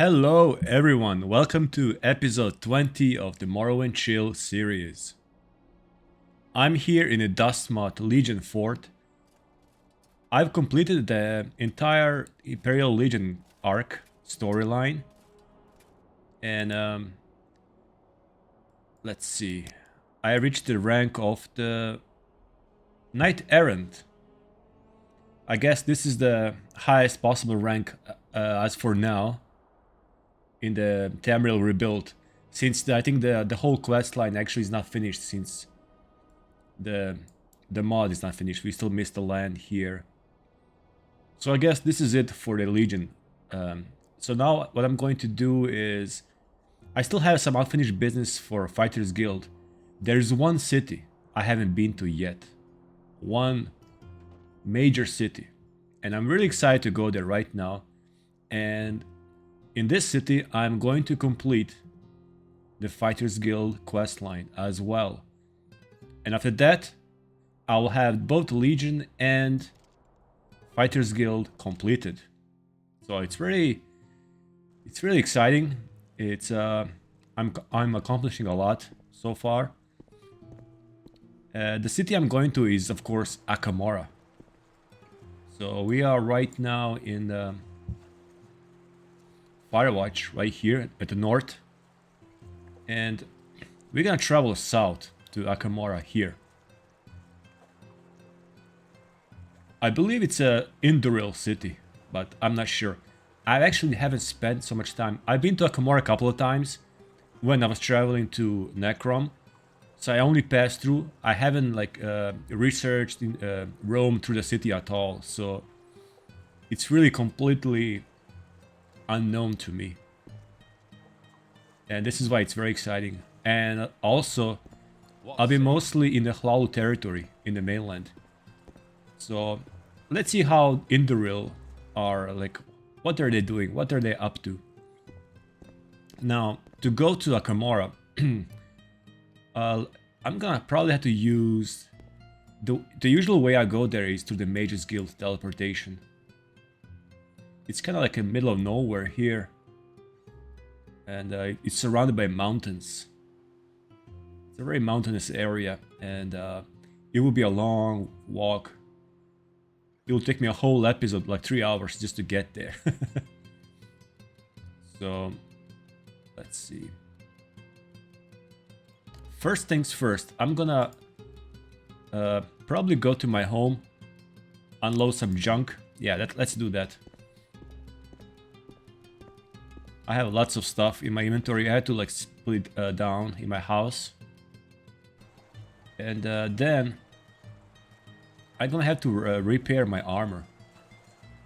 Hello everyone, welcome to episode 20 of the Morrowind Chill series. I'm here in a Dustmoth Legion fort. I've completed the entire Imperial Legion arc storyline. And let's see. I reached the rank of the Knight Errant. I guess this is the highest possible rank as for now in the Tamriel rebuild, since I think the whole quest line actually is not finished, since the mod is not finished. We still missed the land here. So I guess this is it for the Legion. So now what I'm going to do is, I still have some unfinished business for Fighters Guild. There's one city I haven't been to yet. One major city. And I'm really excited to go there right now. And in this city, I'm going to complete the Fighters Guild questline as well. And after that, I will have both Legion and Fighters Guild completed. So it's really exciting. It's I'm accomplishing a lot so far. The city I'm going to is, of course, Akamora. So we are right now in the Firewatch right here at the north, and we're gonna travel south to Akamora here. I believe it's a Indoril city, but I'm not sure. I actually haven't spent so much time. I've been to Akamora a couple of times when I was traveling to Necrom, so I only passed through. I haven't researched, roamed through the city at all, so it's really completely unknown to me, and this is why it's very exciting. And also, I'll be mostly in the Hlalu territory in the mainland. So let's see how Indoril are, like, what are they doing, what are they up to. Now, to go to Akamora, I'm gonna probably have to use the usual way I go there is through the Mages Guild teleportation. It's kind of like in the middle of nowhere here, and it's surrounded by mountains. It's a very mountainous area, and it will be a long walk. It will take me a whole episode, like 3 hours, just to get there. So, let's see. First things first, I'm gonna probably go to my home, unload some junk. Yeah, let's do that. I have lots of stuff in my inventory. I had to split it down in my house. And then I'm gonna have to repair my armor,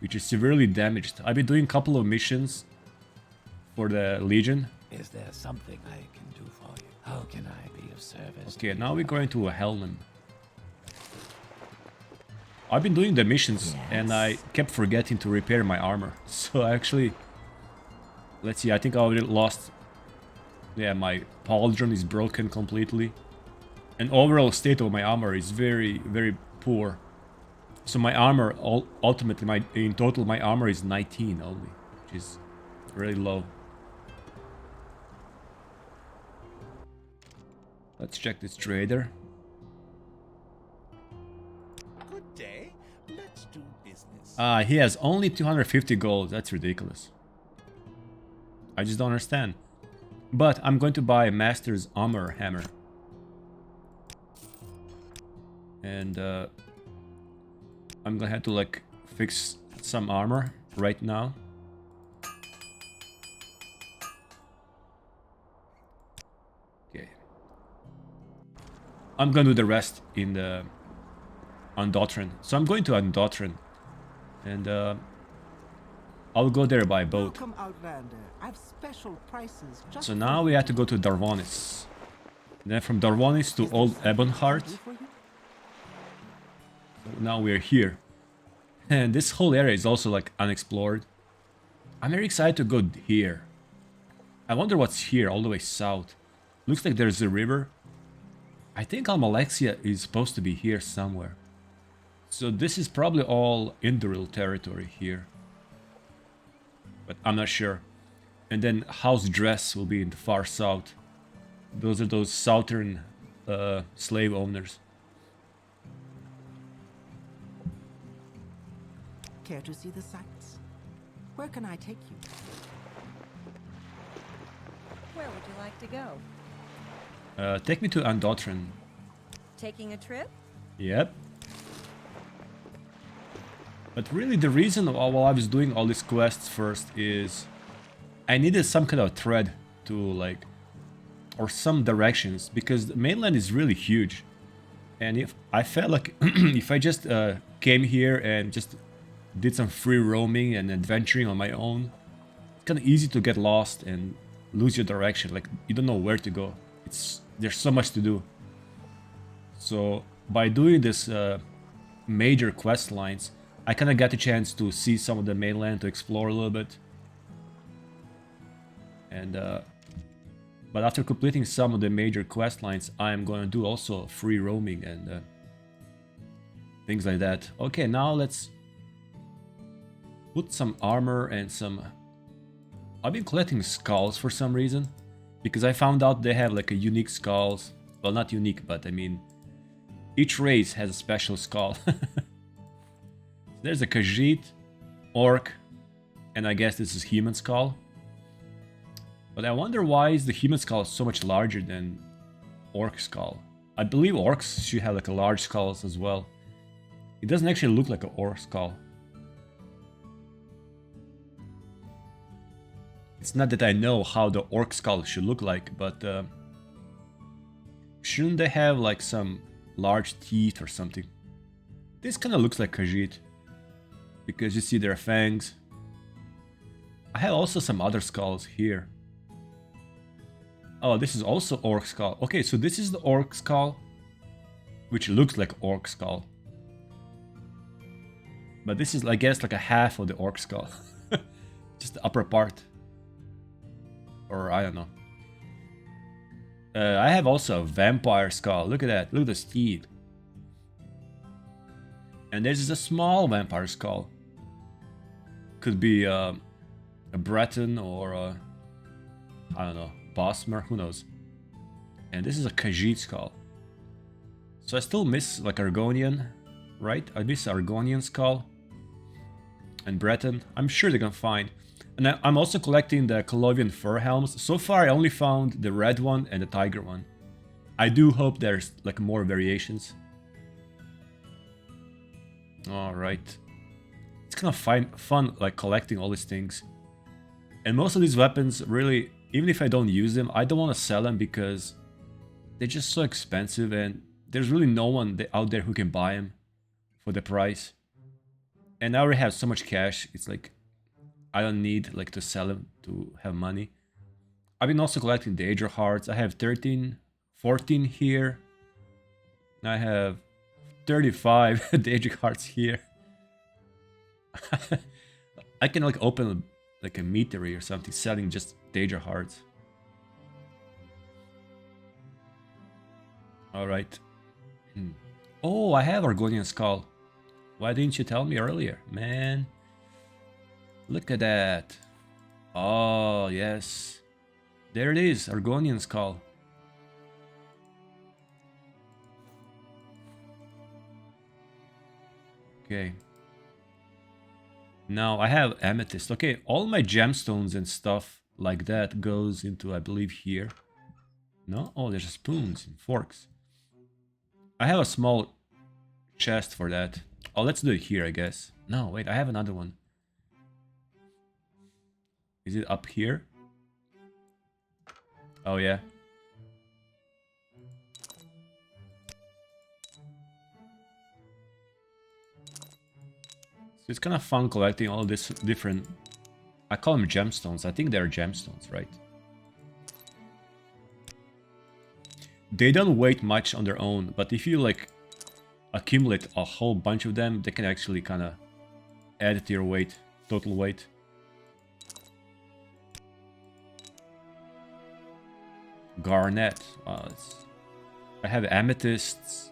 which is severely damaged. I've been doing a couple of missions for the Legion. Is there something I can do for you? How can I be of service? Okay, now we're going to a Helm. I've been doing the missions, and I kept forgetting to repair my armor. So actually, let's see, I think I already lost. Yeah, my pauldron is broken completely. And overall state of my armor is very, very poor. So my armor, ultimately, in total, my armor is 19 only, which is really low. Let's check this trader. Good day. Let's do business. He has only 250 gold. That's ridiculous. I just don't understand. But I'm going to buy a Master's Armor Hammer. And I'm gonna have to fix some armor right now. Okay. I'm gonna do the rest in the Undotran. So I'm going to Undotran, and I'll go there by boat. Welcome, Outlander. I've special prices just So now we have to go to Darvonis. Then from Darvonis to Old Ebonheart. So now we're here. And this whole area is also unexplored. I'm very excited to go here. I wonder what's here all the way south. Looks like there's a river. I think Almalexia is supposed to be here somewhere. So this is probably all Indoril territory here. But I'm not sure. And then House Dress will be in the far south. Those are those southern slave owners. Care to see the sights? Where can I take you? Where would you like to go? Take me to Andotran. Taking a trip? Yep. But really the reason while I was doing all these quests first is I needed some kind of thread to like, or some directions, because the mainland is really huge. And if I felt like if I just came here and just did some free roaming and adventuring on my own, it's kind of easy to get lost and lose your direction. Like you don't know where to go. There's so much to do. So by doing this major quest lines, I kind of got a chance to see some of the mainland, to explore a little bit. And but after completing some of the major quest lines, I'm going to do also free roaming and things like that. Okay, now let's put some armor and some... I've been collecting skulls for some reason, because I found out they have like a unique skulls. Well, not unique, but I mean, each race has a special skull. There's a Khajiit, Orc, and I guess this is human skull. But I wonder why is the human skull so much larger than Orc skull. I believe Orcs should have like a large skulls as well. It doesn't actually look like an Orc skull. It's not that I know how the Orc skull should look like, but shouldn't they have like some large teeth or something? This kind of looks like Khajiit, because you see their fangs. I have also some other skulls here. Oh, this is also Orc skull. Okay, so this is the Orc skull, which looks like Orc skull. But this is, I guess, like a half of the Orc skull. Just the upper part. Or I don't know. I have also a vampire skull. Look at that. Look at the teeth. And there's a small vampire skull. Could be a Breton or a, I don't know, Bosmer, who knows. And this is a Khajiit skull. So I still miss like Argonian, right? I miss Argonian skull. And Breton. I'm sure they're gonna find. And I'm also collecting the Colovian fur helms. So far I only found the red one and the tiger one. I do hope there's like more variations. Alright. It's kind of fun like collecting all these things. And most of these weapons really, even if I don't use them, I don't want to sell them because they're just so expensive and there's really no one out there who can buy them for the price. And I already have so much cash, it's like I don't need like to sell them to have money. I've been also collecting Daedra hearts. I have 13, 14 here. I have 35 Daedric hearts here. I can like open like a meatery or something selling just Daedra hearts. Alright. Oh, I have Argonian skull. Why didn't you tell me earlier? Man. Look at that. Oh, yes. There it is, Argonian skull. Okay. Now I have amethyst. Okay, all my gemstones and stuff like that goes into, I believe, here. No? Oh, there's spoons and forks. I have a small chest for that. Oh, let's do it here, I guess. No, wait, I have another one. Is it up here? Oh, yeah. So it's kind of fun collecting all this different... I call them gemstones. I think they're gemstones, right? They don't weigh much on their own, but if you like accumulate a whole bunch of them, they can actually kind of add to your weight, total weight. Garnet. I have amethysts,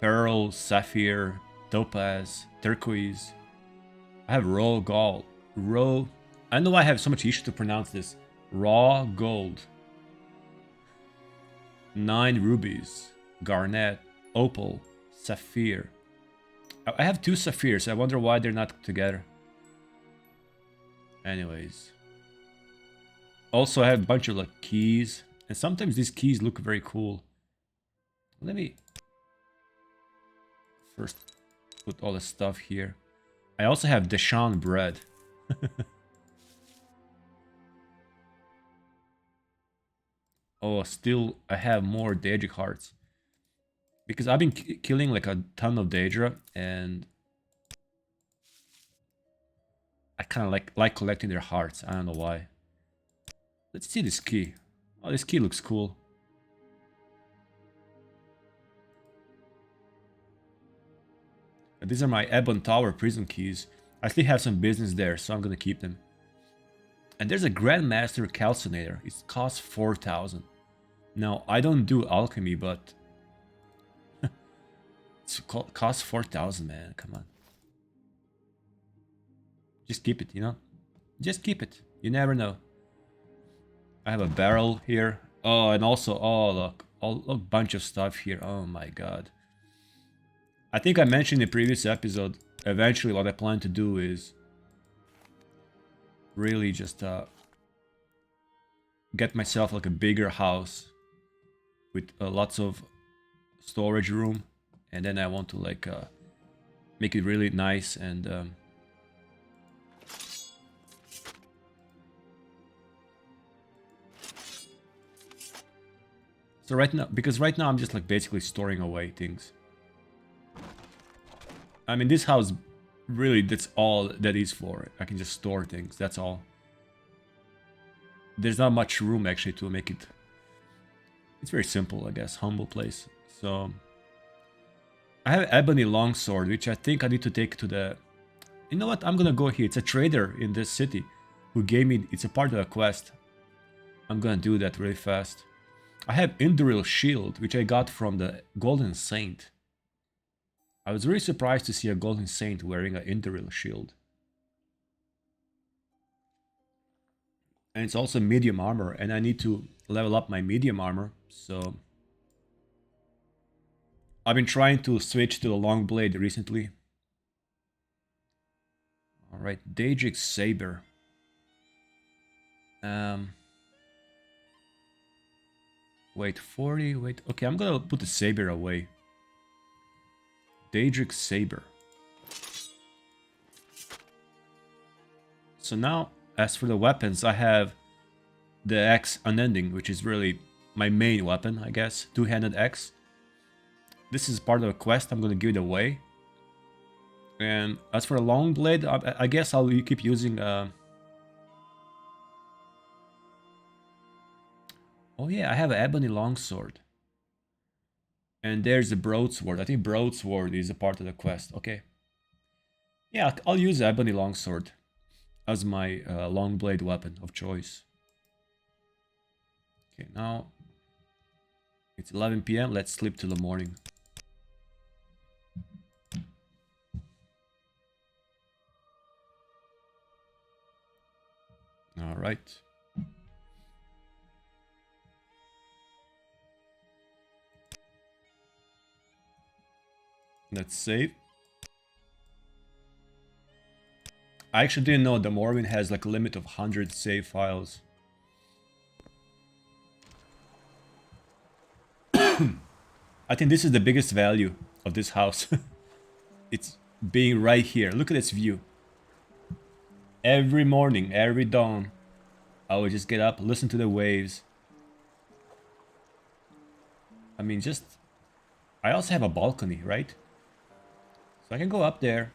pearl, sapphire, topaz, turquoise. I have raw gold. I know I have so much issue to pronounce this. Raw gold. 9 rubies. Garnet. Opal. Sapphire. I have 2 sapphires. I wonder why they're not together. Anyways. Also, I have a bunch of like keys. And sometimes these keys look very cool. Let me first put all the stuff here. I also have Deshaun bread. Oh, still I have more Daedric hearts. Because I've been killing like a ton of Daedra, and I kind of like collecting their hearts. I don't know why. Let's see this key. Oh, this key looks cool. These are my Ebon Tower prison keys. I still have some business there, so I'm gonna keep them. And there's a Grandmaster Calcinator. It costs 4,000. Now, I don't do alchemy, but it costs 4,000, man. Come on. Just keep it, you know? Just keep it. You never know. I have a barrel here. Oh, and also, oh, look. A bunch of stuff here. Oh my god. I think I mentioned in the previous episode, eventually what I plan to do is really just get myself like a bigger house with lots of storage room, and then I want to like make it really nice and so right now, because right now I'm just like basically storing away things. I mean, this house, really, that's all that is for. I can just store things, that's all. There's not much room, actually, to make it... It's very simple, I guess. Humble place. So... I have Ebony Longsword, which I think I need to take to the... You know what? I'm gonna go here. It's a trader in this city who gave me... It's a part of a quest. I'm gonna do that really fast. I have Induril Shield, which I got from the Golden Saint. I was really surprised to see a Golden Saint wearing an Induril shield. And it's also medium armor, and I need to level up my medium armor, so... I've been trying to switch to the long blade recently. Alright, Daedric Saber. Wait, 40, wait... Okay, I'm gonna put the Saber away. Daedric Saber. So now, as for the weapons, I have the Axe Unending, which is really my main weapon, I guess. Two-handed axe. This is part of a quest, I'm gonna give it away. And as for the long blade, I guess I'll keep using... Oh yeah, I have an Ebony Longsword. And there's the Broadsword. I think Broadsword is a part of the quest. Okay. Yeah, I'll use Ebony Longsword as my long blade weapon of choice. Okay, now it's 11 PM. Let's sleep till the morning. All right. Let's save. I actually didn't know the Morrowind has like a limit of 100 save files. I think this is the biggest value of this house. It's being right here. Look at this view. Every morning, every dawn, I would just get up, listen to the waves. I mean, just... I also have a balcony, right? So I can go up there.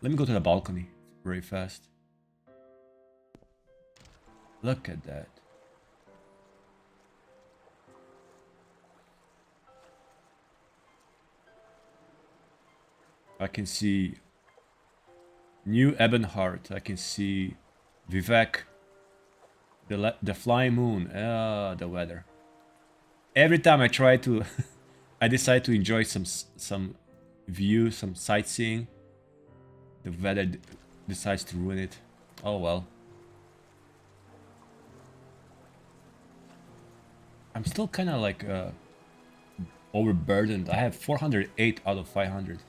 Let me go to the balcony very fast. Look at that. I can see New Ebonheart. I can see Vivek. The flying moon. The weather. Every time I try to... I decide to enjoy some view, some sightseeing. The weather decides to ruin it. Oh well. I'm still kind of like overburdened. I have 408 out of 500.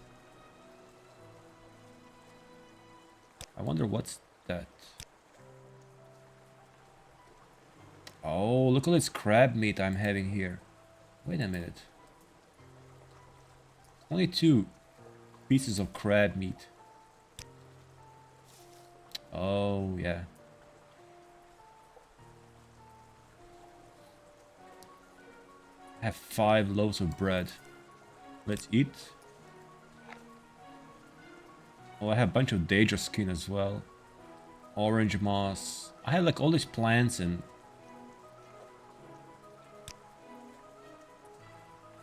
I wonder what's that. Oh, look at this crab meat I'm having here. Wait a minute. Only 2 pieces of crab meat. Oh, yeah. I have 5 loaves of bread. Let's eat. Oh, I have a bunch of Daedra skin as well. Orange moss. I have like all these plants and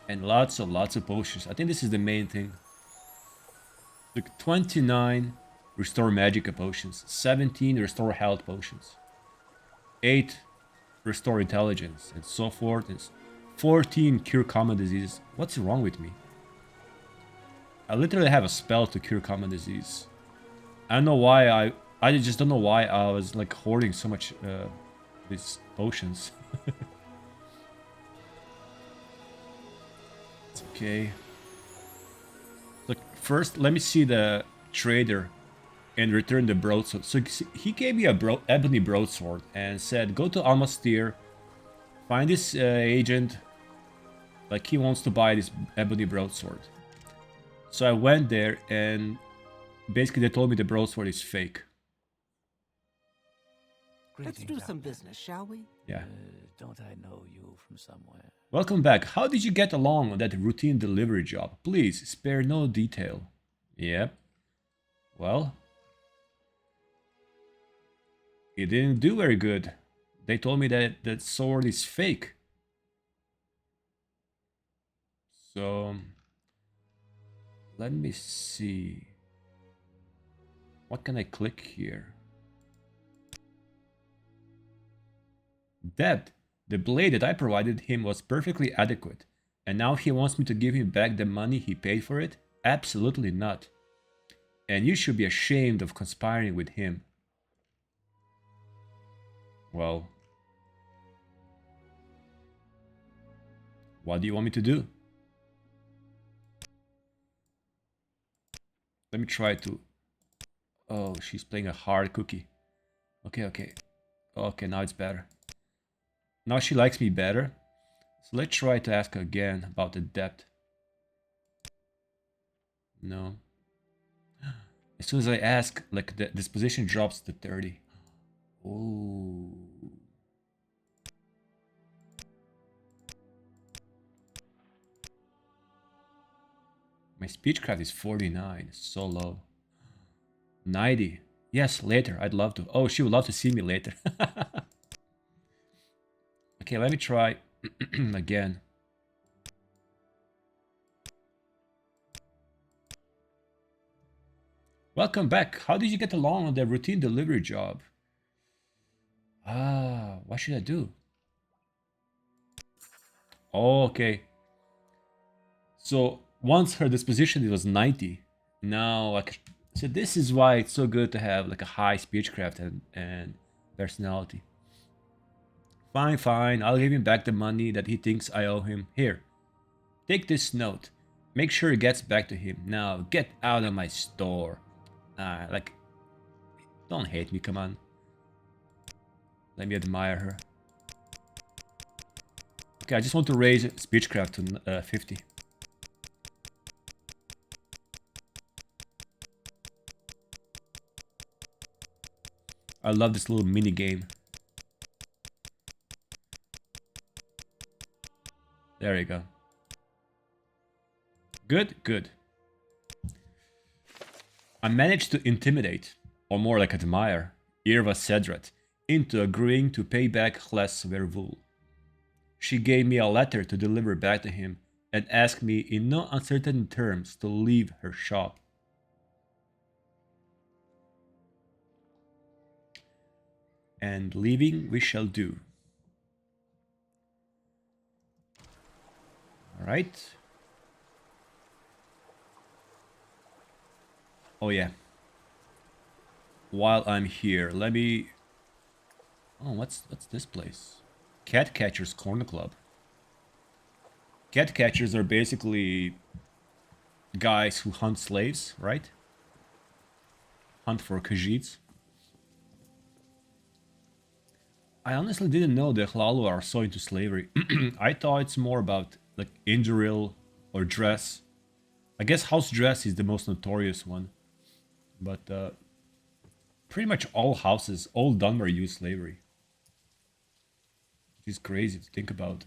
lots of potions. I think this is the main thing. Like 29 restore magic potions, 17 restore health potions, 8 restore intelligence, and so forth. And 14 cure common diseases. What's wrong with me? I literally have a spell to cure common disease. I don't know why I just don't know why I was like hoarding so much these potions. It's okay. Look, first let me see the trader and return the broadsword. So he gave me a ebony broadsword and said, go to Almastir, find this agent, like he wants to buy this ebony broadsword. So I went there and basically they told me the broadsword is fake. Let's do some business, shall we? Yeah. Don't I know you from somewhere? Welcome back. How did you get along on that routine delivery job? Please, spare no detail. Yep. Well, it didn't do very good. They told me that that sword is fake. So, let me see. What can I click here? Debt. The blade that I provided him was perfectly adequate. And now he wants me to give him back the money he paid for it? Absolutely not. And you should be ashamed of conspiring with him. Well, what do you want me to do? Let me try to... Oh, she's playing a hard cookie. Okay. Okay, now it's better. Now she likes me better. So let's try to ask her again about the debt. No. As soon as I ask, like the disposition drops to 30. Oh. My speechcraft is 49. So low. 90. Yes, later. I'd love to. Oh, she would love to see me later. Okay, let me try again. Welcome back. How did you get along on the routine delivery job? Ah, what should I do? Oh, okay. So once her disposition it was 90. Now like so this is why it's so good to have like a high speechcraft and personality. Fine. I'll give him back the money that he thinks I owe him. Here. Take this note. Make sure it gets back to him. Now get out of my store. Like, don't hate me, come on. Let me admire her. Okay, I just want to raise speechcraft to 50. I love this little mini game. There you go. Good. I managed to intimidate, or more like admire, Irva Sedrat into agreeing to pay back Hles Vervul. She gave me a letter to deliver back to him and asked me in no uncertain terms to leave her shop. And leaving we shall do. Alright. Oh yeah. While I'm here, let me... Oh, what's this place? Cat Catcher's Corner Club. cat catchers are basically guys who hunt slaves, right? Hunt for Khajiits. I honestly didn't know the Hlalu are so into slavery. I thought it's more about like Induril or dress. I guess house dress is the most notorious one. But pretty much all houses, all Dunmer use slavery. Which is crazy to think about.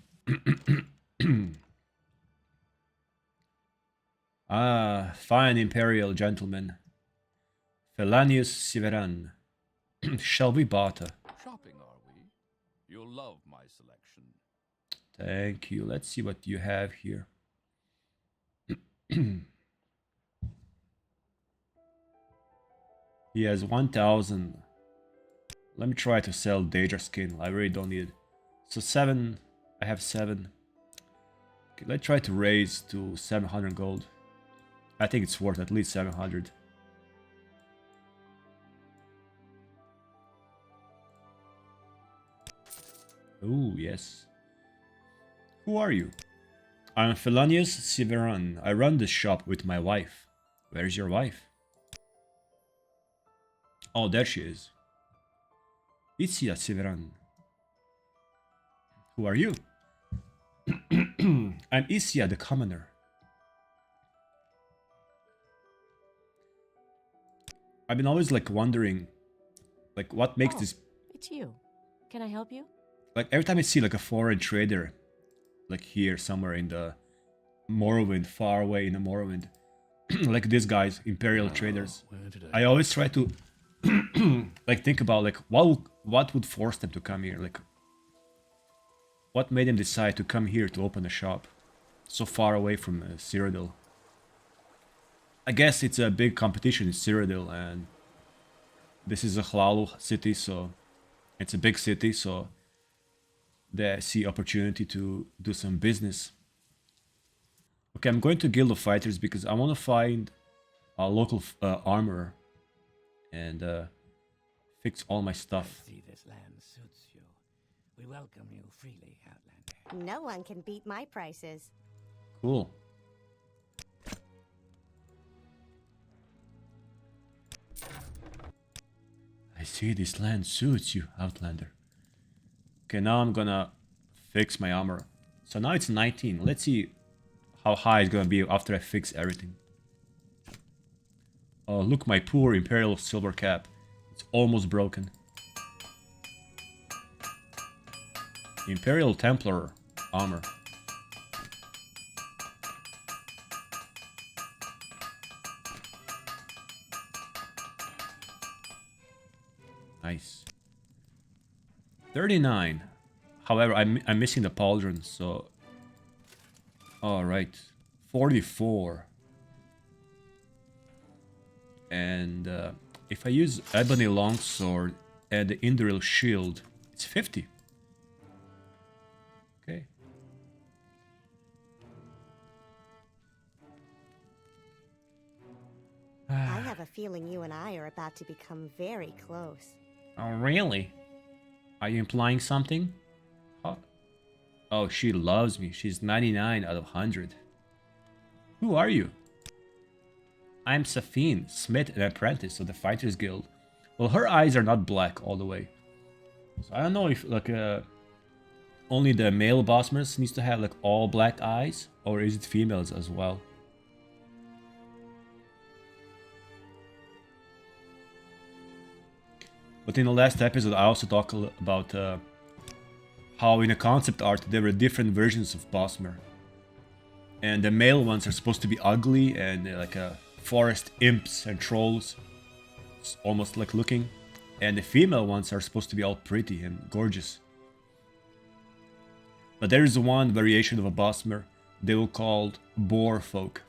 Ah, fine imperial gentleman. Felanius Siveran. Shall we barter? Shopping, are we? You'll love my selection. Thank you. Let's see what you have here. He has 1,000. Let me try to sell Daedra skin. I really don't need it. So 7. I have 7. Okay, let's try to raise to 700 gold. I think it's worth at least 700. Oh, yes. Who are you? I'm Felanius Siveran. I run this shop with my wife. Where's your wife? Oh, there she is. Isia Siveran. Who are you? I'm Isia the Commoner. I've been always like wondering, like what makes this... It's you. Can I help you? Like every time I see like a foreign trader, like here somewhere in the Morrowind, far away in the Morrowind, like these guys, Imperial traders, I always try to like think about like what would force them to come here, like what made them decide to come here to open a shop so far away from Cyrodiil. I guess it's a big competition in Cyrodiil, and this is a Hlalu city, so it's a big city, so they see opportunity to do some business. Okay, I'm going to Guild of Fighters because I want to find a local armorer and fix all my stuff. I see this land suits you. We welcome you freely, Outlander. No one can beat my prices. Cool. I see this land suits you, Outlander. Okay, now I'm gonna fix my armor. So now it's 19. Let's see how high it's gonna be after I fix everything. Oh, look, my poor Imperial silver cap. It's almost broken. Imperial Templar armor. Nice. 39. However, I'm missing the pauldron, so... Alright. 44. And if I use Ebony Longsword and the Induril Shield, it's 50. Okay. I have a feeling you and I are about to become very close. Oh, really? Are you implying something? Oh, she loves me. She's 99 out of 100. Who are you? I'm Safine, smith and apprentice of the Fighters Guild. Well, her eyes are not black all the way. So I don't know if like only the male bossmers needs to have like all black eyes, or is it females as well? But in the last episode, I also talked about how in a concept art there were different versions of Bosmer. And the male ones are supposed to be ugly and like forest imps and trolls, it's almost like looking. And the female ones are supposed to be all pretty and gorgeous. But there is one variation of a Bosmer they were called boar folk.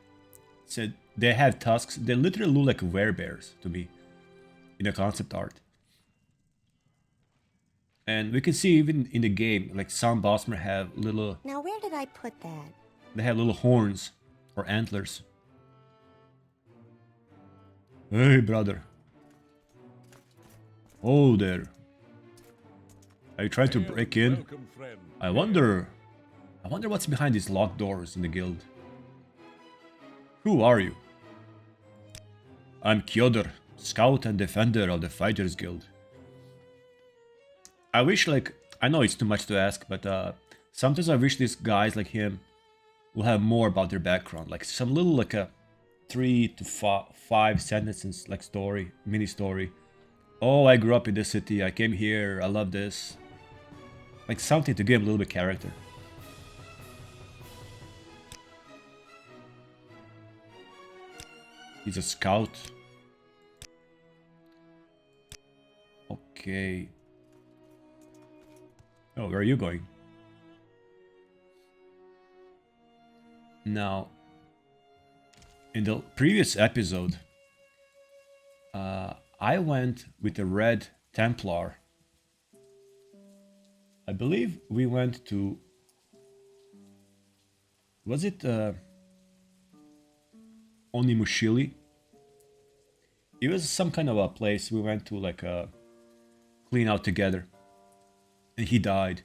So they have tusks, they literally look like werebears to me in the concept art. And we can see even in the game, like some Bosmer have little... Now where did I put that? They have little horns or antlers. Hey, brother. Oh, there. Are you trying to break in? Welcome, friend. I wonder I wonder what's behind these locked doors in the guild. Who are you? I'm Kyodor, scout and defender of the Fighters Guild. I wish, like, I know it's too much to ask, but sometimes I wish these guys like him will have more about their background. Like some little, like a 3 to 5 sentences, like story, mini story. Oh, I grew up in this city, I came here, I love this. Like something to give a little bit character. He's a scout. Okay. Oh, where are you going? Now, in the previous episode, I went with a red Templar. I believe we went to... Was it Onimushili? It was some kind of a place we went to, like clean out together. And he died.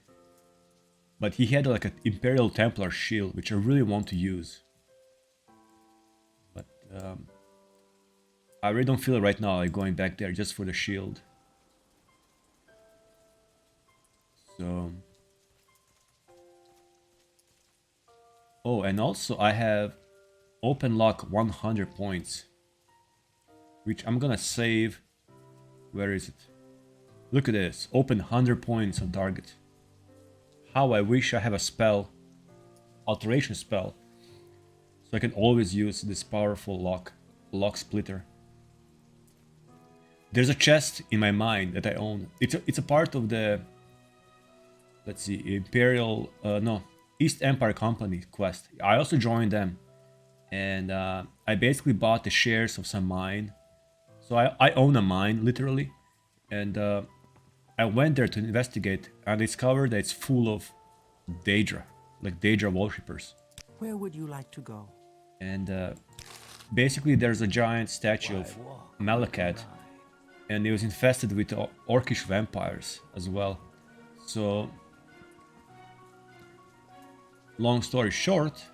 But he had like an Imperial Templar shield, which I really want to use. But I really don't feel it right now, like going back there just for the shield. So... Oh, and also I have open lock 100 points. Which I'm gonna save. Where is it? Look at this. Open 100 points on target. How I wish I have a spell. Alteration spell. So I can always use this powerful lock splitter. There's a chest in my mind that I own. It's a part of the... Let's see, Imperial... no, East Empire Company quest. I also joined them. And I basically bought the shares of some mine. So I own a mine, literally. And I went there to investigate and discovered that it's full of Daedra. Like Daedra worshippers. Where would you like to go? And basically there's a giant statue of Malakat. And it was infested with orcish vampires as well. So... Long story short...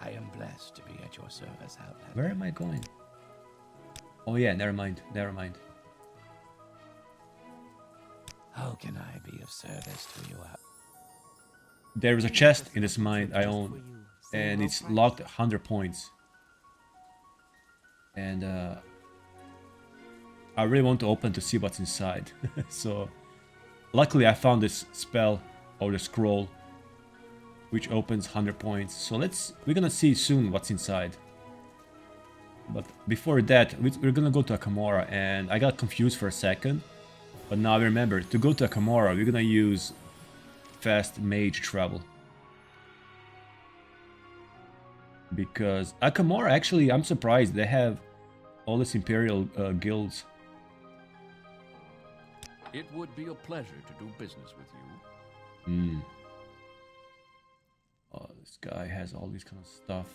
I am blessed to be at your service, Outlander. Where am I going? Oh yeah, never mind, never mind. How can I be of service to you? There is a chest in this mine I own, and it's locked 100 points. And I really want to open to see what's inside. So, luckily I found this spell or the scroll, which opens 100 points. So we're gonna see soon what's inside. But before that, we're gonna go to Akamora, and I got confused for a second. But now I remember, to go to Akamora, we're gonna use fast mage travel. Because Akamora, actually, I'm surprised, they have all these Imperial guilds. It would be a pleasure to do business with you. Oh, this guy has all this kind of stuff.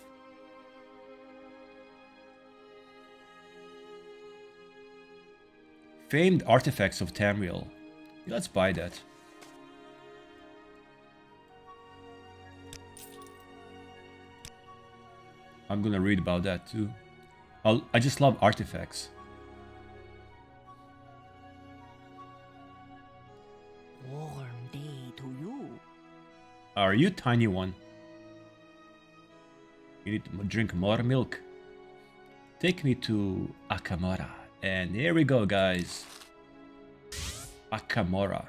Famed artifacts of Tamriel. Let's buy that. I'm gonna read about that too. I just love artifacts. Warm day to you. Are you tiny one? You need to drink more milk. Take me to Akamora. And here we go, guys. Akamora.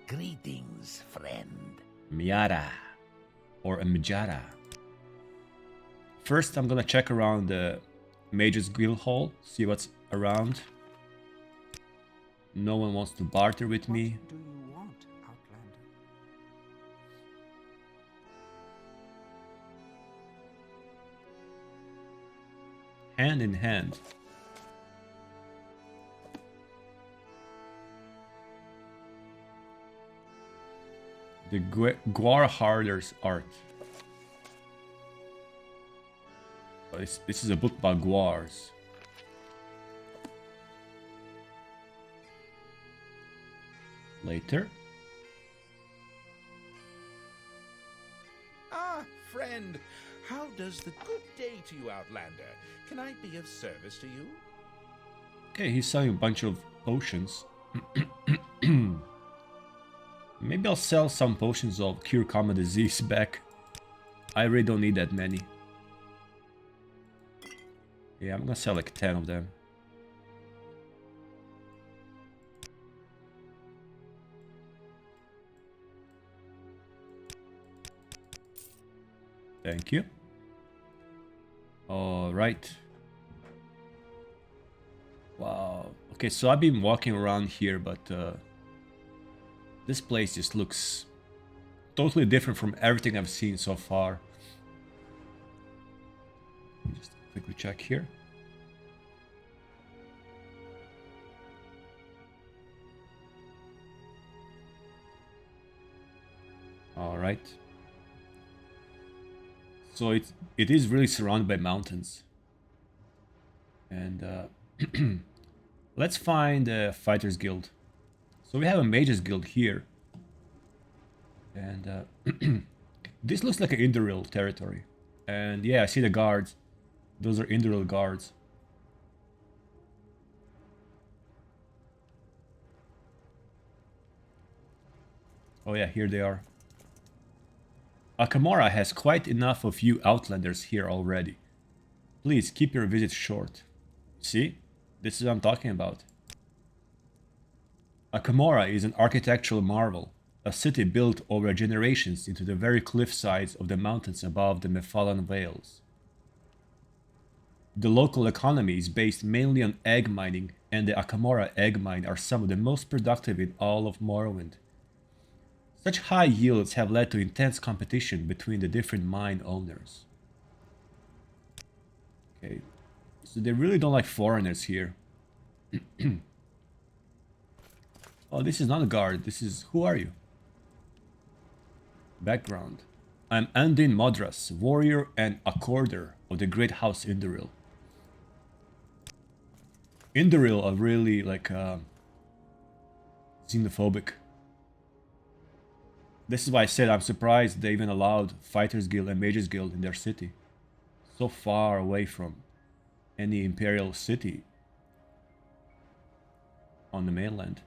Greetings, friend. Miara. Or a Mijara. First, I'm gonna check around the Mage's Guild Hall. See what's around. No one wants to barter with me. What do you want, Outlander? Hand in hand. The Guar Harder's art. Oh, this is a book about Guars. Later. Ah, friend. How does the good day to you, Outlander? Can I be of service to you? Okay, he's selling a bunch of potions. Maybe I'll sell some potions of cure common disease back. I really don't need that many. Yeah, I'm gonna sell like 10 of them. Thank you. Alright. Wow. Okay, so I've been walking around here, but this place just looks totally different from everything I've seen so far. Let me just quickly check here. Alright. So it is really surrounded by mountains. And let's find a Fighters Guild. So we have a Mages Guild here. And this looks like an Indoril territory. And yeah, I see the guards. Those are Indoril guards. Oh yeah, here they are. Akamora has quite enough of you Outlanders here already. Please keep your visit short. See? This is what I'm talking about. Akamora is an architectural marvel, a city built over generations into the very cliff sides of the mountains above the Mephalan Vales. The local economy is based mainly on egg mining, and the Akamora egg mine are some of the most productive in all of Morrowind. Such high yields have led to intense competition between the different mine owners. Okay, so they really don't like foreigners here. Oh, this is not a guard. This is... Who are you? Background. I'm Andin Modras, warrior and accorder of the great house Indoril. Indoril are really like xenophobic. This is why I said I'm surprised they even allowed Fighters Guild and Mages Guild in their city. So far away from any imperial city on the mainland.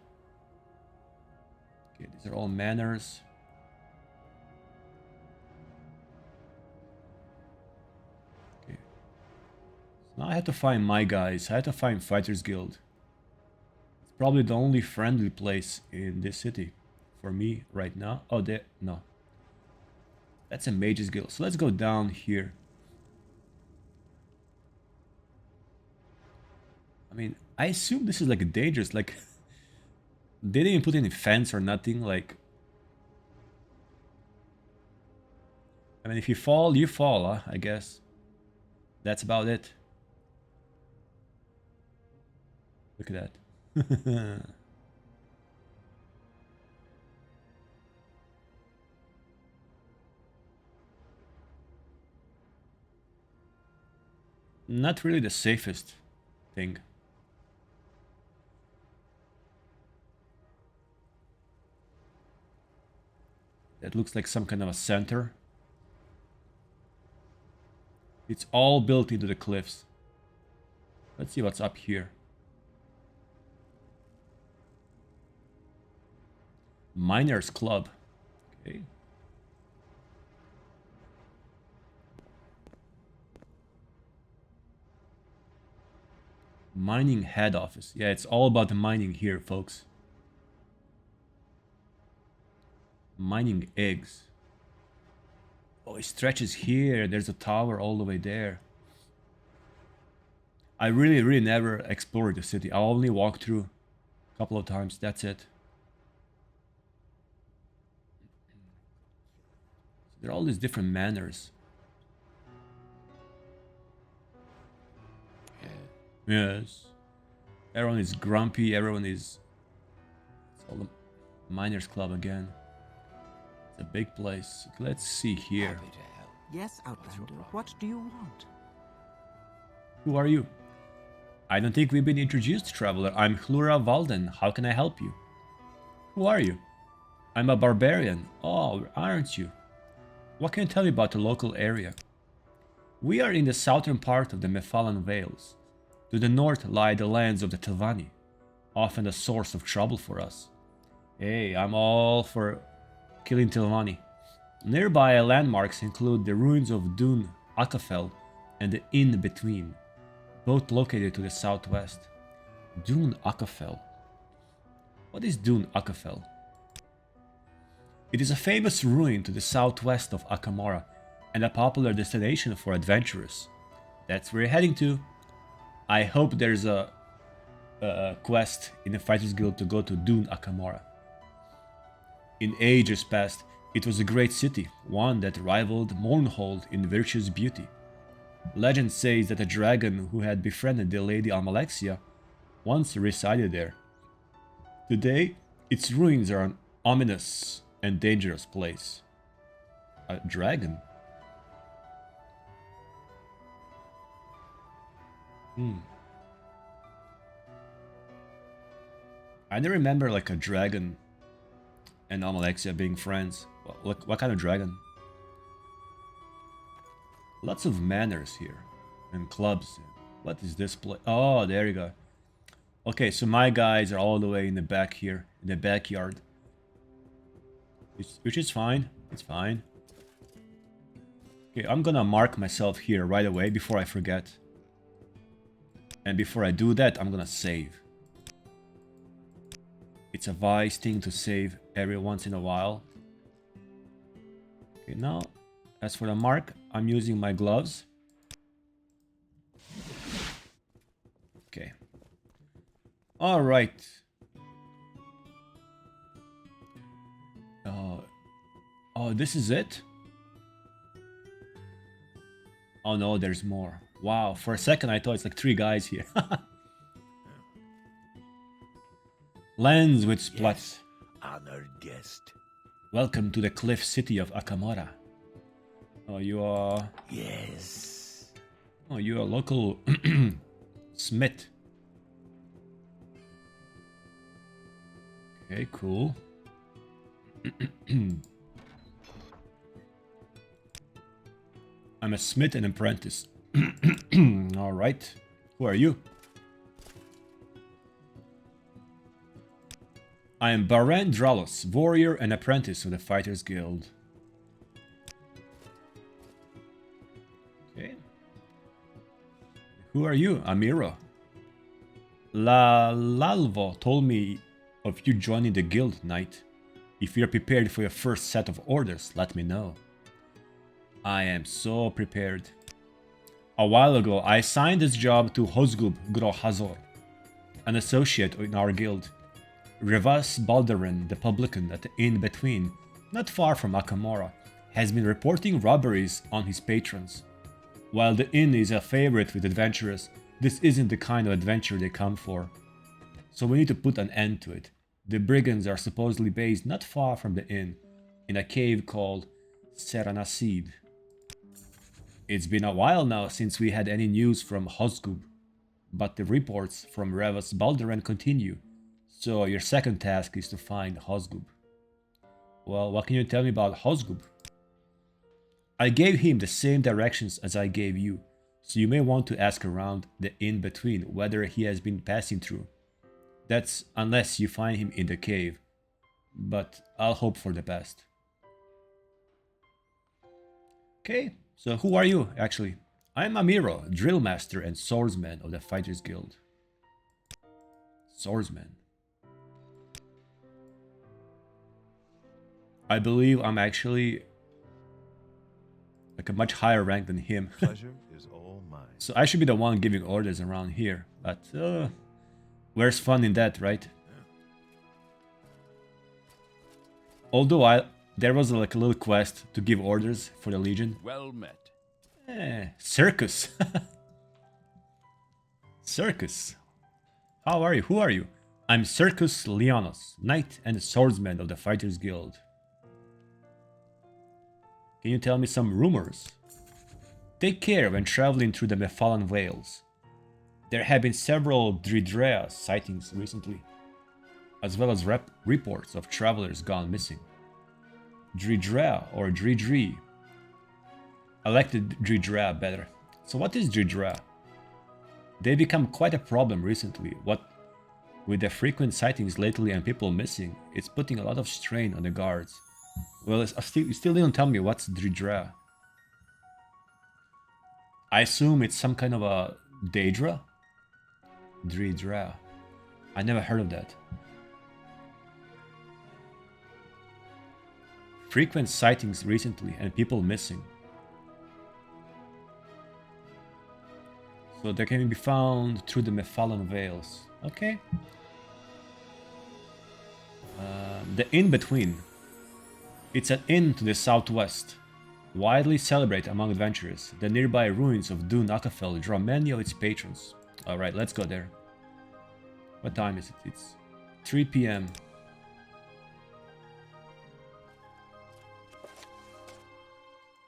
Okay, these are all manors. Okay. So now I have to find my guys. I have to find Fighters Guild. It's probably the only friendly place in this city for me right now. Oh, no. That's a Mages Guild. So let's go down here. I mean, I assume this is like dangerous. Like, they didn't even put any fence or nothing. Like, I mean, if you fall, you fall, huh? I guess. That's about it. Look at that. Not really the safest thing. That looks like some kind of a center. It's all built into the cliffs. Let's see what's up here. Miners Club. Okay. Mining head office. Yeah, it's all about the mining here, folks. Mining eggs. Oh, it stretches here. There's a tower all the way there. I really never explored the city. I only walked through a couple of times. That's it. There are all these different manors. Yes. Everyone is grumpy. Everyone is... It's all the Miners Club again. It's a big place. Let's see here. Happy to help. Yes, Outlander. What do you want? Who are you? I don't think we've been introduced, traveler. I'm Hlura Valden. How can I help you? Who are you? I'm a barbarian. Oh, aren't you? What can you tell me about the local area? We are in the southern part of the Mephalan Vales. To the north lie the lands of the Telvanni, often a source of trouble for us. Hey, I'm all for killing Telvanni. Nearby landmarks include the ruins of Dun Akafel and the Inn Between, both located to the southwest. Dun Akafel. What is Dun Akafel? It is a famous ruin to the southwest of Akamora and a popular destination for adventurers. That's where you're heading to. I hope there's a quest in the Fighters Guild to go to Dun Akamora. In ages past, it was a great city, one that rivaled Mournhold in virtuous beauty. Legend says that a dragon who had befriended the Lady Almalexia once resided there. Today, its ruins are an ominous and dangerous place. A dragon? I don't remember like a dragon and Almalexia being friends. What kind of dragon? Lots of manners here. And clubs. What is this place? Oh, there you go. Okay, so my guys are all the way in the back here. In the backyard. Which is fine. It's fine. Okay, I'm gonna mark myself here right away before I forget. And before I do that, I'm gonna save. It's a wise thing to save every once in a while. Okay, now, as for the mark, I'm using my gloves. Okay. Alright. Oh, this is it? Oh no, there's more. Wow, for a second I thought it's like 3 guys here. Lands with splat. Yes, honored guest. Welcome to the cliff city of Akamora. Oh, you are... Yes. Oh, you're a local smith. Okay, cool. I'm a smith and apprentice. Alright. Who are you? I am Baran Dralos, warrior and apprentice of the Fighters Guild. Okay. Who are you? Amiro. La Lalvo told me of you joining the guild, knight. If you're prepared for your first set of orders, let me know. I am so prepared. A while ago, I assigned this job to Hosgub Grohazor, an associate in our guild. Revas Baldarin, the publican at the inn between, not far from Akamora, has been reporting robberies on his patrons. While the inn is a favorite with adventurers, this isn't the kind of adventure they come for. So we need to put an end to it. The brigands are supposedly based not far from the inn, in a cave called Seranasid. It's been a while now since we had any news from Hosgub, but the reports from Revas Baldarin continue, so your second task is to find Hosgub. Well, what can you tell me about Hosgub? I gave him the same directions as I gave you, so you may want to ask around the in-between whether he has been passing through. That's unless you find him in the cave, but I'll hope for the best. Okay, so who are you, actually? I'm Amiro, drill master and swordsman of the Fighters Guild. Swordsman. I believe I'm actually like a much higher rank than him. Pleasure is all mine. So I should be the one giving orders around here, but where's fun in that, right? Although there was like a little quest to give orders for the Legion. Well met. Circus. Circus. How are you? Who are you? I'm Circus Leonos, knight and swordsman of the Fighters Guild. Can you tell me some rumors? Take care when traveling through the Mephalan Vales. There have been several Dridrea sightings recently. as well as reports of travelers gone missing. Dridra or Dridri. I like the Dridra better. So what is Dridra? They become quite a problem recently. What with the frequent sightings lately and people missing, it's putting a lot of strain on the guards. Well, you still didn't tell me what's Dridra. I assume it's some kind of a Daedra? Dridra. I never heard of that. Frequent sightings recently and people missing. So they can be found through the Mephalon Vales. Okay. The In-Between. It's an inn to the southwest. Widely celebrated among adventurers, the nearby ruins of Dun Akafel draw many of its patrons. Alright, let's go there. What time is it? It's 3 p.m.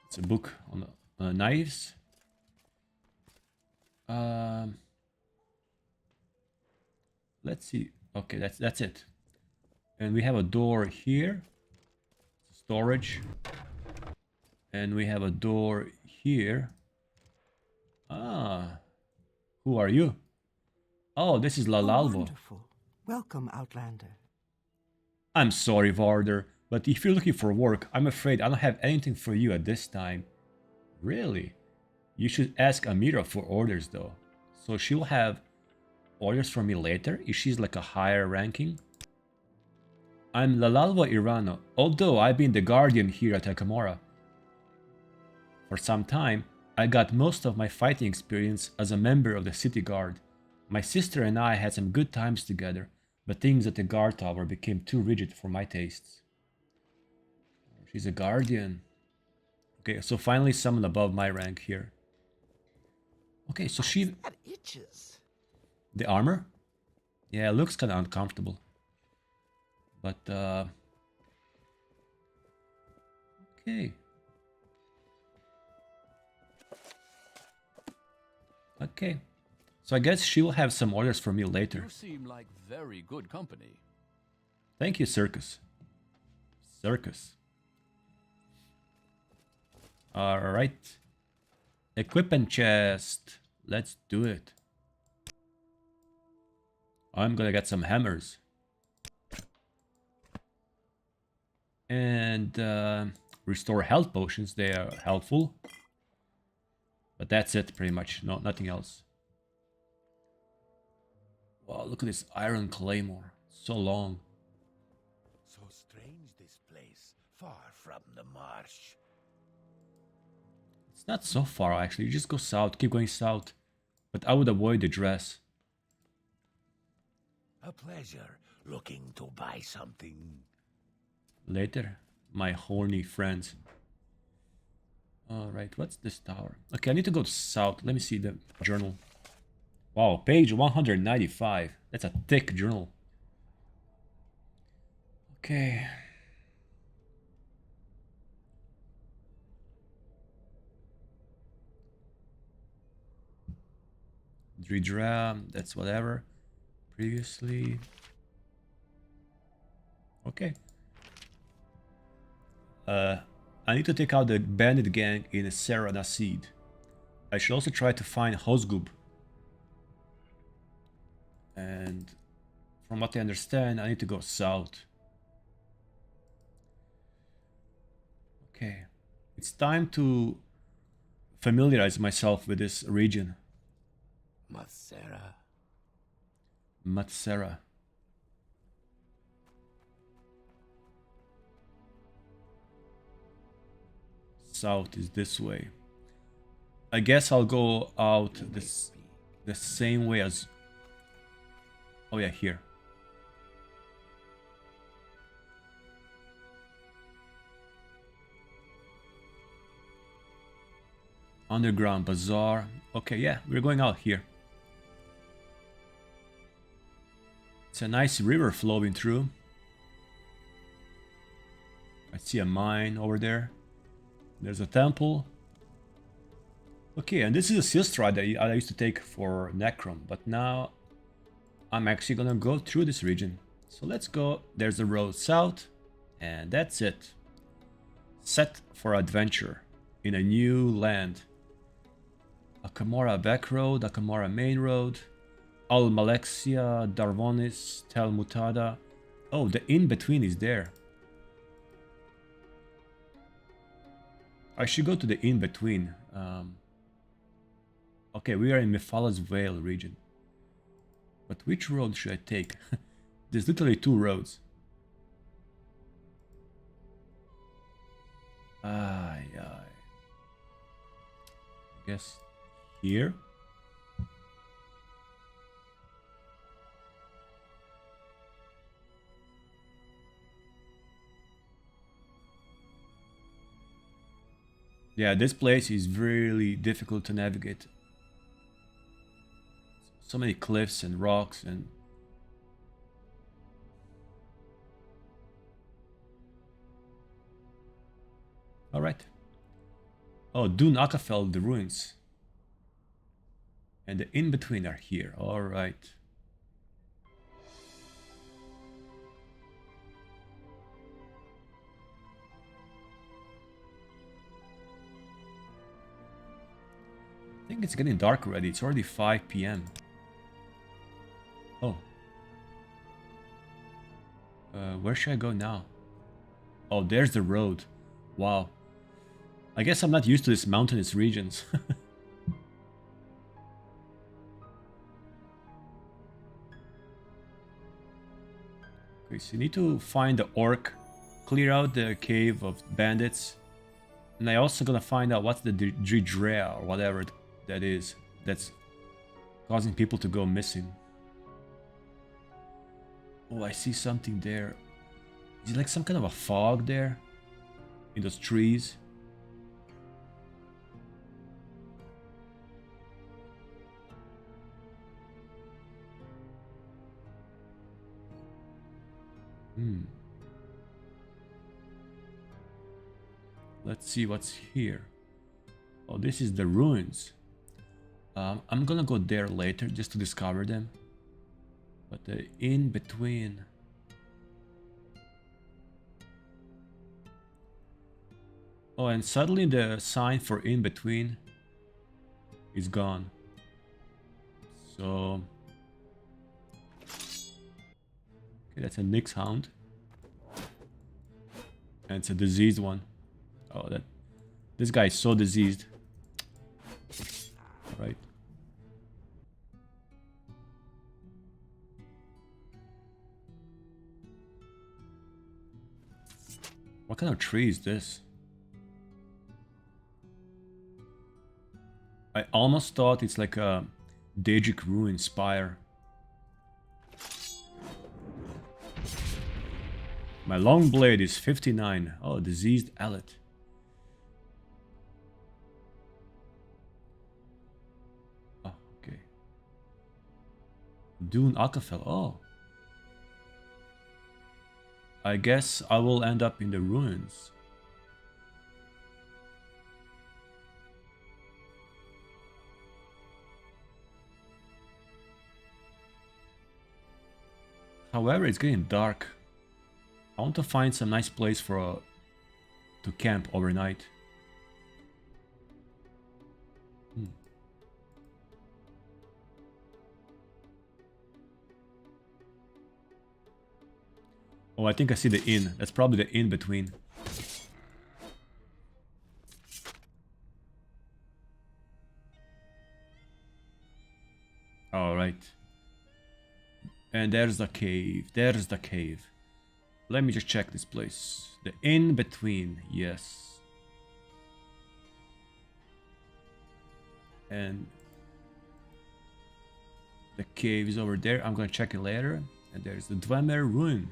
It's a book on knives. Let's see. Okay, that's it. And we have a door here. Storage. And we have a door here. Ah. Who are you? Oh, this is Lalalvo. Wonderful. Welcome, Outlander. I'm sorry, Varder, but if you're looking for work, I'm afraid I don't have anything for you at this time. Really? You should ask Amira for orders, though. So she'll have orders for me later if she's like a higher ranking? I'm Lalalva Irano, although I've been the guardian here at Akamora. For some time, I got most of my fighting experience as a member of the city guard. My sister and I had some good times together, but things at the guard tower became too rigid for my tastes. She's a guardian. Okay, so finally someone above my rank here. Okay, so she... That itches. The armor? Yeah, it looks kind of uncomfortable. But, okay. Okay. So I guess she will have some orders for me later. You seem like very good company. Thank you, Circus. Circus. Alright. Equipment chest. Let's do it. I'm gonna get some hammers. And restore health potions. They are helpful. But that's it pretty much. No, nothing else. Wow, look at this iron claymore. So long. So strange this place, far from the marsh. It's not so far actually. You just go south, keep going south. But I would avoid the dress. A pleasure looking to buy something. Later, my horny friends. Alright, what's this tower? Okay, I need to go south. Let me see the journal. Wow, page 195. That's a thick journal. Okay. Dridra, that's whatever. Previously. Okay. I need to take out the bandit gang in Serra Nasid. I should also try to find Hosgub. And from what I understand, I need to go south. Okay. It's time to familiarize myself with this region. Matsera. Matsera. South is this way. I guess I'll go out the same way as... Oh yeah, here. Underground bazaar. Okay, yeah, we're going out here. It's a nice river flowing through. I see a mine over there. There's a temple. Okay, and this is a Silstride that I used to take for Necrom, but now I'm actually gonna go through this region. So let's go. There's a road south, and that's it. Set for adventure in a new land. Akamora back road, Akamora main road, Al Malexia, Darvonis, Tel Mutada. Oh, the in-between is there. I should go to the in-between. Okay, we are in Mephalas Vale region. But which road should I take? There's literally two roads. I guess here. Yeah, this place is really difficult to navigate. So many cliffs and rocks and... Alright. Oh, Dun Akafel, the ruins. And the in-between are here. Alright. I think it's getting dark already. It's already 5 p.m. Oh. Where should I go now? Oh, there's the road. Wow. I guess I'm not used to these mountainous regions. Okay, so you need to find the orc, clear out the cave of bandits, and I also gonna find out what's the Dridrea or whatever that is that's causing people to go missing. Oh, I see something there. Is it like some kind of a fog there? In those trees? Let's see what's here. Oh, this is the ruins. I'm gonna go there later just to discover them. But the in-between... Oh, and suddenly the sign for in-between is gone. So... Okay, that's a Nyx Hound. And it's a diseased one. Oh, this guy is so diseased. Alright. What kind of tree is this? I almost thought it's like a Daedric ruin spire. My long blade is 59. Oh, diseased Allet. Oh, okay. Dune Akafel. Oh. I guess I will end up in the ruins. However, it's getting dark. I want to find some nice place for to camp overnight. Oh, I think I see the inn. That's probably the inn between. Alright. And there's the cave. There's the cave. Let me just check this place. The in-between, yes. And the cave is over there. I'm gonna check it later. And there's the Dwemer ruin.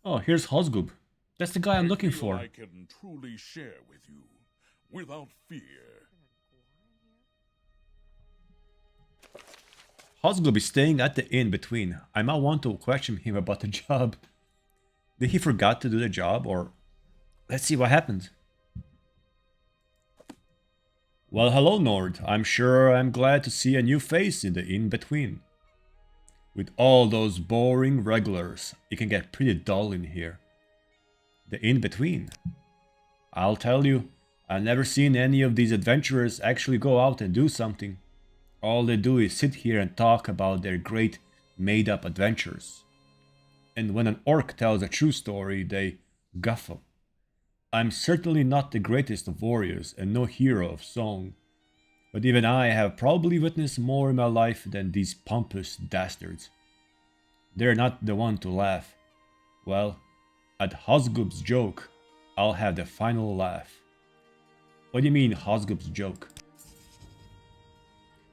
Oh, here's Hosgub. That's the guy I'm looking for. I can truly share with you, without fear. Hosglob is staying at the inn between. I might want to question him about the job. Did he forgot to do the job, or let's see what happened. Well, hello, Nord. I'm sure I'm glad to see a new face in the inn between. With all those boring regulars, it can get pretty dull in here. The in between. I'll tell you, I've never seen any of these adventurers actually go out and do something. All they do is sit here and talk about their great made-up adventures. And when an orc tells a true story, they guffle. I'm certainly not the greatest of warriors and no hero of song, but even I have probably witnessed more in my life than these pompous dastards. They're not the one to laugh. Well, at Hosgub's joke, I'll have the final laugh. What do you mean, Hosgub's joke?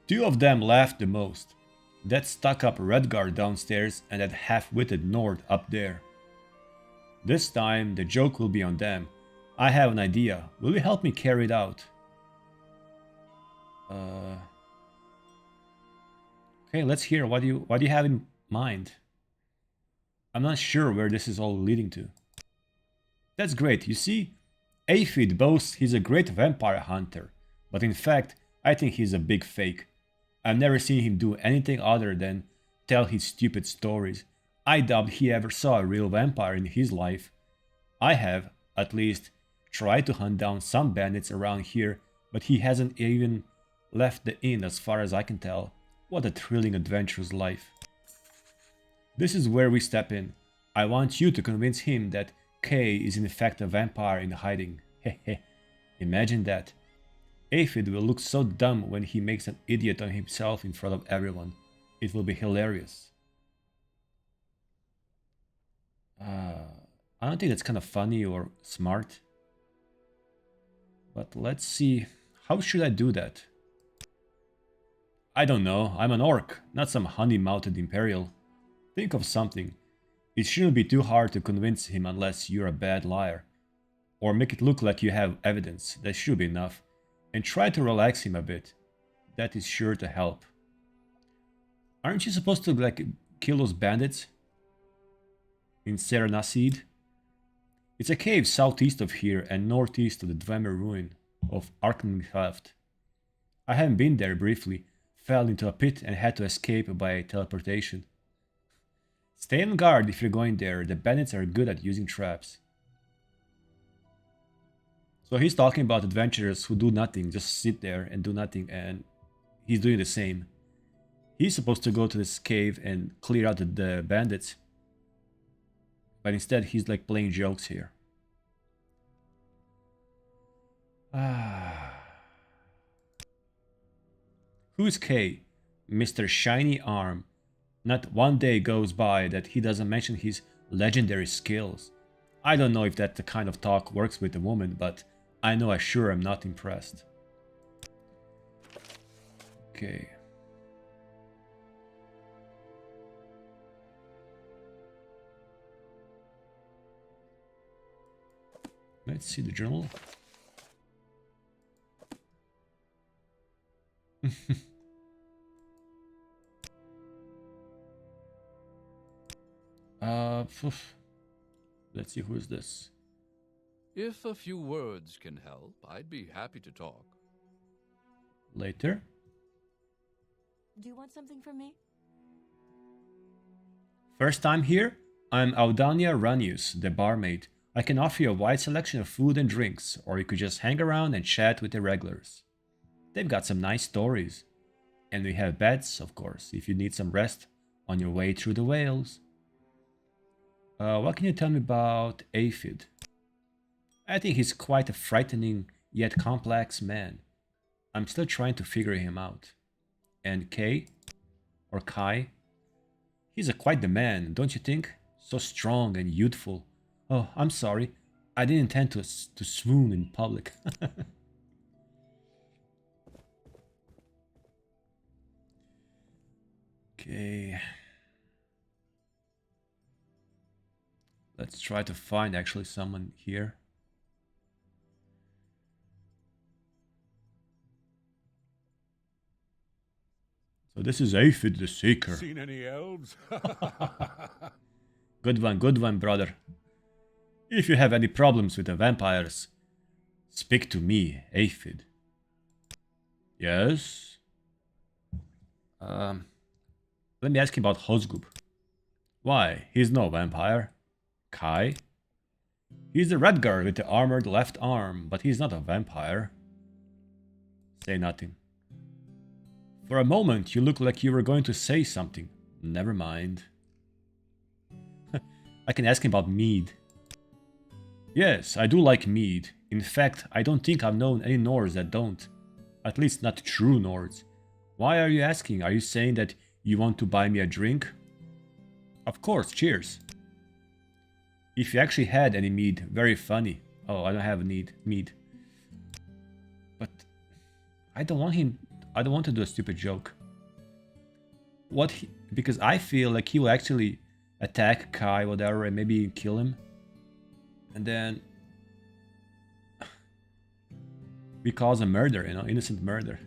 Two of them laughed the most. That stuck-up Redguard downstairs and that half-witted Nord up there. This time, the joke will be on them. I have an idea. Will you help me carry it out? Okay, let's hear. What do you have in mind? I'm not sure where this is all leading to. That's great. You see, Aphid boasts he's a great vampire hunter, but in fact, I think he's a big fake. I've never seen him do anything other than tell his stupid stories. I doubt he ever saw a real vampire in his life. I have, at least, tried to hunt down some bandits around here, but he hasn't even left the inn as far as I can tell. What a thrilling adventurous life. This is where we step in. I want you to convince him that Kay is in fact a vampire in hiding. Hehe. Imagine that. Aphid will look so dumb when he makes an idiot of himself in front of everyone. It will be hilarious. I don't think that's kind of funny or smart. But let's see. How should I do that? I don't know. I'm an orc, not some honey-mouthed imperial. Think of something. It shouldn't be too hard to convince him unless you're a bad liar. Or make it look like you have evidence. That should be enough. And try to relax him a bit. That is sure to help. Aren't you supposed to, like, kill those bandits? In Serenacid? It's a cave southeast of here and northeast of the Dwemer ruin of Arkenhaft. I haven't been there briefly, fell into a pit and had to escape by teleportation. Stay on guard if you're going there, the bandits are good at using traps. So he's talking about adventurers who do nothing, just sit there and do nothing, and he's doing the same. He's supposed to go to this cave and clear out the bandits. But instead he's like playing jokes here. Who's Kay? Mr. Shiny Arm. Not one day goes by that he doesn't mention his legendary skills. I don't know if that the kind of talk works with a woman, but I know I sure am not impressed. Okay. Let's see the journal. Let's see, who is this? If a few words can help, I'd be happy to talk. Later. Do you want something from me? First time here? I'm Audania Ranius, the barmaid. I can offer you a wide selection of food and drinks, or you could just hang around and chat with the regulars. They've got some nice stories. And we have beds, of course, if you need some rest on your way through the Wales. What can you tell me about Aphid? I think he's quite a frightening yet complex man. I'm still trying to figure him out. And Kay? Or Kai? He's quite the man, don't you think? So strong and youthful. Oh, I'm sorry. I didn't intend to swoon in public. Okay. Let's try to find actually someone here. So this is Aphid the Seeker. Seen any elves? Good one, brother. If you have any problems with the vampires, speak to me, Aphid. Yes? Let me ask you about Hozgub. Why, he's no vampire. Kai? He's the red guard with the armored left arm, but he's not a vampire. Say nothing. For a moment, you look like you were going to say something. Never mind. I can ask him about mead. Yes, I do like mead. In fact, I don't think I've known any Nords that don't. At least not true Nords. Why are you asking? Are you saying that you want to buy me a drink? Of course, cheers. If you actually had any mead, very funny. Oh, I don't have mead. But I don't want to do a stupid joke. Because I feel like he will actually attack Kai, whatever, and maybe kill him. And then we cause a murder, innocent murder.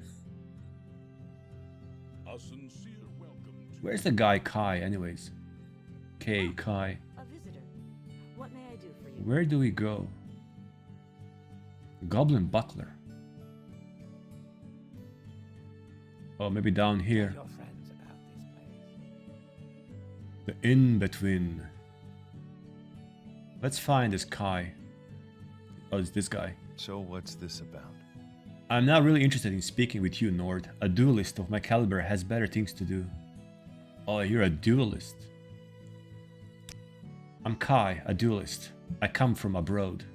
A sincere welcome to Where's the guy Kai, anyways? Kai. A visitor. What may I do for you? Where do we go? Goblin Buckler. Oh, maybe down here. Your friends about this place. The in-between. Let's find this Kai. Oh, it's this guy. So what's this about? I'm not really interested in speaking with you, Nord. A duelist of my caliber has better things to do. Oh, you're a duelist. I'm Kai, a duelist. I come from abroad.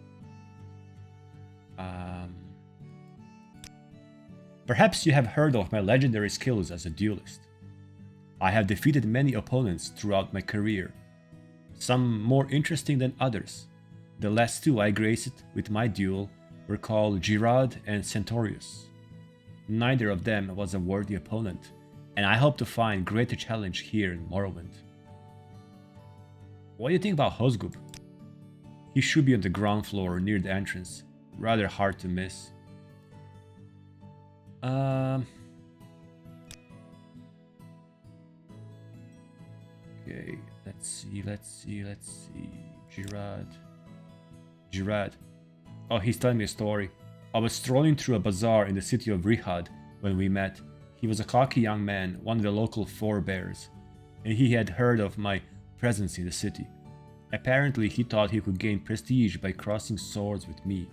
Perhaps you have heard of my legendary skills as a duelist. I have defeated many opponents throughout my career, some more interesting than others. The last two I graced with my duel were called Girard and Centaurus. Neither of them was a worthy opponent, and I hope to find greater challenge here in Morrowind. What do you think about Hozgub? He should be on the ground floor near the entrance, rather hard to miss. Okay, let's see. Girard. Oh, he's telling me a story. I was strolling through a bazaar in the city of Rihad when we met. He was a cocky young man, one of the local forebears, and he had heard of my presence in the city. Apparently, he thought he could gain prestige by crossing swords with me.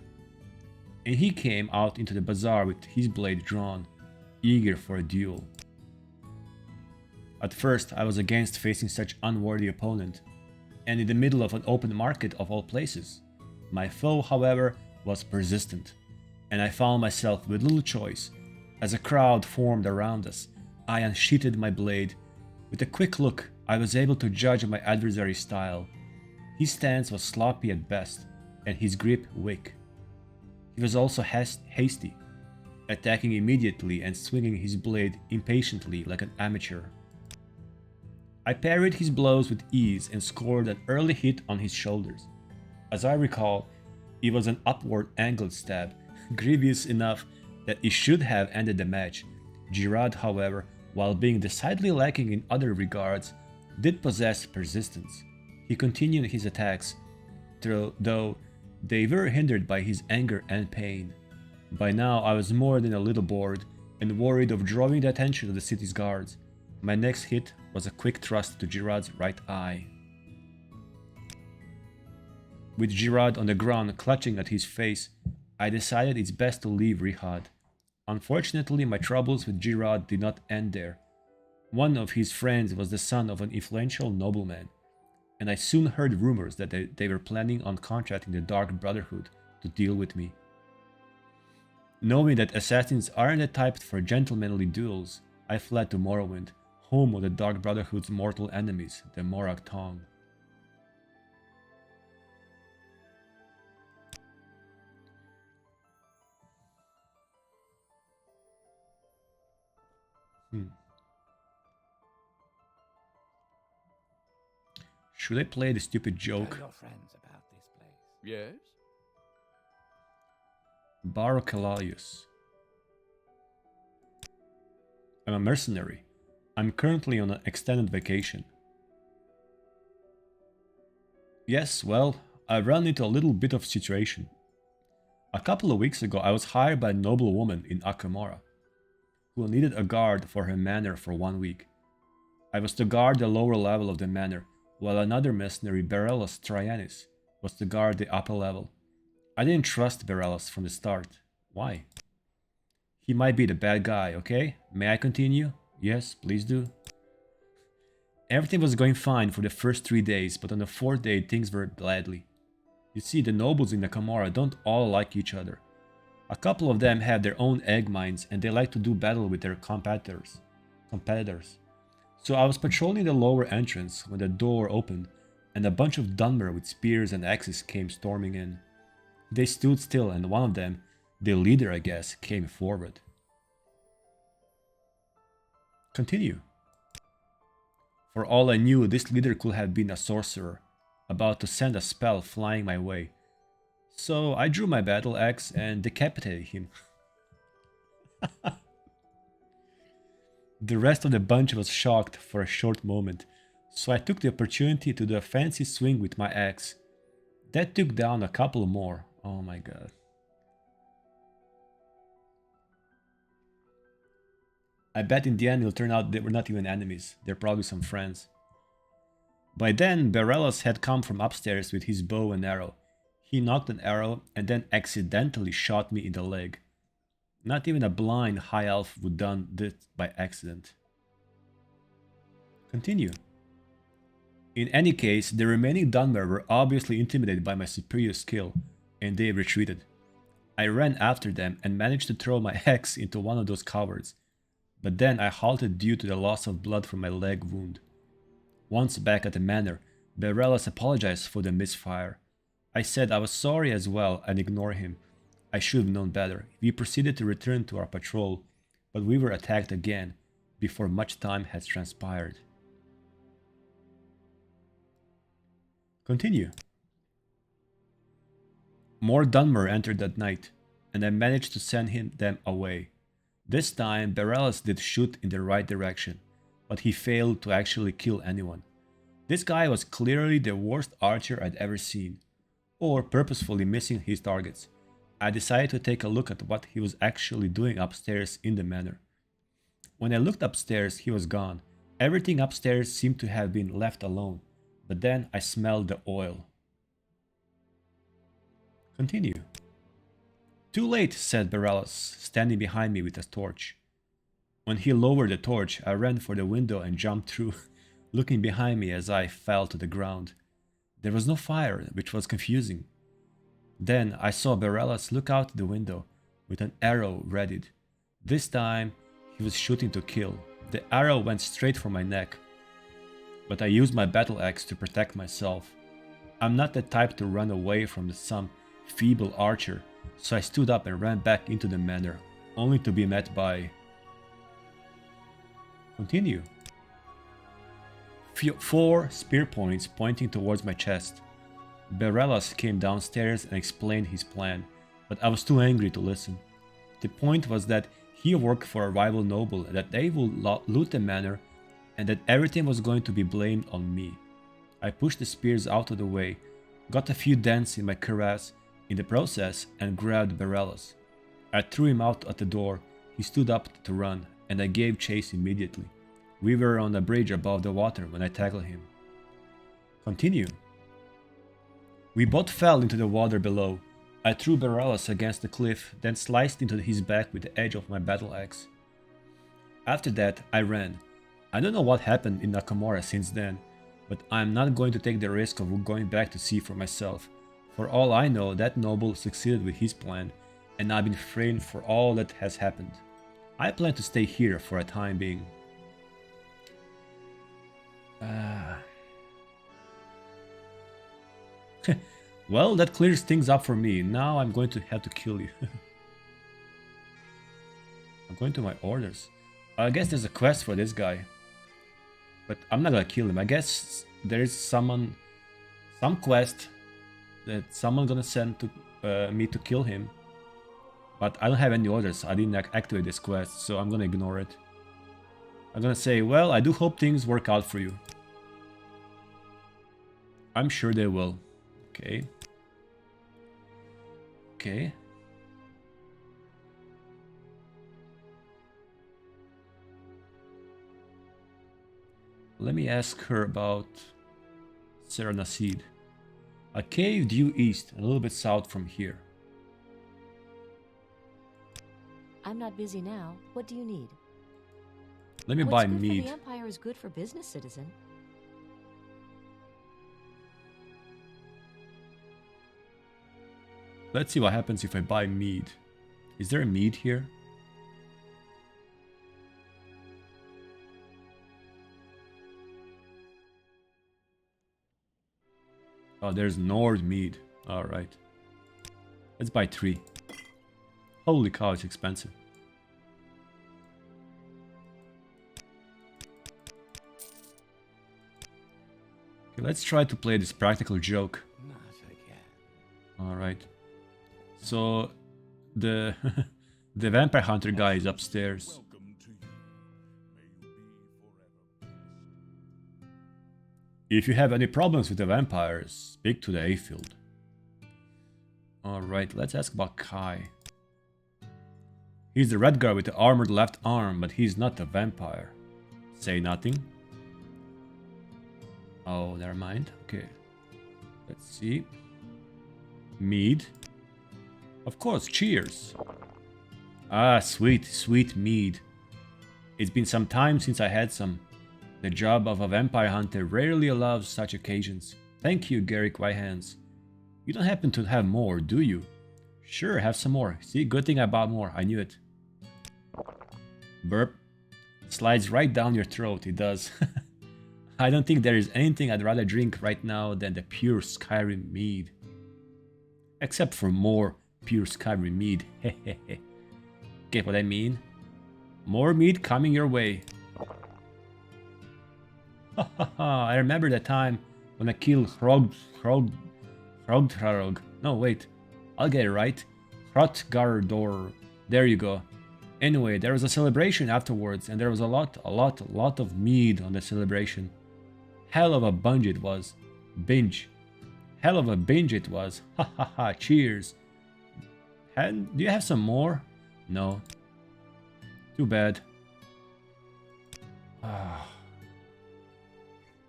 And he came out into the bazaar with his blade drawn, eager for a duel. At first, I was against facing such unworthy opponent, and in the middle of an open market of all places. My foe, however, was persistent, and I found myself with little choice. As a crowd formed around us, I unsheathed my blade. With a quick look, I was able to judge my adversary's style. His stance was sloppy at best, and his grip weak. He was also hasty, attacking immediately and swinging his blade impatiently like an amateur. I parried his blows with ease and scored an early hit on his shoulders. As I recall, it was an upward angled stab, grievous enough that it should have ended the match. Girard, however, while being decidedly lacking in other regards, did possess persistence. He continued his attacks, though they were hindered by his anger and pain. By now I was more than a little bored and worried of drawing the attention of the city's guards. My next hit was a quick thrust to Girard's right eye. With Girard on the ground clutching at his face, I decided it's best to leave Rihad. Unfortunately, my troubles with Girard did not end there. One of his friends was the son of an influential nobleman, and I soon heard rumors that they were planning on contracting the Dark Brotherhood to deal with me. Knowing that assassins aren't the type for gentlemanly duels, I fled to Morrowind, home of the Dark Brotherhood's mortal enemies, the Morag Tong. Should I play the stupid joke? Tell your friends about this place. Yes? Barocalaius. I'm a mercenary. I'm currently on an extended vacation. Yes, well, I ran into a little bit of situation. A couple of weeks ago, I was hired by a noble woman in Akamora, who needed a guard for her manor for 1 week. I was to guard the lower level of the manor, while another mercenary, Berelos Trianis, was to guard the upper level. I didn't trust Berelos from the start. Why? He might be the bad guy, okay? May I continue? Yes, please do. Everything was going fine for the first 3 days, but on the 4th day things were badly. You see, the nobles in Akamora don't all like each other. A couple of them have their own egg mines and they like to do battle with their competitors. So I was patrolling the lower entrance when the door opened and a bunch of Dunmer with spears and axes came storming in. They stood still and one of them, the leader I guess, came forward. Continue. For all I knew, this leader could have been a sorcerer, about to send a spell flying my way. So I drew my battle axe and decapitated him. The rest of the bunch was shocked for a short moment, so I took the opportunity to do a fancy swing with my axe. That took down a couple more. Oh my god. I bet in the end it'll turn out they were not even enemies, they're probably some friends. By then, Berelos had come from upstairs with his bow and arrow. He knocked an arrow and then accidentally shot me in the leg. Not even a blind high elf would done this by accident. Continue. In any case, the remaining Dunmer were obviously intimidated by my superior skill, and they retreated. I ran after them and managed to throw my axe into one of those cowards, but then I halted due to the loss of blood from my leg wound. Once back at the manor, Berelos apologized for the misfire. I said I was sorry as well and ignored him. I should have known better. We proceeded to return to our patrol, but we were attacked again before much time had transpired. Continue. More Dunmer entered that night, and I managed to send them away. This time, Berelos did shoot in the right direction, but he failed to actually kill anyone. This guy was clearly the worst archer I'd ever seen, or purposefully missing his targets. I decided to take a look at what he was actually doing upstairs in the manor. When I looked upstairs, he was gone. Everything upstairs seemed to have been left alone, but then I smelled the oil. Continue. Too late, said Berelos, standing behind me with a torch. When he lowered the torch, I ran for the window and jumped through, looking behind me as I fell to the ground. There was no fire, which was confusing. Then I saw Berelos look out the window with an arrow readied. This time, he was shooting to kill. The arrow went straight for my neck, but I used my battle axe to protect myself. I'm not the type to run away from some feeble archer, so I stood up and ran back into the manor, only to be met by... Continue. 4 spear points pointing towards my chest. Berelos came downstairs and explained his plan, but I was too angry to listen. The point was that he worked for a rival noble, that they would loot the manor, and that everything was going to be blamed on me. I pushed the spears out of the way, got a few dents in my cuirass in the process, and grabbed Berelos. I threw him out at the door. He stood up to run, and I gave chase immediately. We were on a bridge above the water when I tackled him. Continue. We both fell into the water below. I threw Berelos against the cliff, then sliced into his back with the edge of my battle axe. After that, I ran. I don't know what happened in Akamora since then, but I'm not going to take the risk of going back to see for myself. For all I know, that noble succeeded with his plan, and I've been framed for all that has happened. I plan to stay here for a time being. Well, that clears things up for me. Now I'm going to have to kill you. I'm going to my orders. I guess there's a quest for this guy. But I'm not gonna kill him. I guess there is some quest that someone gonna send to me to kill him. But I don't have any orders. I didn't activate this quest, so I'm gonna ignore it. I'm gonna say, well, I do hope things work out for you. I'm sure they will. Okay. Okay. Let me ask her about Serenaseed. A cave due east, a little bit south from here. I'm not busy now. What do you need? Let me What's buy good mead. for the Empire is good for business, citizen. Let's see what happens if I buy mead. Is there a mead here? Oh, there's Nord mead. Alright. Let's buy 3. Holy cow, it's expensive. Okay, let's try to play this practical joke. Not again. Alright. So, the the vampire hunter guy is upstairs. Welcome to you. May you be forever blessed. If you have any problems with the vampires, speak to the Afield. Alright, let's ask about Kai. He's the red guy with the armored left arm, but he's not a vampire. Say nothing. Oh, never mind. Okay. Let's see. Mead. Of course, cheers. Ah, sweet, sweet mead. It's been some time since I had some. The job of a vampire hunter rarely allows such occasions. Thank you, Garrick Whitehands. You don't happen to have more, do you? Sure, have some more. See, good thing I bought more. I knew it. Burp. Slides right down your throat, it does. I don't think there is anything I'd rather drink right now than the pure Skyrim mead. Except for more pure Skyrim mead. Hehehe. Get what I mean? More mead coming your way. I remember the time when I killed Hrogtrarog. No, wait. I'll get it right. Hrothgardor. There you go. Anyway, there was a celebration afterwards, and there was a lot of mead on the celebration. Hell of a bunch it was. Binge. Hell of a binge it was. Ha ha ha, cheers. And do you have some more? No. Too bad.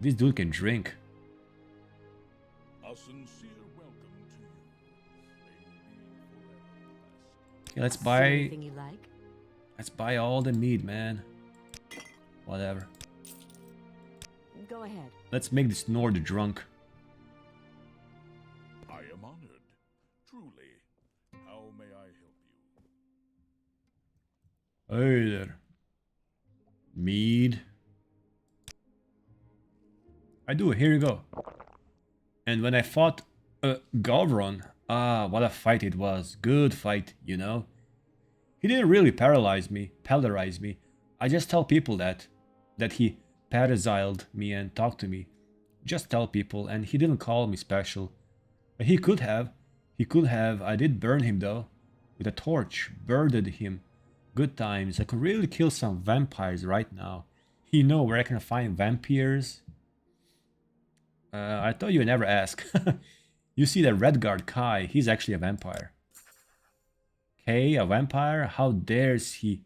This dude can drink. A sincere welcome to you. May you be forever blessed. Okay, let's See buy. anything you like? Let's buy all the meat, man. Whatever. Go ahead. Let's make this Nord drunk. I am honored. Truly. How may I help you? Hey there. Mead. I do, here you go. And when I fought Gavron, what a fight it was. Good fight, you know. He didn't really polarize me. I just tell people that he parasiled me and talked to me. Just tell people, and he didn't call me special. He could have. I did burn him though. With a torch. Burned him. Good times. I could really kill some vampires right now. You know where I can find vampires? I thought you would never ask. You see that Redguard Kai, he's actually a vampire. Kay, a vampire? How dares he?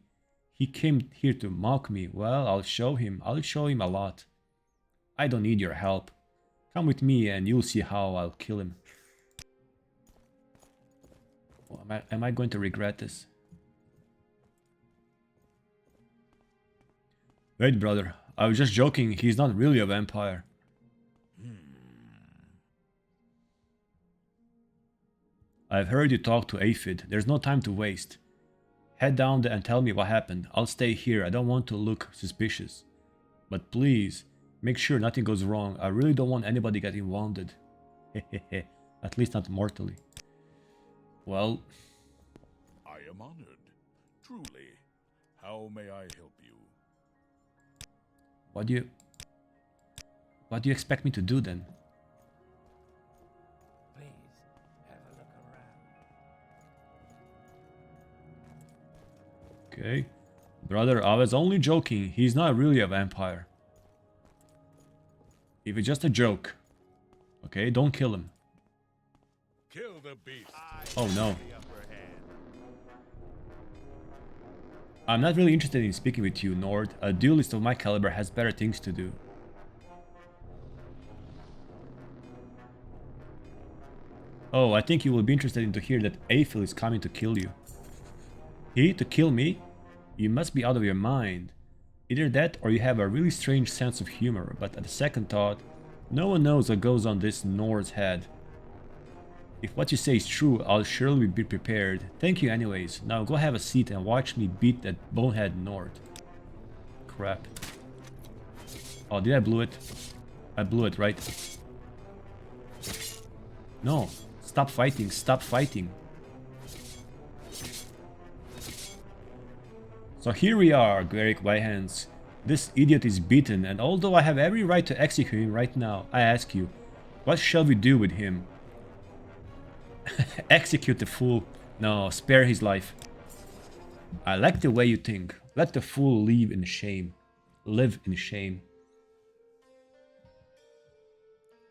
He came here to mock me. Well, I'll show him. I'll show him a lot. I don't need your help. Come with me and you'll see how I'll kill him. Oh, am I going to regret this? Wait, brother. I was just joking. He's not really a vampire. I've heard you talk to Aphid. There's no time to waste. Head down there and tell me what happened. I'll stay here. I don't want to look suspicious. But please, make sure nothing goes wrong. I really don't want anybody getting wounded. Hehehe. At least not mortally. Well... I am honored. Truly. How may I help you? What do you expect me to do then? Please, have a look around. Okay. Brother, I was only joking. He's not really a vampire. If it's just a joke. Okay, don't kill him. Kill the beast. Oh no. I'm not really interested in speaking with you, Nord. A duelist of my caliber has better things to do. Oh, I think you will be interested in to hear that Aphil is coming to kill you. He? To kill me? You must be out of your mind. Either that or you have a really strange sense of humor, but at the second thought, no one knows what goes on this Nord's head. If what you say is true, I'll surely be prepared. Thank you anyways. Now go have a seat and watch me beat that bonehead Nord. Crap. Oh, did I blew it? I blew it, right? No. Stop fighting. Stop fighting. So here we are, Garrick Whitehands. This idiot is beaten, and although I have every right to execute him right now, I ask you, what shall we do with him? Execute the fool. No, spare his life. I like the way you think. Let the fool live in shame. Live in shame.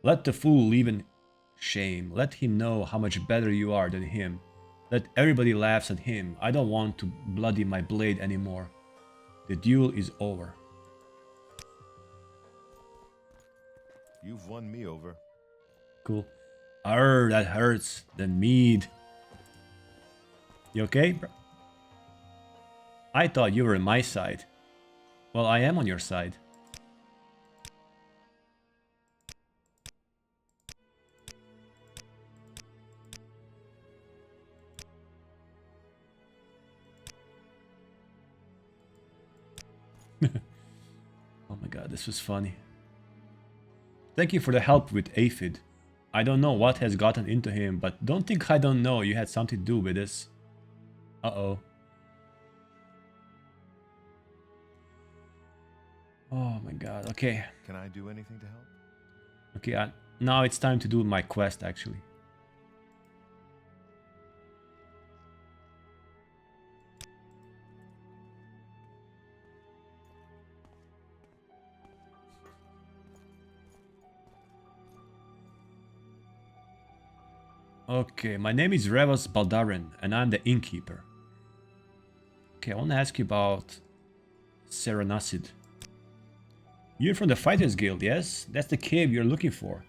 Let the fool live in shame. Let him know how much better you are than him. Let everybody laughs at him. I don't want to bloody my blade anymore. The duel is over. You've won me over. Cool. Arr, that hurts. The mead. You okay, bro? I thought you were on my side. Well, I am on your side. Oh my god, this was funny. Thank you for the help with Aphid. I don't know what has gotten into him, but don't think I don't know you had something to do with this. Uh-oh. Oh my god, okay. Can I do anything to help? Okay, now it's time to do my quest, actually. Okay, my name is Revos Baldarin, and I'm the innkeeper. Okay, I want to ask you about Serenacid. You're from the Fighters Guild, yes? That's the cave you're looking for.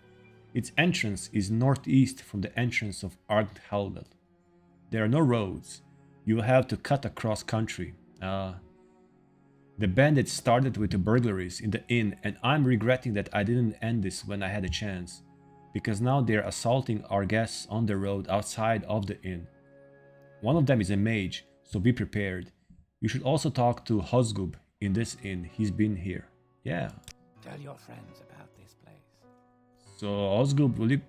Its entrance is northeast from the entrance of Argt Helvel. There are no roads. You will have to cut across country. The bandits started with the burglaries in the inn, and I'm regretting that I didn't end this when I had a chance. Because now they're assaulting our guests on the road outside of the inn. One of them is a mage, so be prepared. You should also talk to Hosgub in this inn. He's been here. Yeah. Tell your friends about this place. So Hosgub, will you...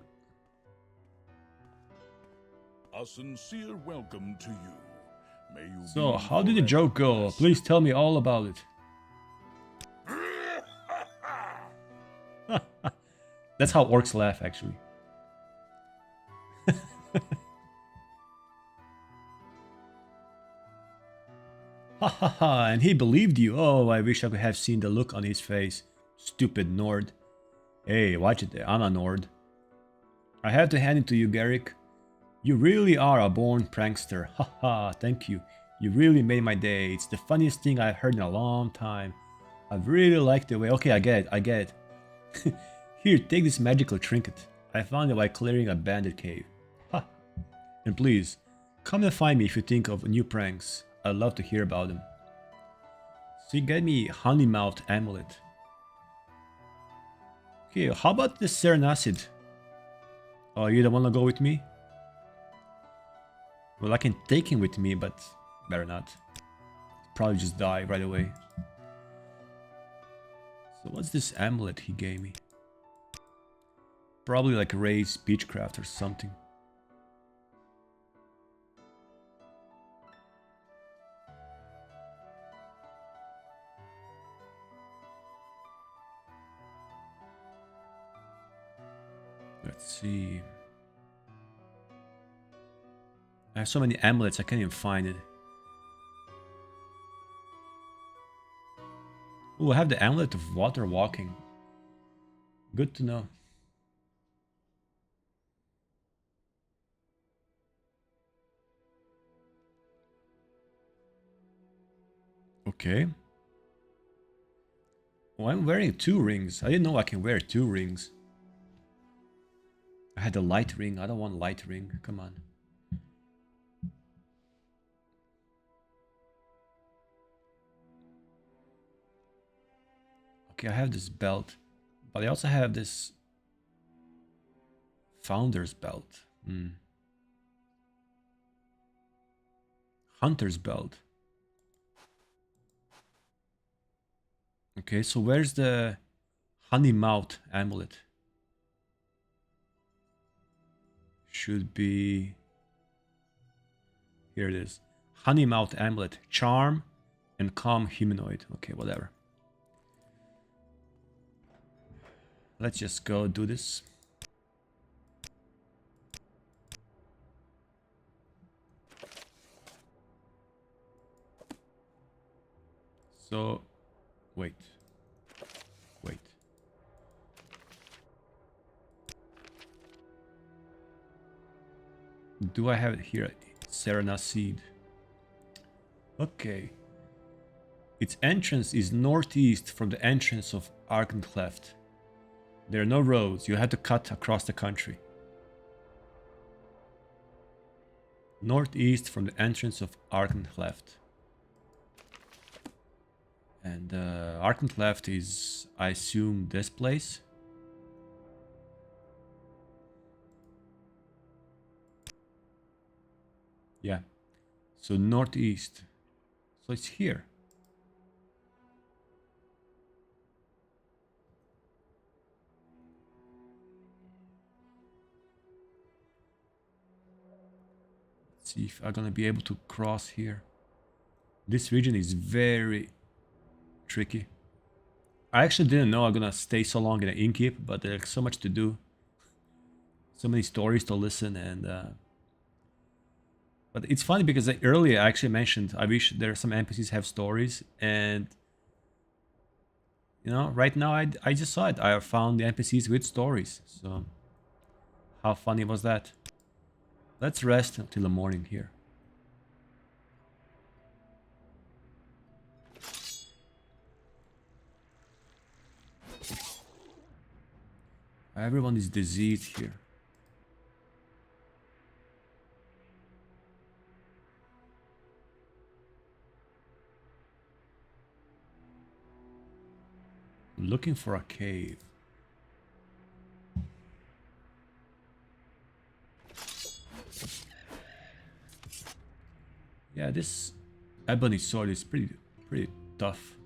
A sincere welcome to you. May you So, be how did the forever joke go? blessed. Please tell me all about it. That's how orcs laugh, actually. Ha ha ha, and he believed you. Oh, I wish I could have seen the look on his face. Stupid Nord. Hey, watch it there. I'm a Nord. I have to hand it to you, Garrick. You really are a born prankster. Ha ha, thank you. You really made my day. It's the funniest thing I've heard in a long time. I really like the way... Okay, I get it. Here, take this magical trinket. I found it while clearing a bandit cave. Ha! And please, come and find me if you think of new pranks. I'd love to hear about them. So you get me honey-mouthed amulet. Okay, how about this Serenacid? Oh, you don't want to go with me? Well, I can take him with me, but better not. Probably just die right away. So what's this amulet he gave me? Probably like raised beechcraft or something. Let's see. I have so many amulets I can't even find it. Oh, I have the amulet of water walking. Good to know. Okay. Oh, I'm wearing 2 rings. I didn't know I can wear 2 rings. I had a light ring. I don't want light ring. Come on. Okay, I have this belt. But I also have this founder's belt. Hunter's belt. Okay, so where's the honey mouth amulet? Should be... Here it is. Honey mouth amulet. Charm and calm humanoid. Okay, whatever. Let's just go do this. So, wait. Do I have it here? Serena seed. Okay. Its entrance is northeast from the entrance of Arkencleft. There are no roads. You have to cut across the country. Northeast from the entrance of Arkencleft. And Arkencleft is, I assume, this place. Yeah. So northeast. So it's here. Let's see if I'm gonna be able to cross here. This region is very tricky. I actually didn't know I'm gonna stay so long in an innkeep, but there's so much to do. So many stories to listen and... But it's funny because earlier I actually mentioned I wish there are some NPCs have stories, and you know, right now I just saw it. I found the NPCs with stories. So how funny was that? Let's rest until the morning here. Everyone is diseased here. Looking for a cave. Yeah, this ebony sword is pretty tough.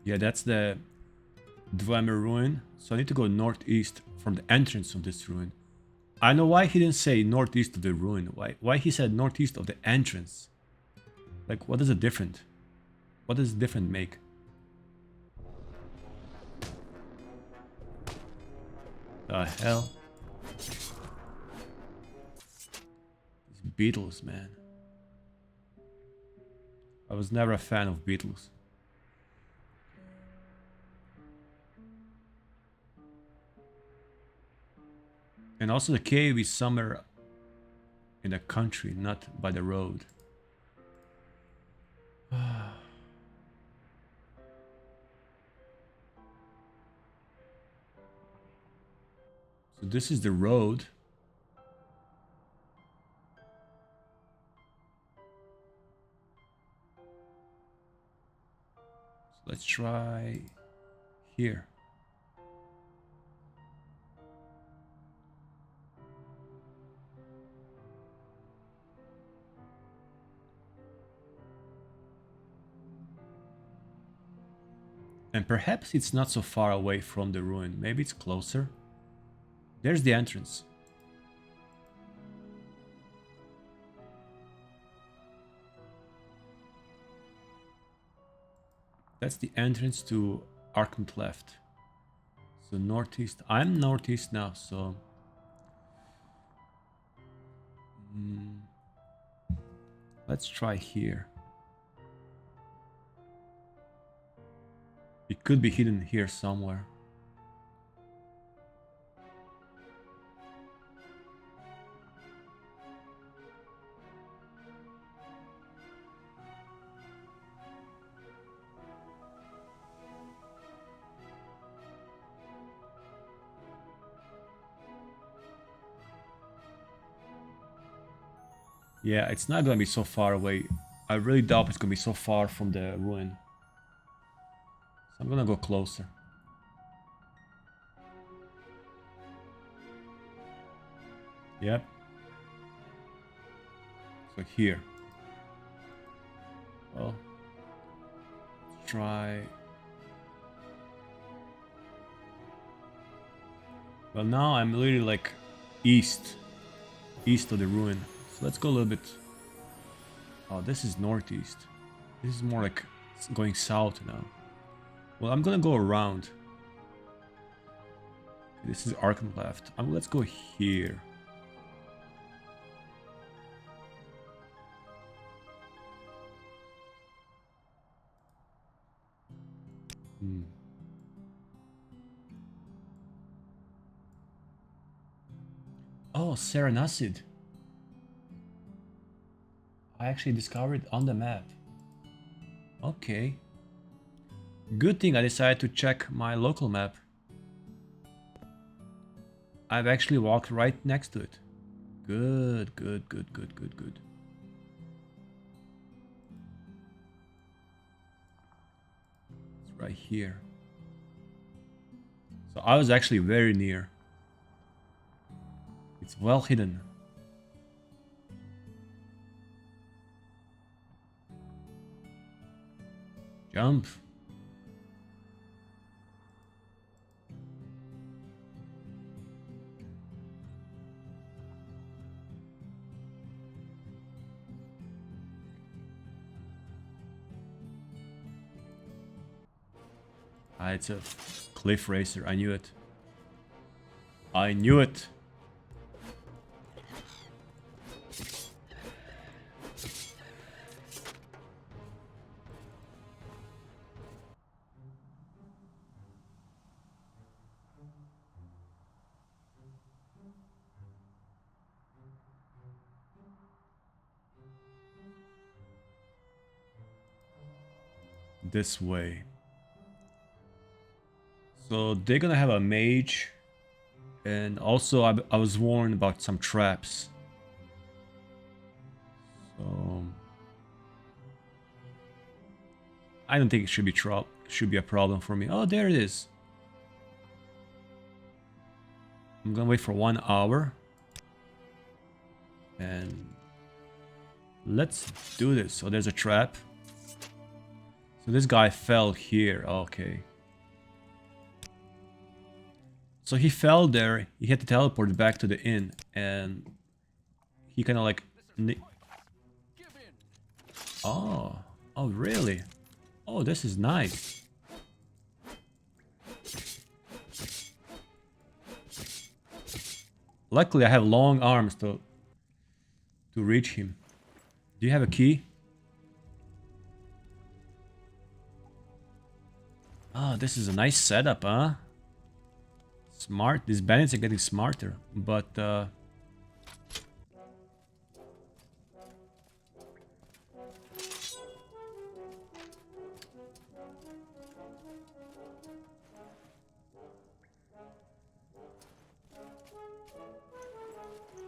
Yeah, that's the Dwemer ruin. So I need to go northeast from the entrance of this ruin. I know why he didn't say northeast of the ruin. Why he said northeast of the entrance. Like, what is it different? What does different make? The hell? These beetles, man. I was never a fan of beetles. And also the cave is somewhere in the country, not by the road. So this is the road. So let's try here. And perhaps it's not so far away from the ruin. Maybe it's closer. There's the entrance. That's the entrance to Arkencleft. So northeast. I'm northeast now, so... Let's try here. It could be hidden here somewhere. Yeah, it's not gonna be so far away. I really doubt it's gonna be so far from the ruin. So I'm gonna go closer. Yep. So here. Well, let's try. Well, now I'm literally like east of the ruin. So let's go a little bit. Oh, this is northeast. This is more like going south now. Well, I'm gonna go around. This is Arkham left. Let's go here. Oh, Serenacid. I actually discovered it on the map. Okay. Good thing I decided to check my local map. I've actually walked right next to it. Good. It's right here. So I was actually very near. It's well hidden. Jump. Ah, it's a cliff racer. I knew it. I knew it. This way. So they're gonna have a mage, and also I was warned about some traps. So I don't think it should be a problem for me. Oh, there it is. I'm gonna wait for 1 hour, and let's do this. So there's a trap. So this guy fell here. Okay. So he fell there. He had to teleport back to the inn, and he kind of like. Oh, really? Oh, this is nice. Luckily, I have long arms to reach him. Do you have a key? Oh, this is a nice setup, huh? Smart. These bandits are getting smarter, but how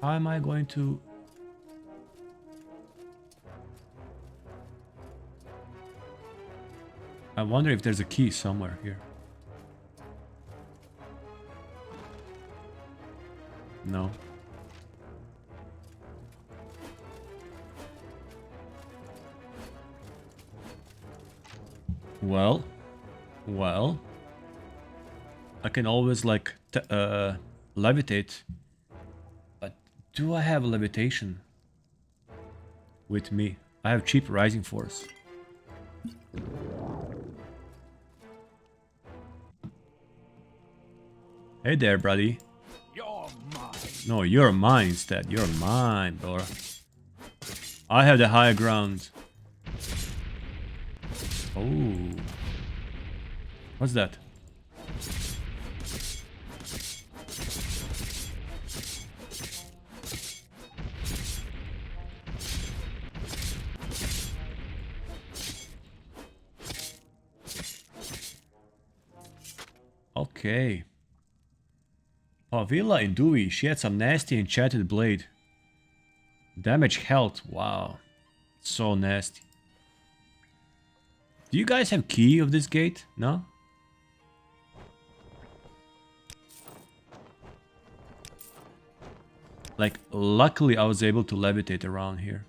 am I going to? I wonder if there's a key somewhere here. No. Well, I can always like levitate, but do I have levitation with me? I have cheap rising force. Hey there, buddy. You're mine. No, you're mine instead. You're mine, bro. I have the higher ground. Oh. What's that? Okay. Pavilla in Dewey. She had some nasty enchanted blade. Damage health. Wow. So nasty. Do you guys have key of this gate? No? Like, luckily I was able to levitate around here.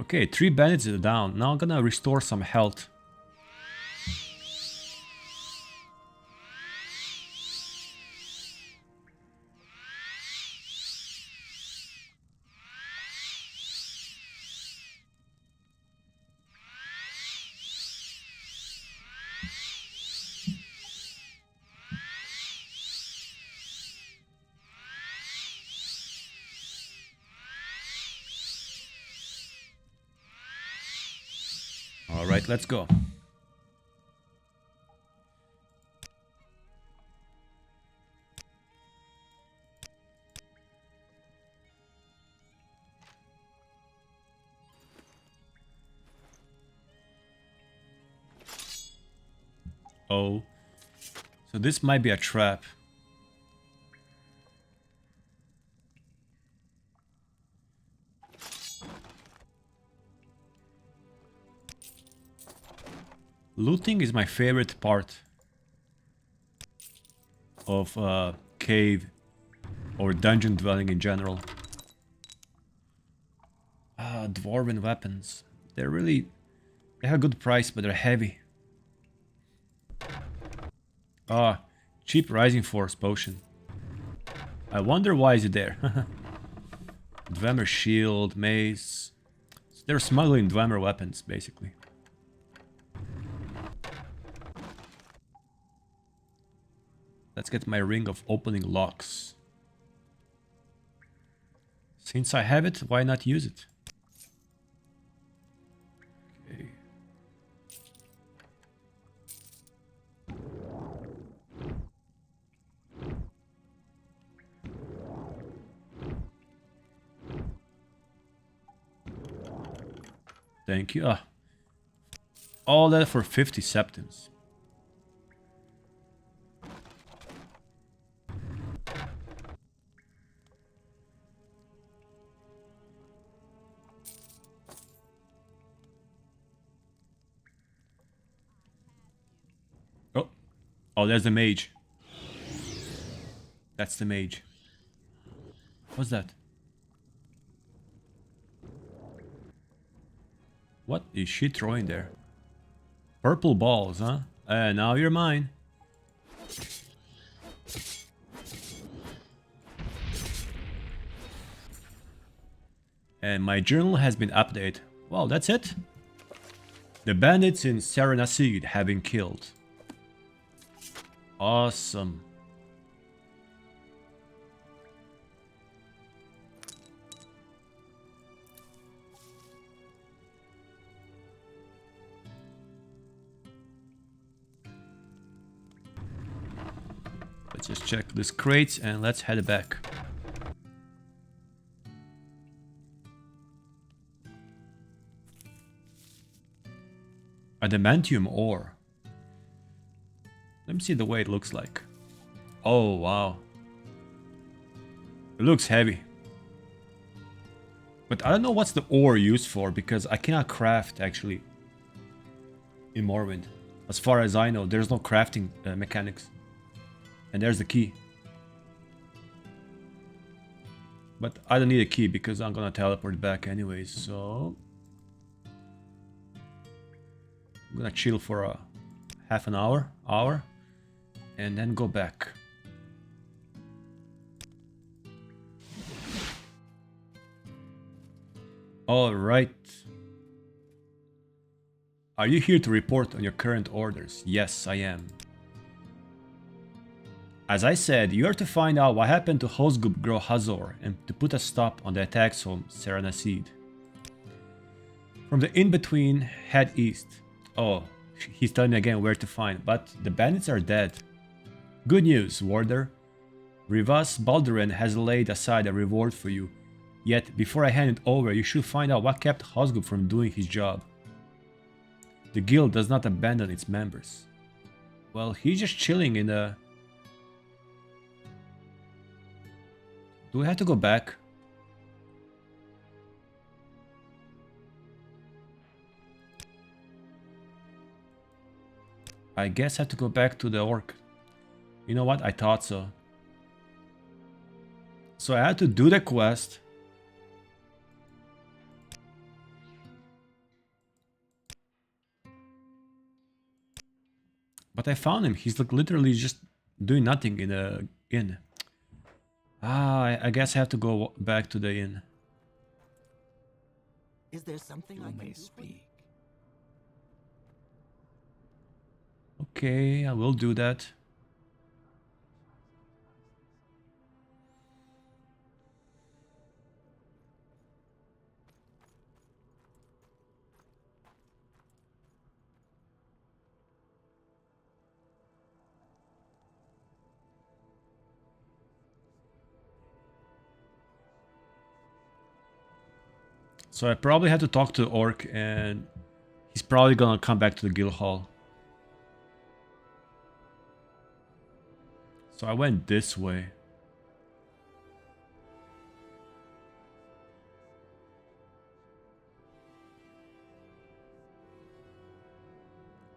Okay, 3 bandits are down. Now I'm gonna restore some health. Alright, let's go. Oh. So this might be a trap. Looting is my favorite part of cave or dungeon dwelling in general. Dwarven weapons. They have a good price, but they're heavy. Cheap Rising Force potion. I wonder why is it there. Dwemer shield, mace. So they're smuggling Dwemer weapons, basically. Let's get my ring of opening locks. Since I have it, why not use it? Okay. Thank you. All that for 50 septims. Oh, there's the mage. That's the mage. What's that? What is she throwing there? Purple balls, huh? Now you're mine. And my journal has been updated. Well, that's it. The bandits in Serenasid have been killed. Awesome. Let's just check this crates and let's head back. Adamantium ore. Let me see the way it looks like. Oh, wow. It looks heavy. But I don't know what's the ore used for because I cannot craft actually in Morrowind. As far as I know, there's no crafting mechanics. And there's the key. But I don't need a key because I'm gonna teleport back anyways, so... I'm gonna chill for a half an hour, and then go back. All right. Are you here to report on your current orders? Yes, I am. As I said, you are to find out what happened to Hosgub Gro Hazor and to put a stop on the attacks on Seranasid. From the in-between, head east. Oh, he's telling me again where to find, but the bandits are dead. Good news, warder. Rivas Balduran has laid aside a reward for you. Yet, before I hand it over, you should find out what kept Hosgub from doing his job. The guild does not abandon its members. Well, he's just chilling in a... Do we have to go back? I guess I have to go back to the orc. You know what? I thought so. So I had to do the quest. But I found him. He's like literally just doing nothing in a inn. I guess I have to go back to the inn. Is there something I You can may do for you? speak. Okay, I will do that. So I probably have to talk to the orc and he's probably gonna come back to the guild hall. So I went this way.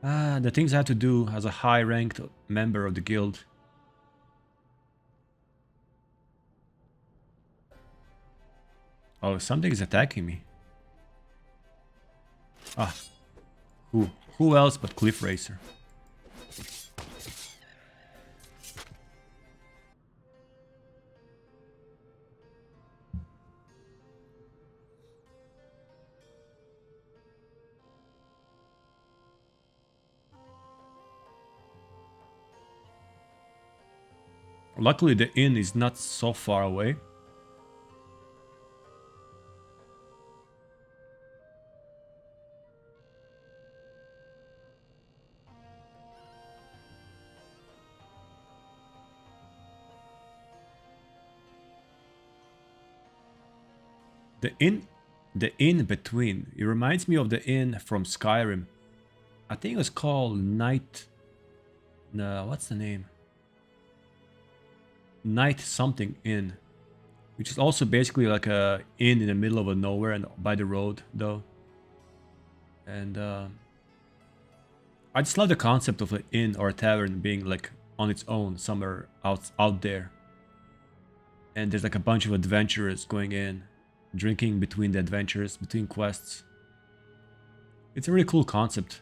The things I have to do as a high-ranked member of the guild. Oh, something is attacking me. Ah, who else but Cliff Racer? Luckily, the inn is not so far away. The inn between. It reminds me of the inn from Skyrim. I think it was called Night. No, what's the name? Night something inn, which is also basically like a inn in the middle of a nowhere and by the road though. And I just love the concept of an inn or a tavern being like on its own somewhere out there. And there's like a bunch of adventurers going in, drinking between the adventures, between quests. It's a really cool concept.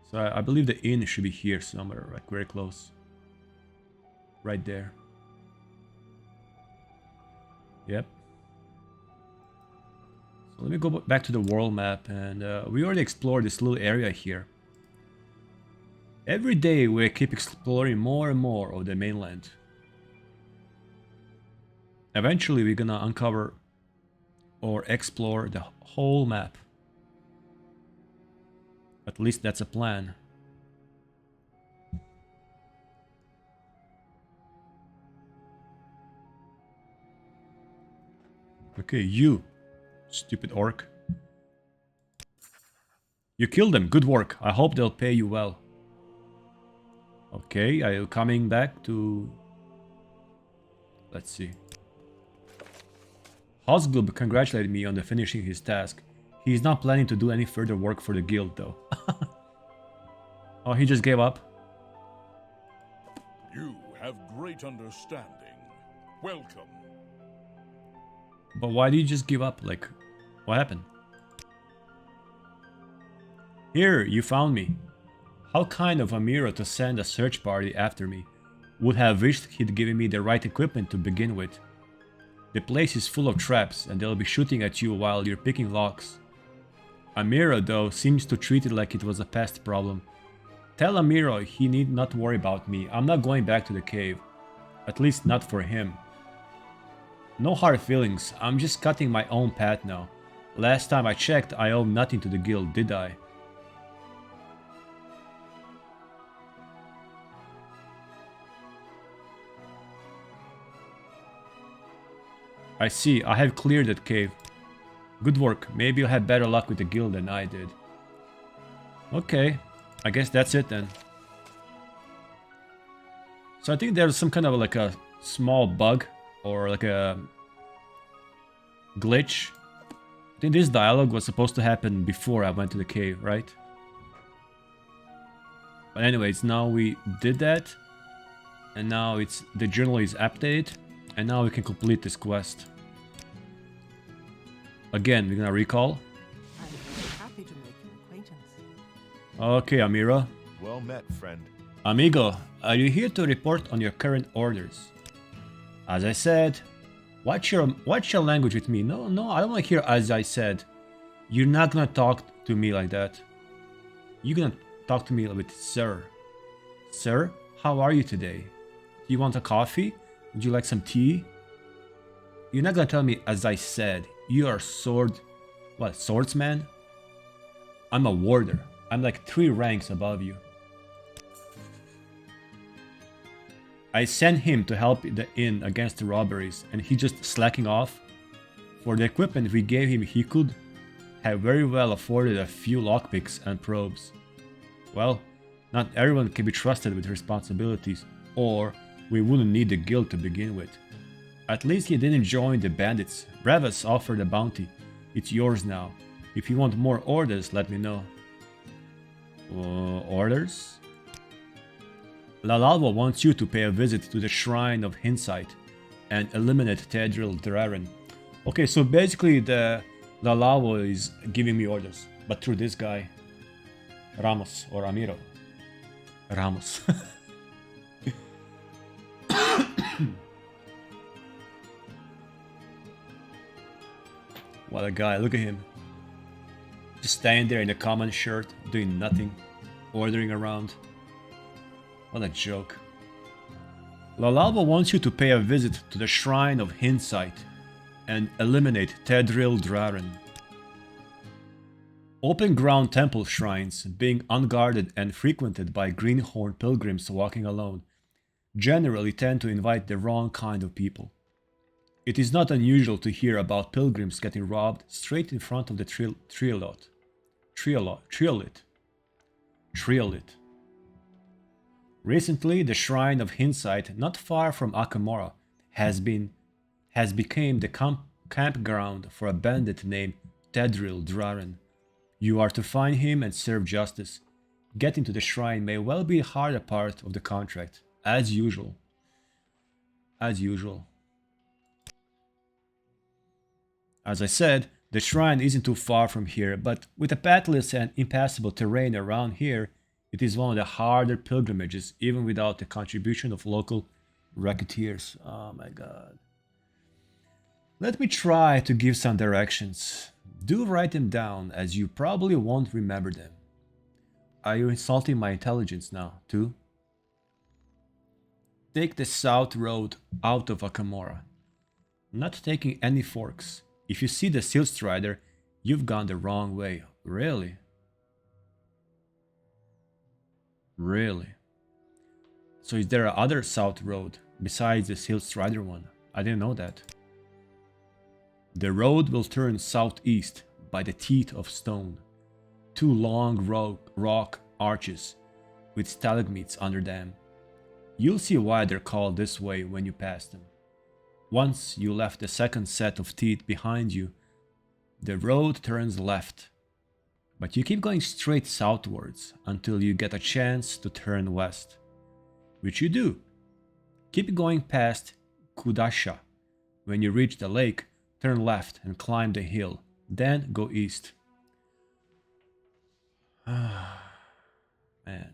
So I believe the inn should be here somewhere, like very close. Right there. Yep. So let me go back to the world map, and we already explored this little area here. Every day we keep exploring more and more of the mainland. Eventually we're gonna uncover or explore the whole map. At least that's a plan. Okay, you, stupid orc. You killed them, good work. I hope they'll pay you well. Okay, are you coming back to... Let's see. Hosglub congratulated me on the finishing his task. He is not planning to do any further work for the guild, though. Oh, he just gave up? You have great understanding. Welcome. But why did you just give up? Like, what happened? Here, you found me. How kind of Amira to send a search party after me. Would have wished he'd given me the right equipment to begin with. The place is full of traps and they'll be shooting at you while you're picking locks. Amira, though, seems to treat it like it was a past problem. Tell Amira he need not worry about me. I'm not going back to the cave. At least not for him. No hard feelings, I'm just cutting my own path now. Last time I checked, I owe nothing to the guild, did I? I see, I have cleared that cave. Good work, maybe you'll have better luck with the guild than I did. Okay, I guess that's it then. So I think there's some kind of like a small bug or like a glitch. I think this dialogue was supposed to happen before I went to the cave, right? But anyways, now we did that. And now it's the journal is updated. And now we can complete this quest. Again, we're gonna recall. I'm very happy to make your acquaintance. Okay, Amira. Well met, friend. Amigo, are you here to report on your current orders? As I said, watch your language with me. No, I don't want to hear as I said. You're not gonna talk to me like that. You're gonna talk to me with sir. Sir, how are you today? Do you want a coffee? Would you like some tea? You're not gonna tell me as I said. You are swordsman? I'm a warder. I'm like 3 ranks above you. I sent him to help the inn against the robberies and he just slacking off. For the equipment we gave him, he could have very well afforded a few lockpicks and probes. Well, not everyone can be trusted with responsibilities, or we wouldn't need the guild to begin with. At least he didn't join the bandits. Brevis offered a bounty. It's yours now. If you want more orders, let me know. Orders? Lalalva wants you to pay a visit to the Shrine of Hindsight and eliminate Tedril Draren. Okay, so basically the Lalalva is giving me orders, but through this guy, Ramos or Amiro. Ramos. What a guy, look at him. Just standing there in a common shirt, doing nothing, ordering around. What a joke. Lalalva wants you to pay a visit to the Shrine of Hindsight and eliminate Tedril Draren. Open ground temple shrines, being unguarded and frequented by greenhorn pilgrims walking alone, generally tend to invite the wrong kind of people. It is not unusual to hear about pilgrims getting robbed straight in front of the triolite. Recently, the Shrine of Hindsight, not far from Akamora, has become the campground for a bandit named Tedril Draren. You are to find him and serve justice. Getting to the shrine may well be a harder part of the contract, as usual. As I said, the shrine isn't too far from here, but with the pathless and impassable terrain around here, it is one of the harder pilgrimages, even without the contribution of local racketeers. Oh my god. Let me try to give some directions. Do write them down, as you probably won't remember them. Are you insulting my intelligence now, too? Take the south road out of Akamora. Not taking any forks. If you see the Silt Strider, you've gone the wrong way. Really? Really? So is there a other south road besides the Silt Strider one? I didn't know that. The road will turn southeast by the Teeth of Stone. 2 long rock arches with stalagmites under them. You'll see why they're called this way when you pass them. Once you left the second set of teeth behind you, the road turns left, but you keep going straight southwards until you get a chance to turn west, which you do. Keep going past Kudasha. When you reach the lake, turn left and climb the hill, then go east. Man.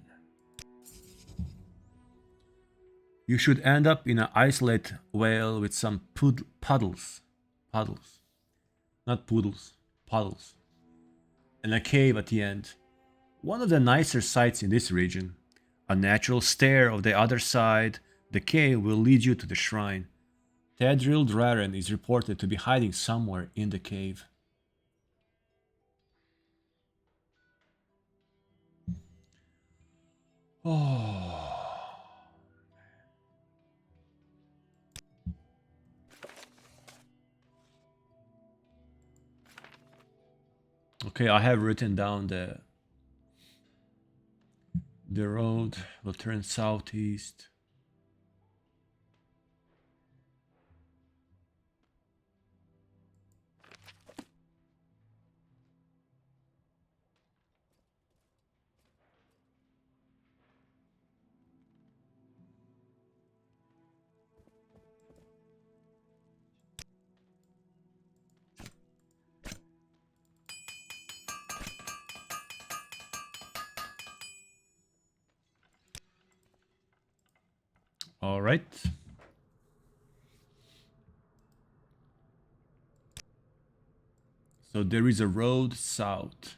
You should end up in an isolated whale with some puddles. Puddles. Not poodles. Puddles. And a cave at the end. One of the nicer sights in this region. A natural stair of the other side. The cave will lead you to the shrine. Tedril Draren is reported to be hiding somewhere in the cave. Oh. Okay, I have written down the road will turn southeast. All right. So there is a road south.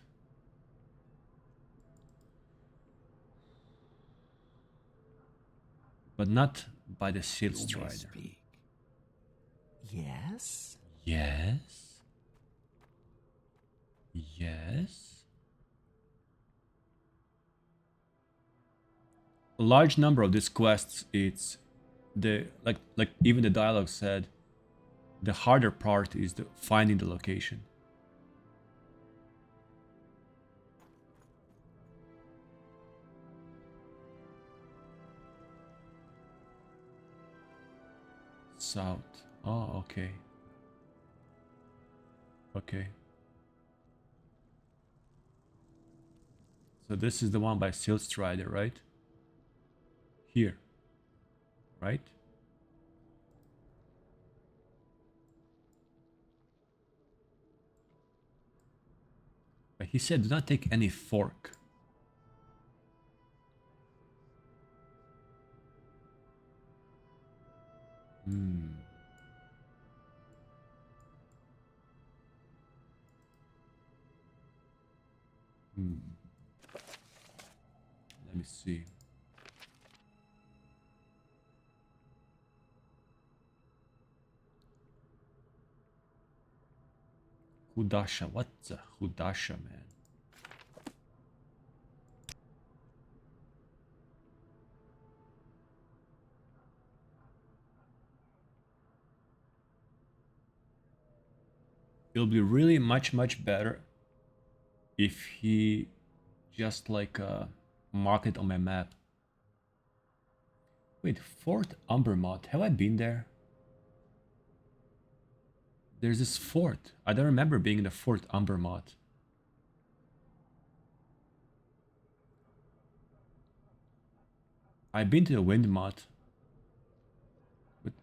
But not by the Shield Strider. Speak. Yes? Yes. Yes. A large number of these quests, it's the like even the dialogue said, the harder part is the finding the location. South. Oh, okay. Okay. So this is the one by Shield Strider, right? Here. Right? But he said do not take any fork. Hmm. Let me see. Hudasha. What's a Hudasha, man? It'll be really much better if he just like mark it on my map. Wait, Fort Umbermont. Have I been there? There's this fort. I don't remember being in the Fort Umbermont. I've been to the Windmont. But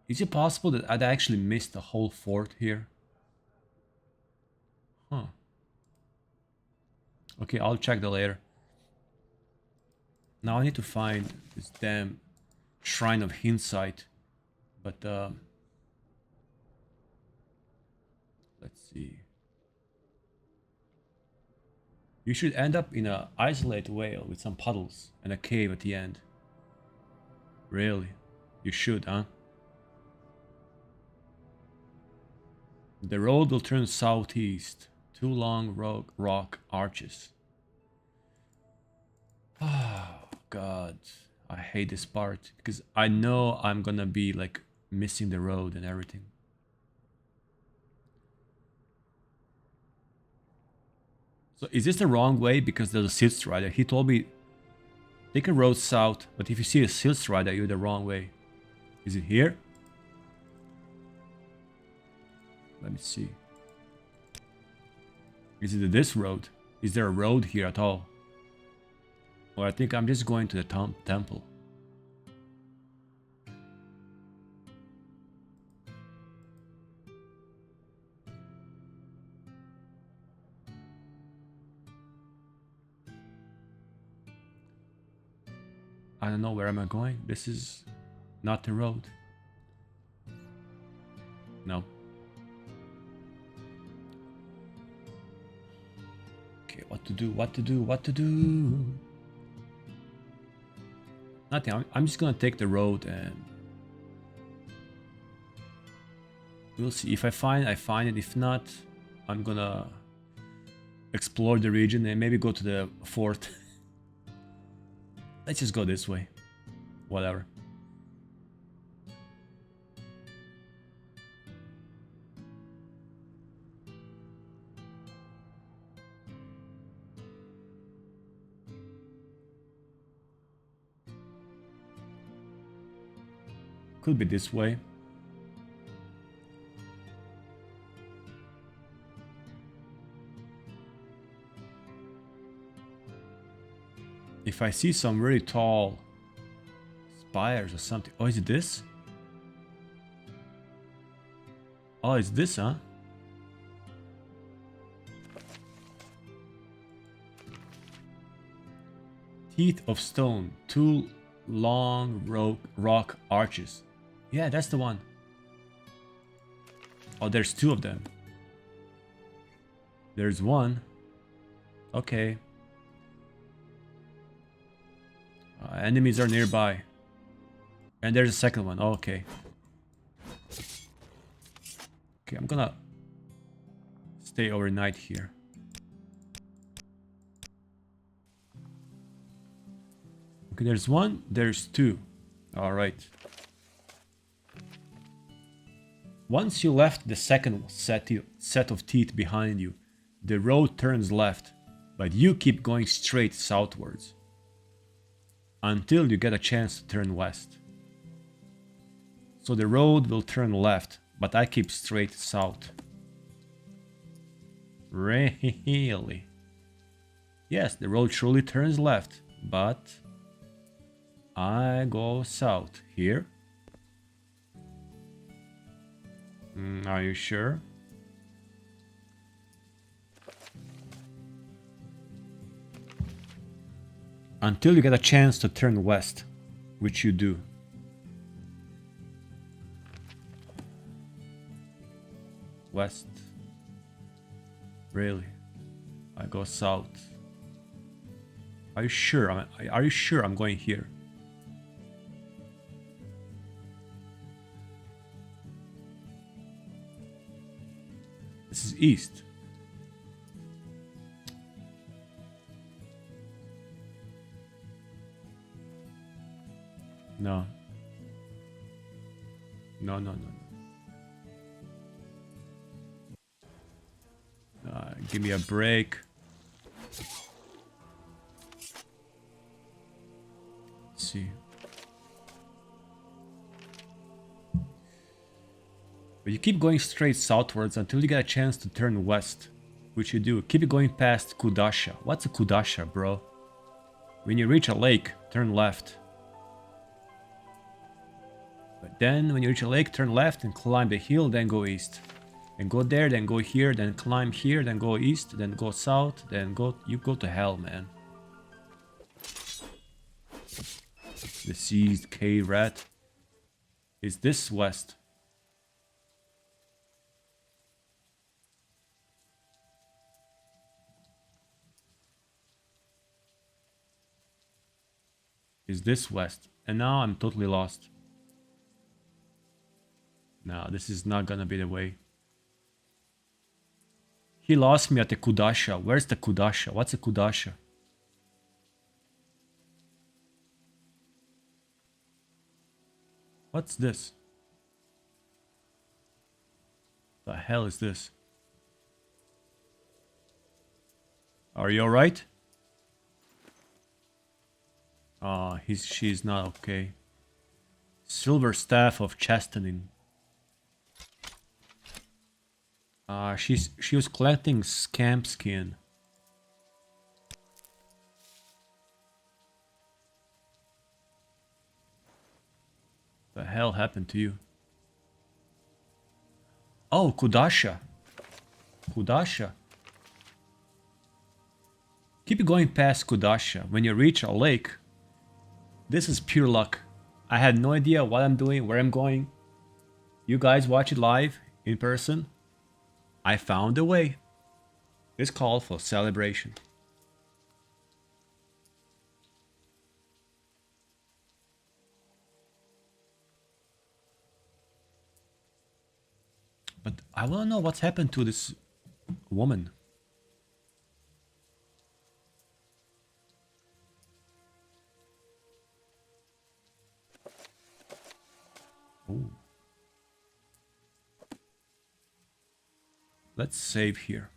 is it possible that I'd actually missed the whole fort here? Huh. Okay, I'll check that later. Now I need to find this damn Shrine of Hindsight. But, let's see. You should end up in an isolated whale with some puddles and a cave at the end. Really? You should, huh? The road will turn southeast. 2 long rock arches. Oh, God. I hate this part because I know I'm gonna be like missing the road and everything. So is this the wrong way? Because there's a Shield Strider. He told me take a road south, but if you see a Shield Strider, you're the wrong way. Is it here? Let me see. Is it this road? Is there a road here at all? Or I think I'm just going to the temple. I don't know, where am I going? This is Not the road. No. Okay, what to do, what to do, what to do? Nothing, I'm just gonna take the road and... we'll see. If I find it, I find it. If not, I'm gonna explore the region and maybe go to the fort. Let's just go this way. Whatever. Could be this way. If I see some really tall spires or something. Oh, is it this? Oh, it's this, huh? Teeth of stone. 2 long rock arches. Yeah, that's the one. Oh, there's 2 of them. There's one. Okay. Enemies are nearby. And there's a second one. Oh, okay. Okay, I'm gonna stay overnight here. Okay, there's 1, there's 2. Alright. Once you left the second set of teeth behind you, the road turns left, but you keep going straight southwards until you get a chance to turn west. So the road will turn left, but I keep straight south. Really? Yes, the road truly turns left, but I go south. Here? Are you sure? Until you get a chance to turn west, which you do. West. Really? I go south. Are you sure? Are you sure I'm going here? This is east. No. No, no, no, no. Give me a break. Let's see. But you keep going straight southwards until you get a chance to turn west, which you do. Keep going past Kudasha. What's a Kudasha, bro? When you reach a lake, turn left. But then, when you reach a lake, turn left and climb the hill, then go east. And go there, then go here, then climb here, then go east, then go south, then go... You go to hell, man. The seized K-Rat. Is this west? Is this west? And now I'm totally lost. No, this is not gonna be the way. He lost me at the Kudasha. Where's the Kudasha? What's a Kudasha? What's this? The hell is this? Are you alright? She's not okay. Silver Staff of Chastening. She was collecting scamp skin. The hell happened to you? Oh, Kudasha. Kudasha. Keep going past Kudasha. When you reach a lake, this is pure luck. I had no idea what I'm doing, where I'm going. You guys watch it live, in person. I found a way. It's called for celebration. But I want to know what's happened to this woman. Ooh. Let's save here.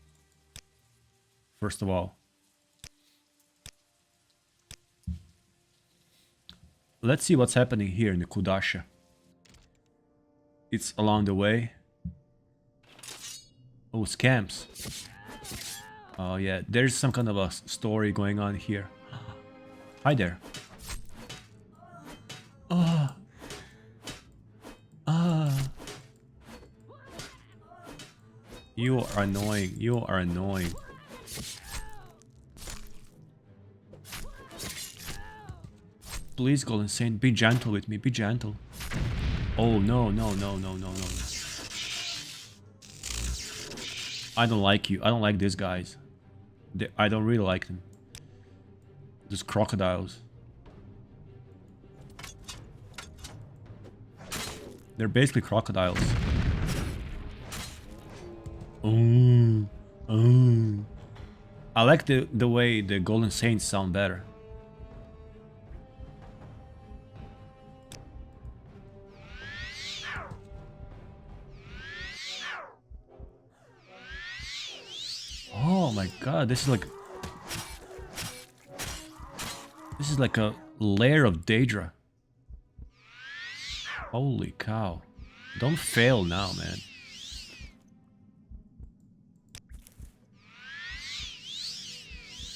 First of all. Let's see what's happening here in the Kudasha. It's along the way. Oh, scams. Oh yeah, there's some kind of a story going on here. Hi there. Oh. You are annoying. You are annoying. Please, Golden Saint, be gentle with me. Be gentle. Oh, no, no, no, no, no, no. I don't like you. I don't like these guys. I don't really like them. These crocodiles. They're basically crocodiles. Oh, oh. I like the way the Golden Saints sound better. Oh my god, this is like a lair of Daedra. Holy cow. Don't fail now, man.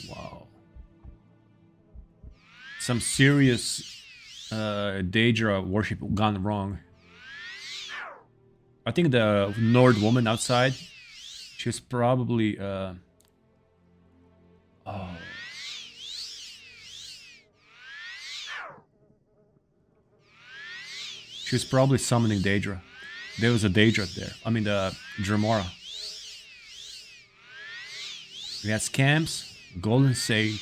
Wow. Some serious Daedra worship gone wrong. I think the Nord woman outside, she's probably oh. She was probably summoning Daedra. There was a Daedra there. I mean the Dramora. We had Scamps, Golden Saint,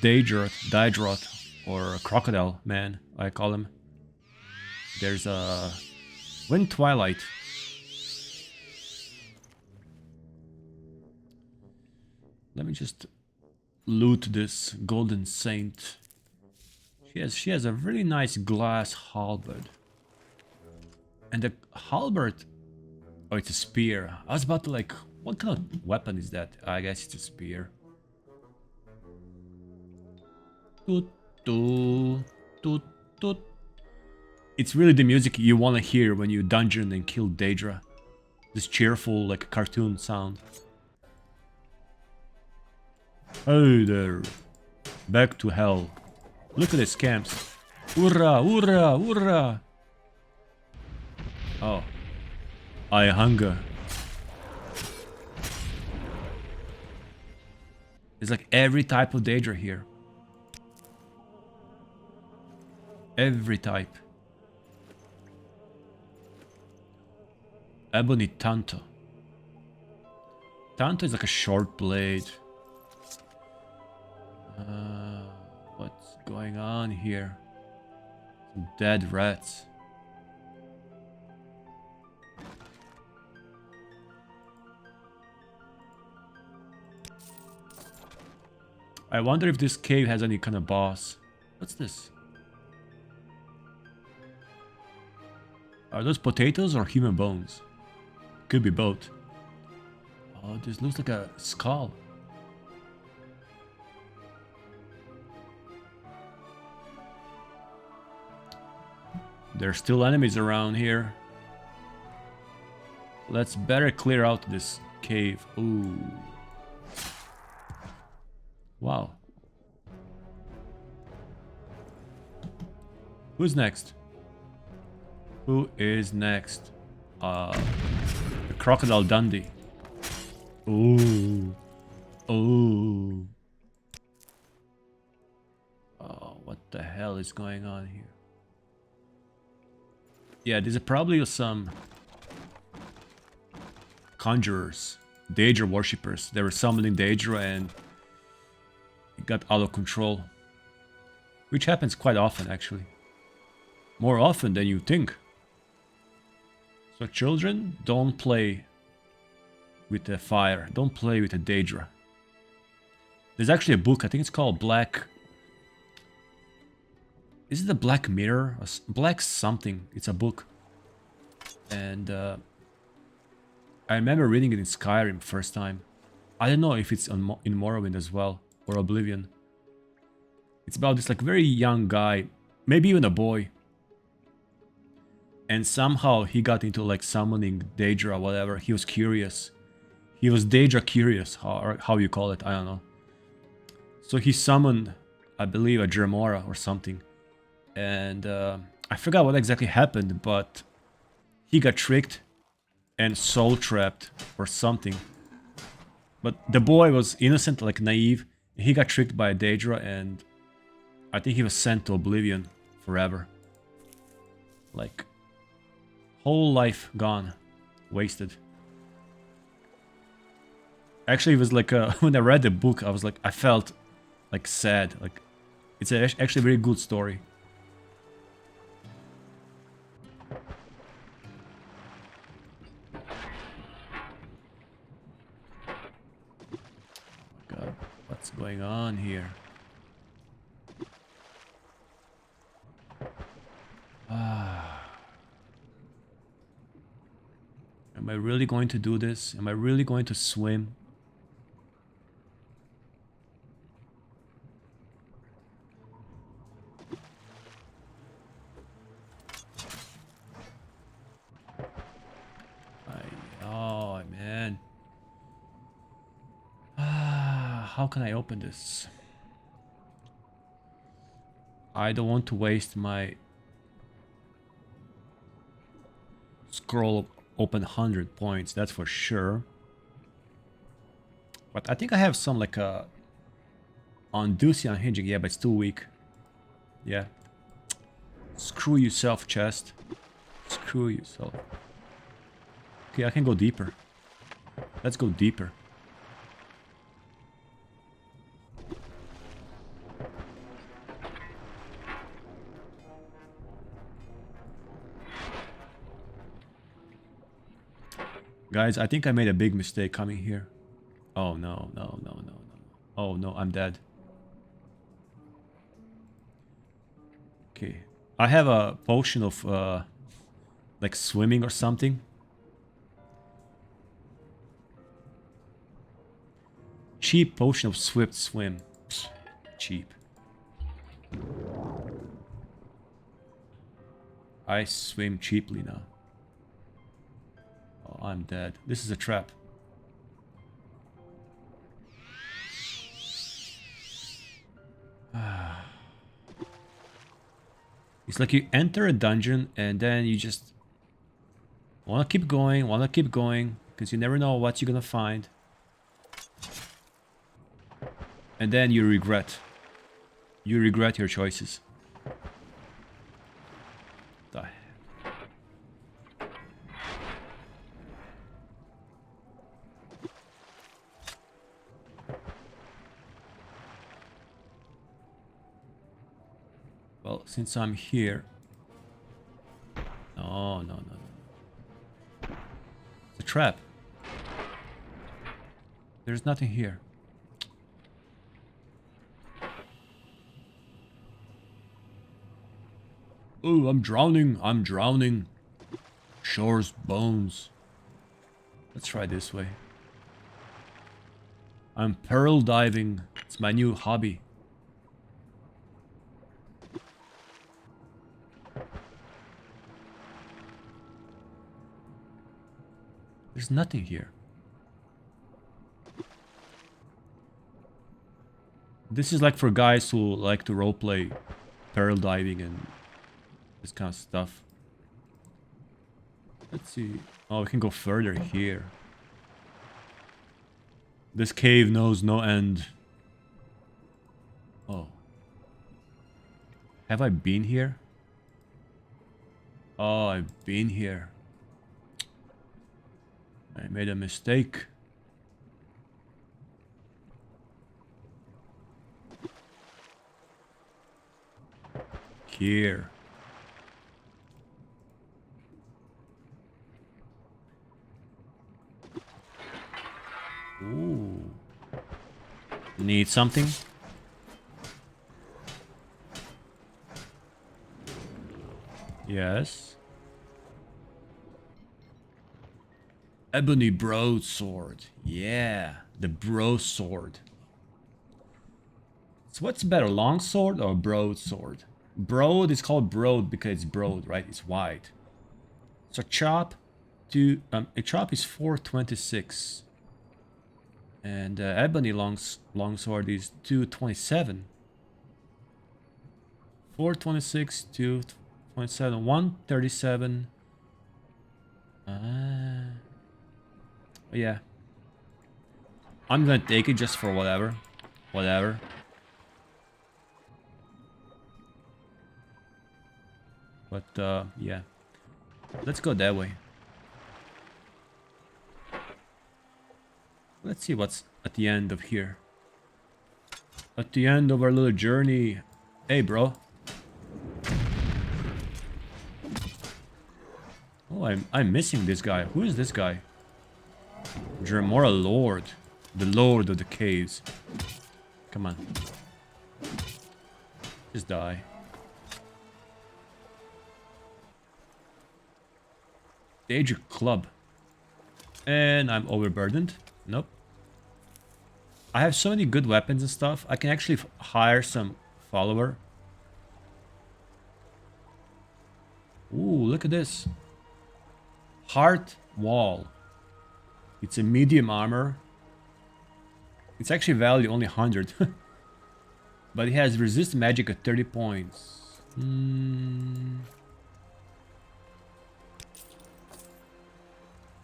Daedroth, or Crocodile Man, I call him. There's a Wind Twilight. Let me just loot this Golden Saint. She has a really nice glass halberd. And the halberd... Oh, it's a spear. I was about to like... What kind of weapon is that? I guess it's a spear. Toot, toot, toot, toot. It's really the music you want to hear when you dungeon and kill Daedra. This cheerful, like, cartoon sound. Hey there. Back to hell. Look at the scamps. Hoorah, hoorah, hoorah. Oh. I hunger. There's like every type of Daedra here. Every type. Ebony Tanto. Tanto is like a short blade. What's going on here? Some dead rats. I wonder if this cave has any kind of boss. What's this? Are those potatoes or human bones? Could be both. Oh, this looks like a skull. There's still enemies around here. Let's better clear out this cave. Ooh. Wow. Who's next? Who is next? The Crocodile Dundee. Ooh. Ooh. Oh, What the hell is going on here? Yeah, these are probably some conjurers, Daedra worshippers. They were summoning Daedra and it got out of control. Which happens quite often, actually. More often than you think. So children, don't play with the fire. Don't play with the Daedra. There's actually a book, I think it's called Black... Is it the Black Mirror? Or Black something. It's a book. And I remember reading it in Skyrim first time. I don't know if it's in Morrowind as well. Or Oblivion. It's about this like very young guy. Maybe even a boy. And somehow he got into like summoning Daedra or whatever. He was curious. He was Daedra curious. How you call it. I don't know. So he summoned, I believe, a Akamora or something. And I forgot what exactly happened, but he got tricked and soul trapped or something. But the boy was innocent, like naive. He got tricked by a Daedra and I think he was sent to Oblivion forever. Like, whole life gone. Wasted. Actually, it was like, when I read the book, I was like, I felt like sad. Like, it's actually a very good story. God, what's going on here? Am I really going to do this? Am I really going to swim? Oh, man. How can I open this? I don't want to waste my scroll open 100 points, that's for sure. But I think I have some like a Unducy unhinging, yeah, but it's too weak. Yeah. Screw yourself, chest. Screw yourself. Okay, I can go deeper. Let's go deeper. Guys, I think I made a big mistake coming here. Oh no, no, no, no, no. Oh no, I'm dead. Okay. I have a potion of like swimming or something. Cheap potion of swift swim. Psst, cheap. I swim cheaply now. Oh, I'm dead. This is a trap. It's like you enter a dungeon and then you just wanna keep going, because you never know what you're gonna find. And then you regret. You regret your choices. Die. Well, since I'm here... No, no, no, no. It's a trap. There's nothing here. Oh, I'm drowning. I'm drowning. Shore's bones. Let's try this way. I'm pearl diving. It's my new hobby. There's nothing here. This is like for guys who like to roleplay pearl diving and this kind of stuff. Let's see. Oh, we can go further here. This cave knows no end. Oh. Have I been here? Oh, I've been here. I made a mistake. Here. Ooh. Need something? Yes. Ebony broadsword. Yeah, the broadsword. So what's better, longsword or broadsword? Broad is called broad because it's broad, right? It's wide. So chop to a chop is 426, and ebony longsword is 227. 426, 227, 137. Yeah. I'm gonna take it just for whatever. Whatever. But, yeah. Let's go that way. Let's see what's at the end of here. At the end of our little journey. Hey, bro. Oh, I'm missing this guy. Who is this guy? Dremora Lord. The Lord of the Caves. Come on. Just die. Stage Club. And I'm overburdened. Nope. I have so many good weapons and stuff. I can actually hire some follower. Ooh, look at this. Heart Wall. It's a medium armor. It's actually value only 100. But it has resist magic at 30 points.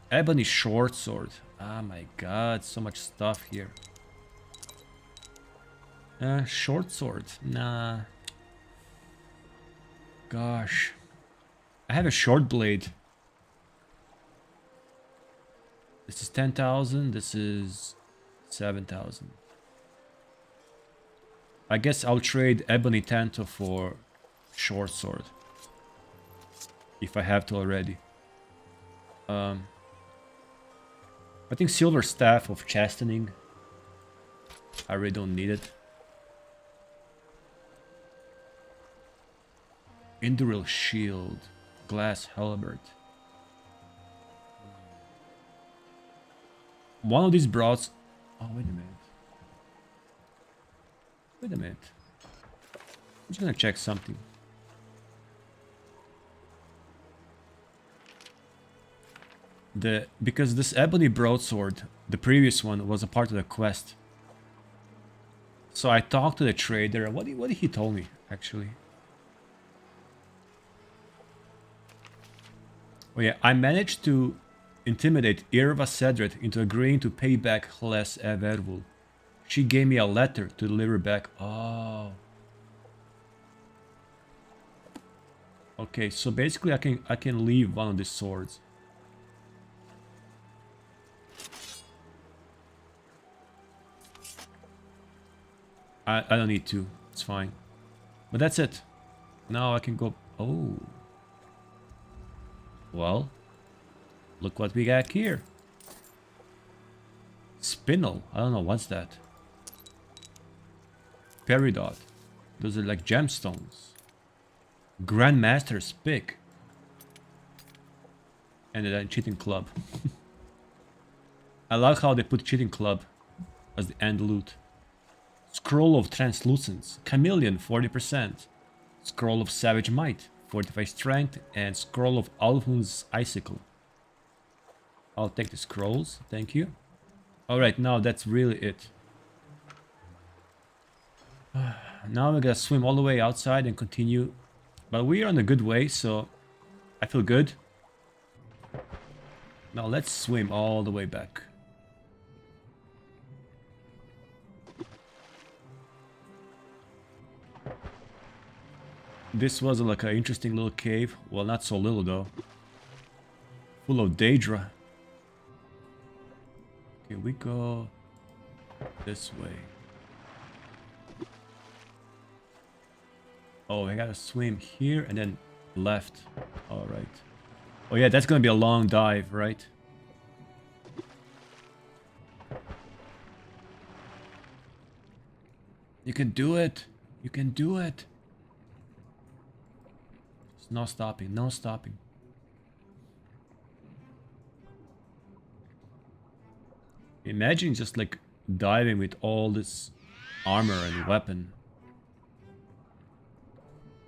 Ebony short sword. Oh my god, so much stuff here. Short sword. Nah. Gosh. I have a short blade. This is 10,000. This is 7,000. I guess I'll trade Ebony Tanto for short sword. If I have to already. I think Silver Staff of Chastening. I really don't need it. Induril Shield. Glass Halberd. One of these broads... Oh, wait a minute. Wait a minute. I'm just gonna check something. Because this ebony broadsword, the previous one, was a part of the quest. So I talked to the trader. What did he tell me, actually? Oh yeah, I managed to intimidate Irva Cedret into agreeing to pay back Hles Evervul. She gave me a letter to deliver back. Oh. Okay, so basically I can leave one of these swords. I don't need to. It's fine. But that's it. Now I can go... Oh. Well. Look what we got here. Spinel. I don't know. What's that? Peridot. Those are like gemstones. Grandmaster's pick. And then cheating club. I like how they put cheating club as the end loot. Scroll of Translucence, Chameleon 40%, Scroll of Savage Might, 45 Strength, and Scroll of Alvun's Icicle. I'll take the scrolls, thank you. Alright, now that's really it. Now we gotta swim all the way outside and continue. But we are on a good way, so I feel good. Now let's swim all the way back. this was like an interesting little cave. Well, not so little though. Full of Daedra. Okay, we go this way. Oh, I gotta swim here and then left. Alright. Oh yeah, that's gonna be a long dive, right? You can do it! You can do it! There's no stopping, no stopping. Imagine just like diving with all this armor and weapon.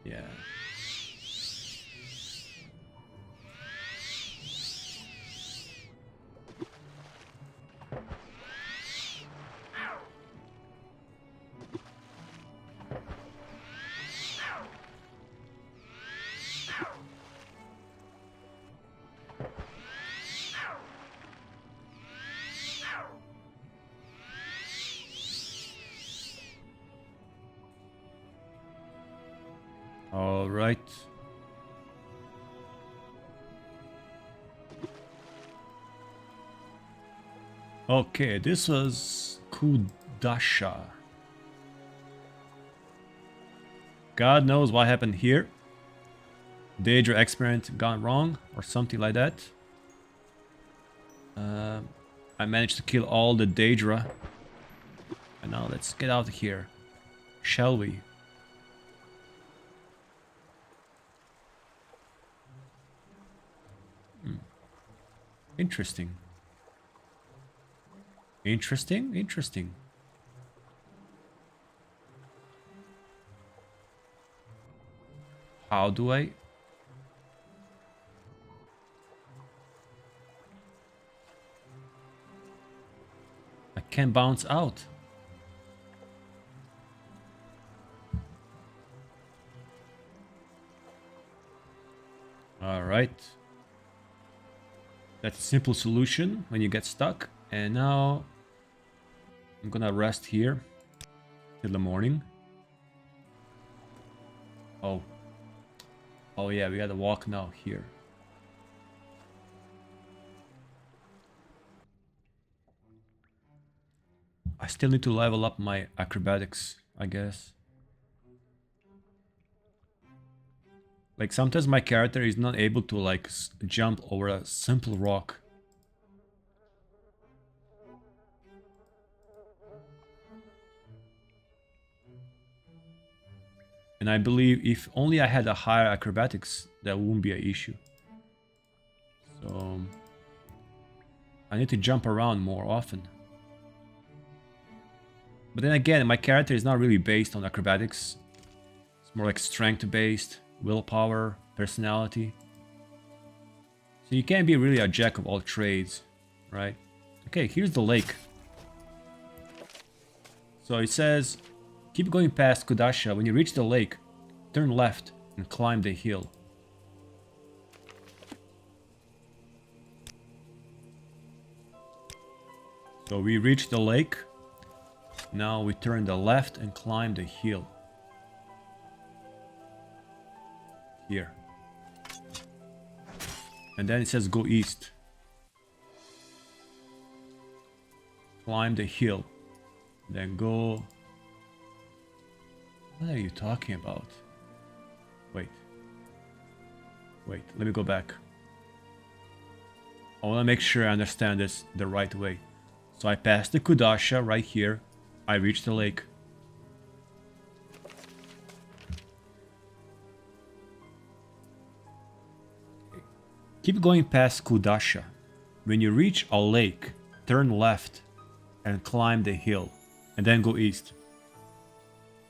Yeah. All right. Okay, this was Kudasha. God knows what happened here. Daedra experiment gone wrong or something like that. I managed to kill all the Daedra. And now let's get out of here. Shall we? Interesting. Interesting, interesting. How do I... I can't bounce out. All right. That's a simple solution when you get stuck. And now I'm gonna rest here till the morning. Oh. Oh yeah, we gotta walk now here. I still need to level up my acrobatics, I guess. Like sometimes my character is not able to like jump over a simple rock. And I believe if only I had a higher acrobatics, that wouldn't be an issue. So I need to jump around more often. But then again, my character is not really based on acrobatics. It's more like strength based, willpower, personality. So you can't be really a jack of all trades, right? Okay, here's the lake. So it says, keep going past Kudasha. When you reach the lake, turn left and climb the hill. So we reached the lake. Now we turn the left and climb the hill. Here. And then it says go east. Climb the hill. Then go... What are you talking about? Wait. Wait, let me go back. I want to make sure I understand this the right way. So I passed the Kudasha right here. I reached the lake. Keep going past Kudasha. When you reach a lake, turn left and climb the hill, and then go east.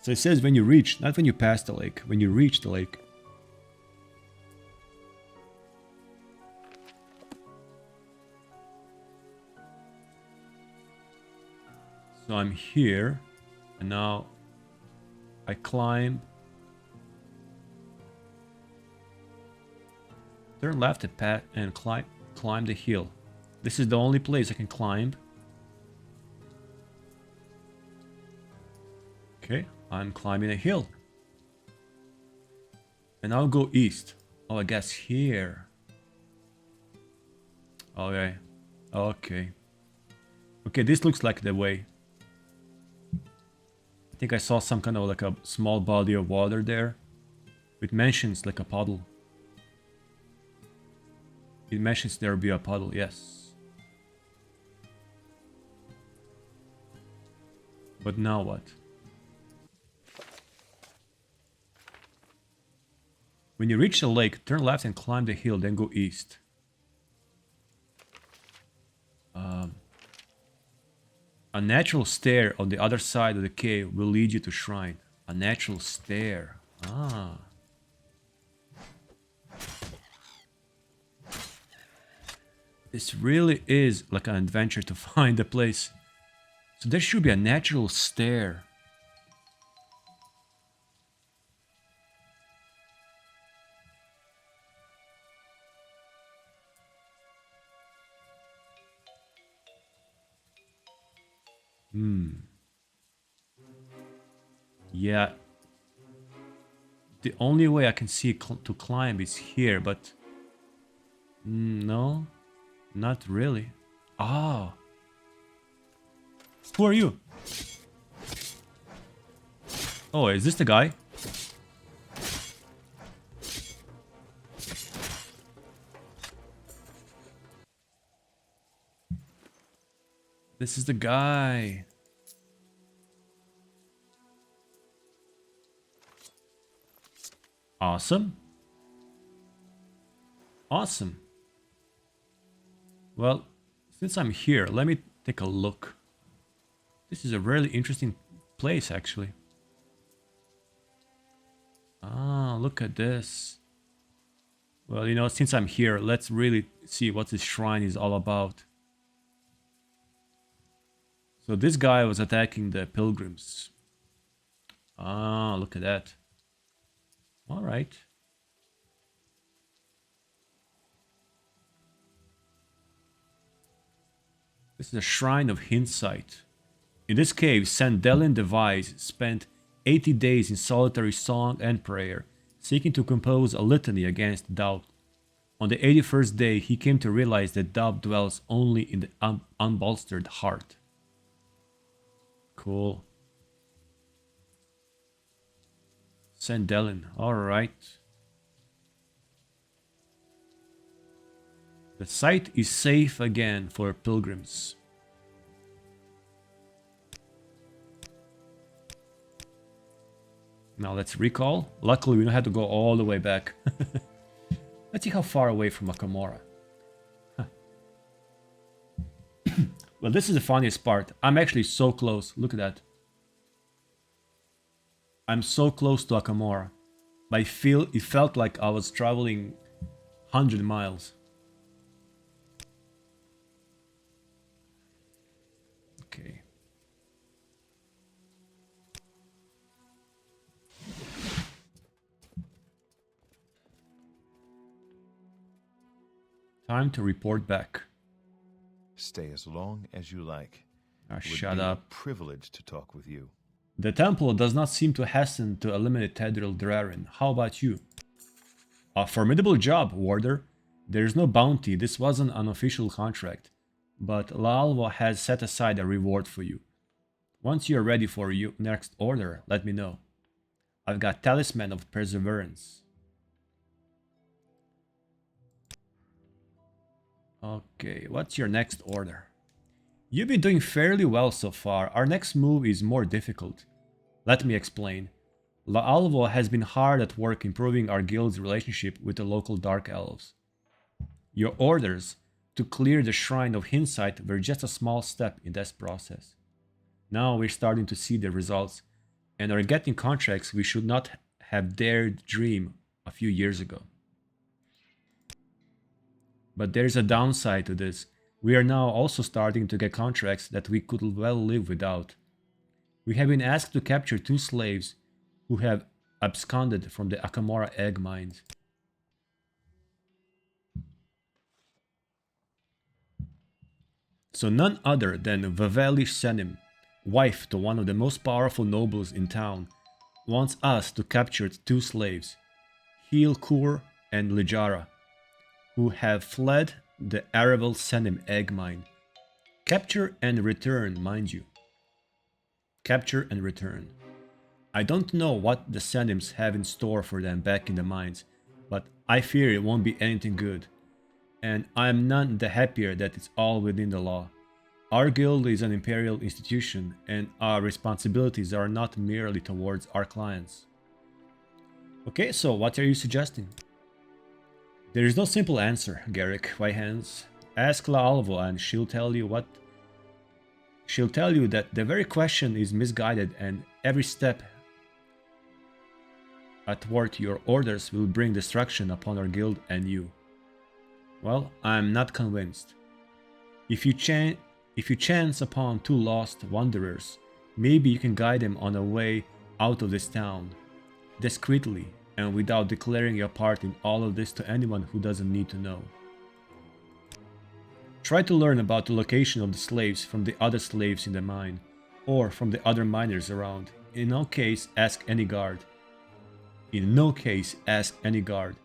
So it says when you reach, not when you pass the lake, when you reach the lake. So I'm here, and now I climb. Turn left and climb the hill. This is the only place I can climb. Okay, I'm climbing a hill. And I'll go east. Oh, I guess here. Okay. Okay. Okay, this looks like the way. I think I saw some kind of like a small body of water there. It mentions like a puddle. It mentions there will be a puddle, yes. But now what? When you reach the lake, turn left and climb the hill, then go east. A natural stair on the other side of the cave will lead you to shrine. A natural stair. Ah. This really is like an adventure to find the place. So there should be a natural stair. Yeah. The only way I can see to climb is here, but... no. Not really. Ah. Who are you? Oh, is this the guy? This is the guy. Awesome. Awesome. Well, since I'm here, let me take a look. This is a really interesting place, actually. Ah, look at this. Well, you know, since I'm here, let's really see what this shrine is all about. So this guy was attacking the pilgrims. Ah, look at that. All right. This is a shrine of Hindsight. In this cave, Sandelian the Wise spent 80 days in solitary song and prayer, seeking to compose a litany against doubt. On the 81st day, he came to realize that doubt dwells only in the unbolstered heart. Cool. Sandelian, alright. The site is safe again for pilgrims. Now let's recall. Luckily we don't have to go all the way back. Let's see how far away from Akamora. Huh. Well, this is the funniest part. I'm actually so close. Look at that. I'm so close to Akamora. But it felt like I was traveling 100 miles. Okay. Time to report back. Stay as long as you like. Shut up. A privilege to talk with you. The temple does not seem to hasten to eliminate Tedril Drarin. How about you? A formidable job, Warder. There is no bounty. This wasn't an official contract. But Laalva has set aside a reward for you. Once you are ready for your next order, let me know. I've got Talisman of Perseverance. Okay, what's your next order? You've been doing fairly well so far. Our next move is more difficult. Let me explain. Laalva has been hard at work improving our guild's relationship with the local Dark Elves. Your orders to clear the Shrine of Hindsight were just a small step in this process. Now we're starting to see the results and are getting contracts we should not have dared dream a few years ago. But there's a downside to this. We are now also starting to get contracts that we could well live without. We have been asked to capture 2 slaves who have absconded from the Akamora egg mines. So none other than Vaveli Senim, wife to one of the most powerful nobles in town, wants us to capture 2 slaves. Hilkur and Lijara, who have fled the Aravel Senim egg mine. Capture and return, mind you. Capture and return. I don't know what the Senims have in store for them back in the mines, but I fear it won't be anything good. And I am none the happier that it's all within the law. Our guild is an imperial institution, and our responsibilities are not merely towards our clients. Okay, so what are you suggesting? There is no simple answer, Garrick Whitehands. Ask La Alvo and she'll tell you that the very question is misguided and every step athwart your orders will bring destruction upon our guild and you. Well, I'm not convinced. If you chance upon two lost wanderers, maybe you can guide them on a way out of this town, discreetly and without declaring your part in all of this to anyone who doesn't need to know. Try to learn about the location of the slaves from the other slaves in the mine, or from the other miners around. In no case ask any guard. In no case ask any guard,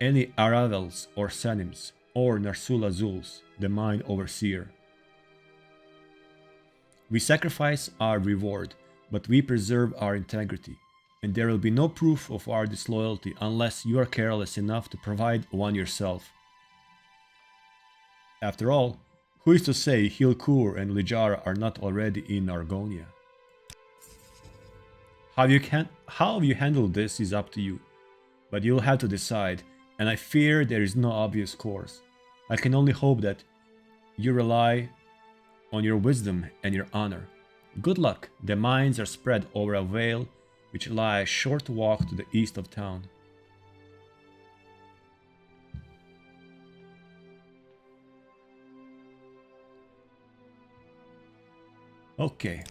any Aravels or Senims, or Narsula Zuls, the mine overseer. We sacrifice our reward, but we preserve our integrity, and there will be no proof of our disloyalty unless you are careless enough to provide one yourself. After all, who is to say Hilkur and Lijara are not already in Argonia? How you handle this is up to you, but you'll have to decide, and I fear there is no obvious course. I can only hope that you rely on your wisdom and your honor. Good luck. The mines are spread over a vale which lie a short walk to the east of town. Okay.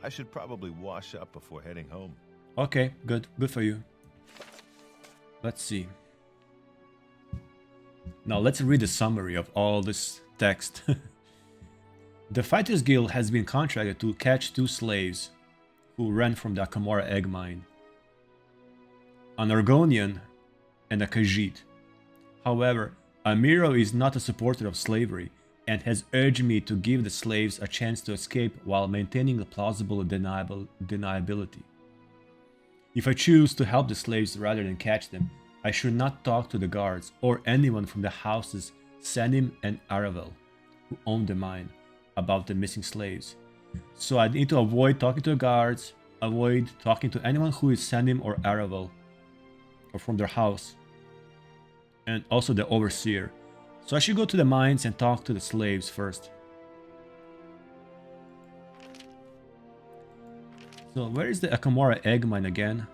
I should probably wash up before heading home. Okay, good. Good for you. Let's see. Now let's read the summary of all this text. The Fighters Guild has been contracted to catch two slaves who ran from the Akamora egg mine, an Argonian and a Khajiit. However, Amiro is not a supporter of slavery and has urged me to give the slaves a chance to escape while maintaining a plausible deniability. If I choose to help the slaves rather than catch them, I should not talk to the guards or anyone from the houses Senim and Aravel, who own the mine, about the missing slaves. So I need to avoid talking to the guards, avoid talking to anyone who is Senim or Aravel, or from their house, and also the overseer. So I should go to the mines and talk to the slaves first. So where is the Akamora egg mine again?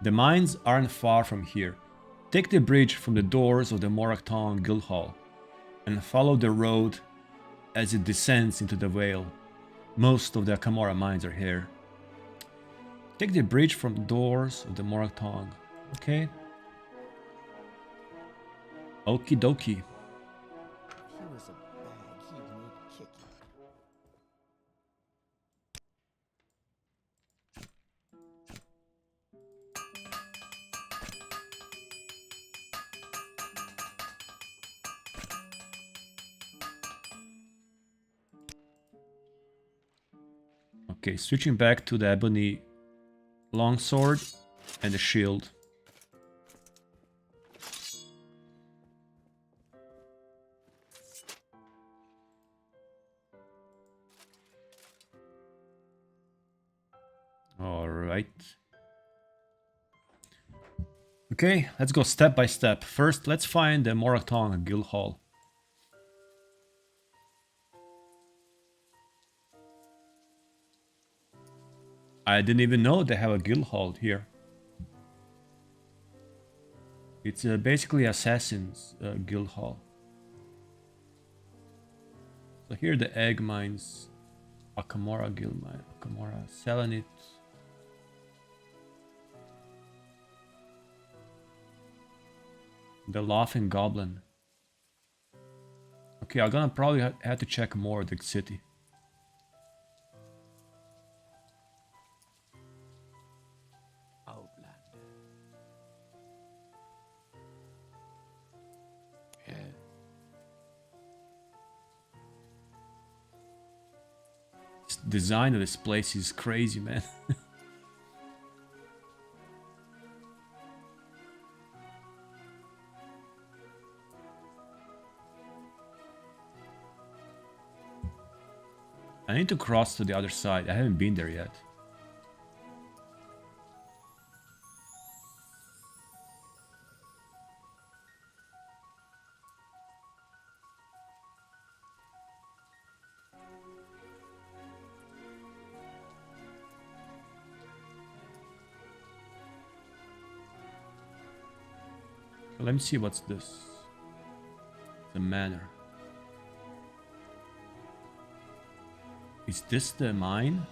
The mines aren't far from here. Take the bridge from the doors of the Morakton Guildhall and follow the road as it descends into the vale. Most of the Akamora mines are here. Take the bridge from the doors of the Morakton. Okay. Okie dokie. He was a bag. He'd need kicking. Okay, switching back to the ebony longsword and the shield. Alright. Okay, let's go step by step. First, let's find the Morakton Guildhall. I didn't even know they have a guild hall here. It's basically Assassin's guild hall. So here the egg mines, Akamora guild mine, Akamora Selenite. The Laughing Goblin. Okay, I'm gonna probably have to check more of the city. design of this place is crazy, man. I need to cross to the other side. I haven't been there yet. Let me see what's this. The manor. Is this the mine?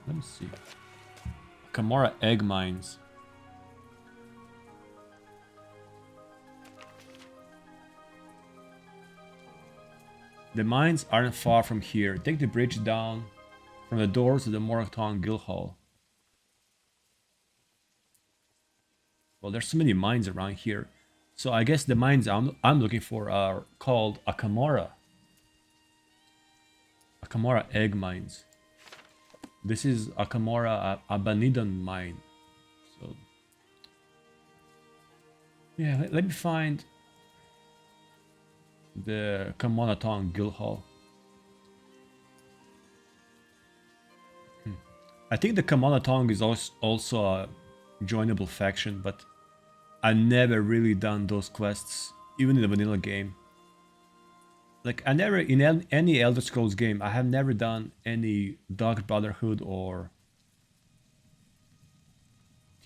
Let me see. Akamora egg mines. The mines aren't far from here. Take the bridge down from the doors of the Morrowind Guild Hall. Well, there's so many mines around here. So I guess the mines I'm looking for are called Akamora. Akamora egg mines. This is Akamora Abanidon mine. So yeah, let me find the Kamonaton Guild Hall. I think the Kamonaton is also a joinable faction, but I never really done those quests, even in the vanilla game. Like, I never, in any Elder Scrolls game, I have never done any Dark Brotherhood or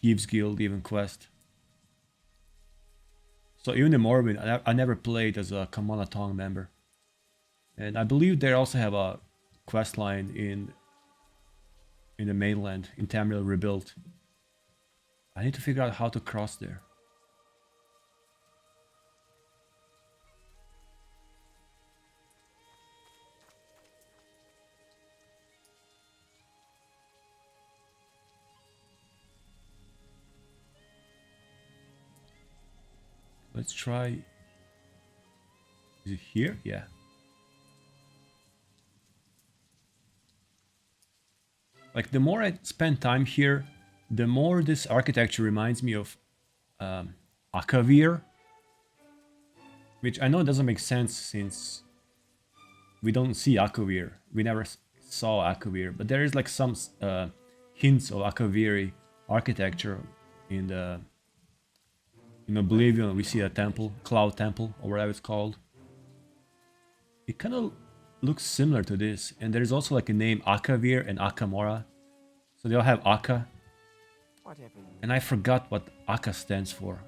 Thieves Guild even quest. So even in Morrowind, I never played as a Kamonaton member. And I believe they also have a quest line in the mainland, in Tamriel Rebuilt. I need to figure out how to cross there. Let's try. Is it here? Yeah. Like, the more I spend time here, the more this architecture reminds me of Akavir. Which I know doesn't make sense since we don't see Akavir. We never saw Akavir. But there is like some hints of Akaviri architecture in the... In Oblivion, we see a temple, Cloud Temple, or whatever it's called. It kind of looks similar to this. And there's also like a name Akavir and Akamora. So they all have Aka. And I forgot what Aka stands for.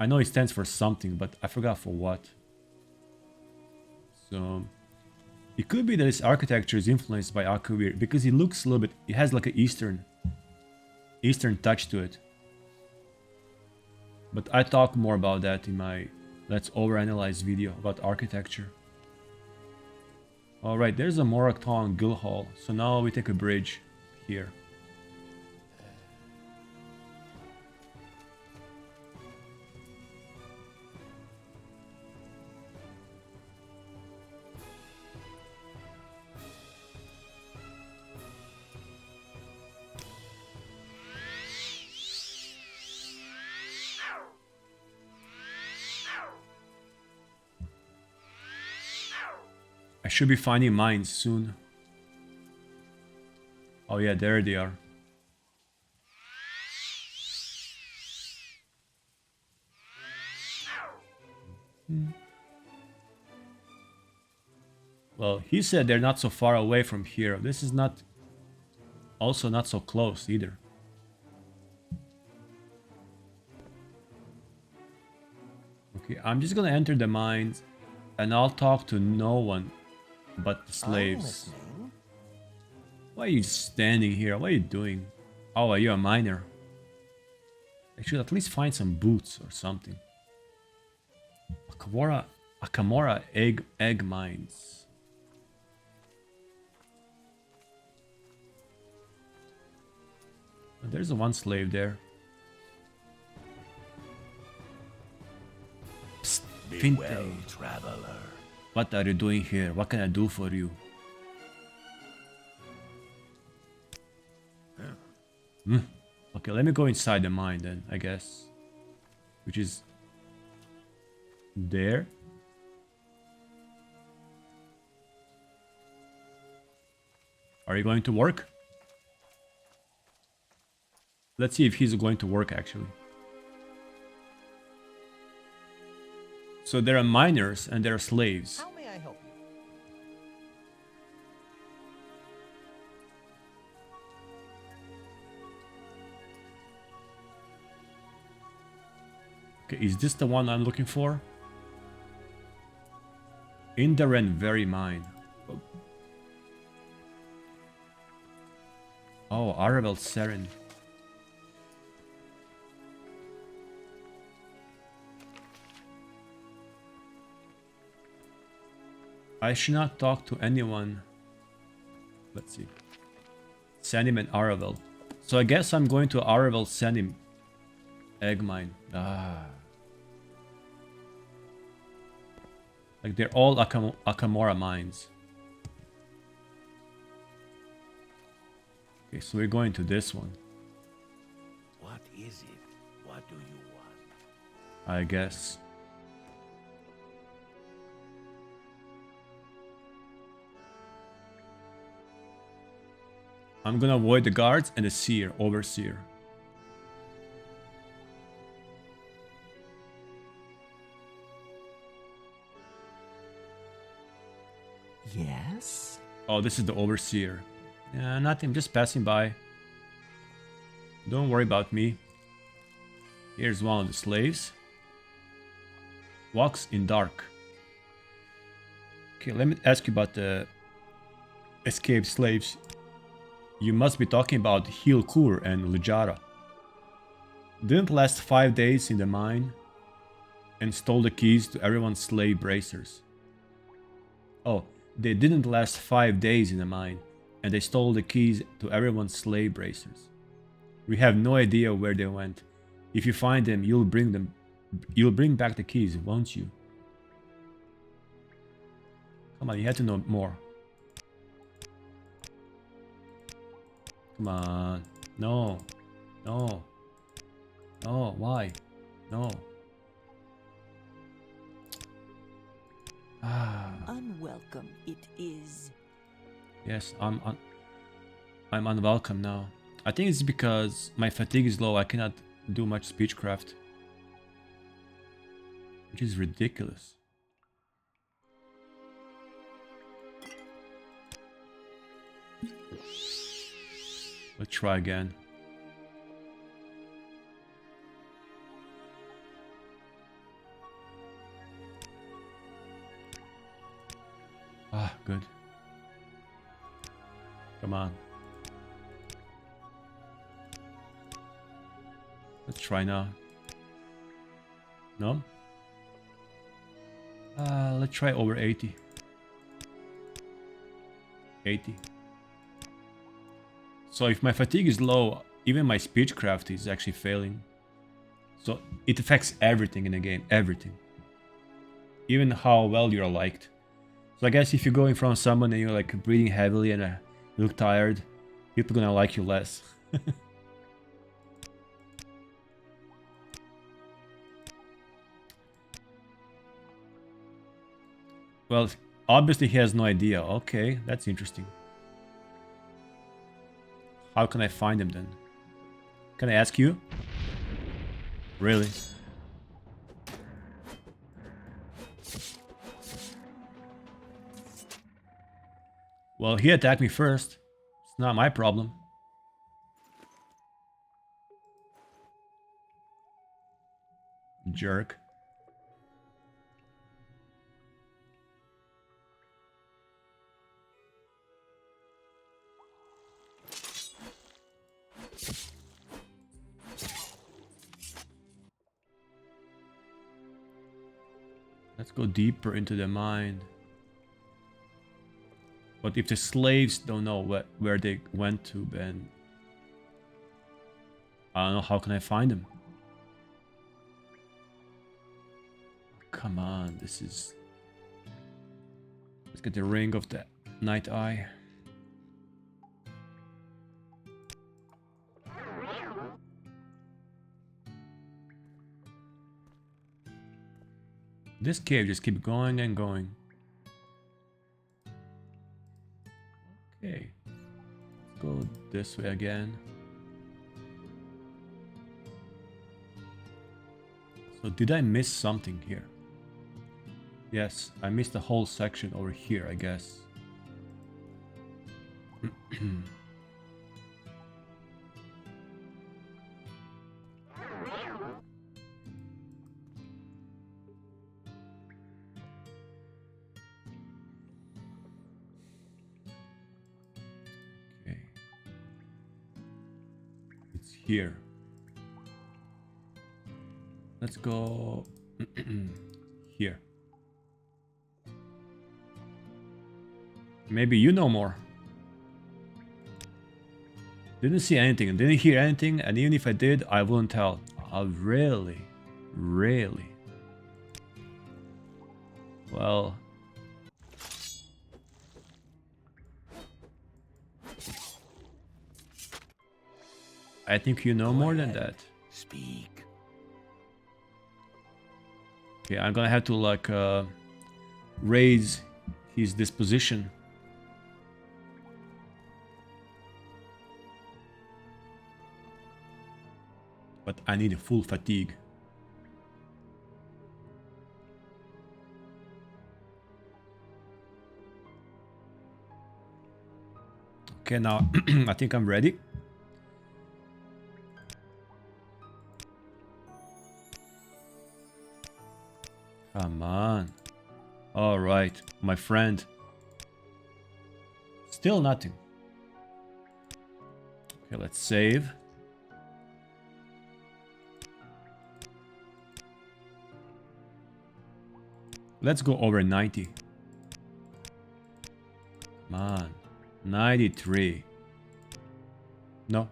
I know it stands for something, but I forgot for what. So it could be that this architecture is influenced by Akavir, because it looks a little bit... It has like an Eastern touch to it. But I talk more about that in my Let's Overanalyze video about architecture. Alright, there's a Morrowind Guild Hall. So now we take a bridge here. I should be finding mines soon. Oh yeah, there they are. Well, he said they're not so far away from here. This is not... Also not so close either. Okay, I'm just gonna enter the mines and I'll talk to no one but the slaves. Why are you standing here? What are you doing? Oh, are you a miner? I should at least find some boots or something. Akamora egg mines. There's one slave there. Finte. traveler. What are you doing here? What can I do for you? Okay, let me go inside the mine then, I guess. Which is there. Are you going to work? Let's see if he's going to work actually. So there are miners and there are slaves. How may I help you? Okay, is this the one I'm looking for? Indaren very mine. Oh, Aravel Seren. I should not talk to anyone. Let's see. Sandim and Aravel. So I guess I'm going to Aravel Sandim egg mine. Like they're all Akamora mines. Okay, so we're going to this one. What is it? What do you want? I guess. I'm gonna avoid the guards and the seer, overseer. Yes? Oh, this is the overseer. Yeah, nothing, just passing by. Don't worry about me. Here's one of the slaves. Walks in dark. Okay, let me ask you about the escaped slaves. You must be talking about Hilkur and Lujara. Didn't last 5 days in the mine and stole the keys to everyone's slave bracers. Oh, they didn't last 5 days in the mine and they stole the keys to everyone's slave bracers. We have no idea where they went. If you find them, you'll bring back the keys, won't you? Come on, you have to know more. Come on. No. No. No, why? No. Unwelcome it is. Yes, I'm unwelcome now. I think it's because my fatigue is low. I cannot do much speechcraft. Which is ridiculous. Let's try again. Ah, good. Come on. Let's try now. No? Let's try over 80. 80. So if my fatigue is low, even my speechcraft is actually failing. So it affects everything in the game, everything. Even how well you're liked. So I guess if you go in front of someone and you're like breathing heavily and you look tired, people are gonna like you less. Well, obviously he has no idea. Okay, that's interesting. How can I find him then? Can I ask you? Really? Well, he attacked me first. It's not my problem. Jerk. Let's go deeper into the mine. But if the slaves don't know where they went to, then I don't know, how can I find them? come on, this is... Let's get the ring of the Night Eye. This cave just keeps going and going. Okay. Let's go this way again. So did I miss something here? Yes, I missed the whole section over here, I guess. Okay. It's here. Let's go here. Maybe you know more. Didn't see anything, didn't hear anything, and even if I did, I wouldn't tell. Really? Really? Well... I think you know more than that. Speak. Okay, I'm gonna have to like raise his disposition. But I need a full fatigue. Okay, now I think I'm ready. Come on. All right, my friend. Still nothing. Okay, let's save. Let's go over 90. Come on. 93. No.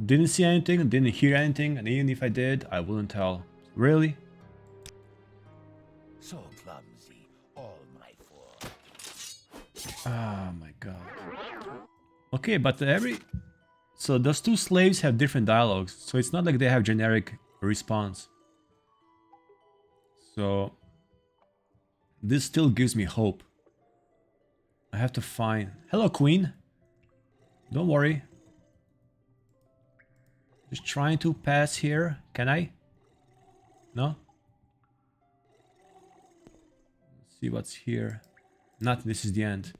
Didn't see anything, didn't hear anything, and even if I did, I wouldn't tell. Really? So clumsy. All my fault. Oh my god. Okay, but so those two slaves have different dialogues, so it's not like they have generic response. So this still gives me hope. I have to find... Hello, Queen. Don't worry. Just trying to pass here. Can I? No? Let's see what's here. Not this is the end.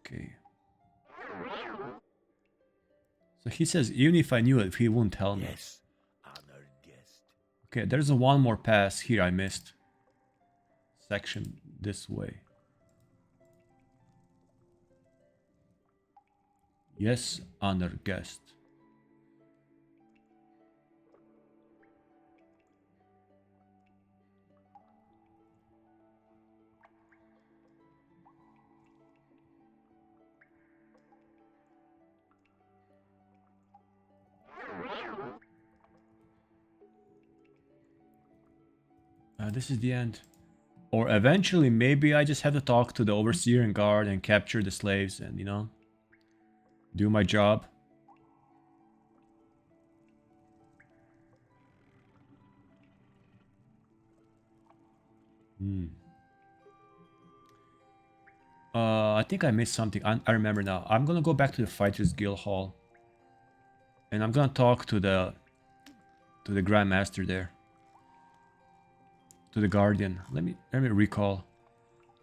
Okay. So he says, even if I knew it, he won't tell me. Yes, honored guest. Okay, there's a one more pass here I missed. Section this way. Yes, honored guest. This is the end. Or eventually, maybe I just have to talk to the overseer and guard and capture the slaves and, you know, do my job. I think I missed something. I remember now. I'm gonna go back to the Fighters Guild Hall. And I'm gonna talk to the Grandmaster there. To the Guardian. Let me recall.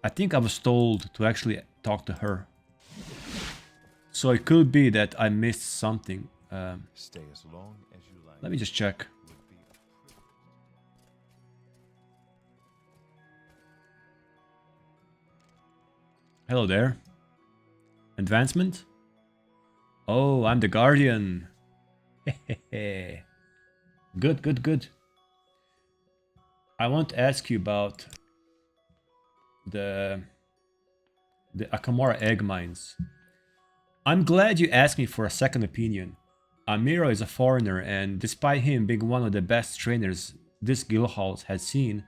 I think I was told to actually talk to her. So it could be that I missed something. Stay as long as you like. Let me just check. Hello there. Advancement? Oh, I'm the Guardian. Good, good, good. I want to ask you about the Akamora egg mines. I'm glad you asked me for a second opinion. Amiro is a foreigner, and despite him being one of the best trainers this guildhall has seen,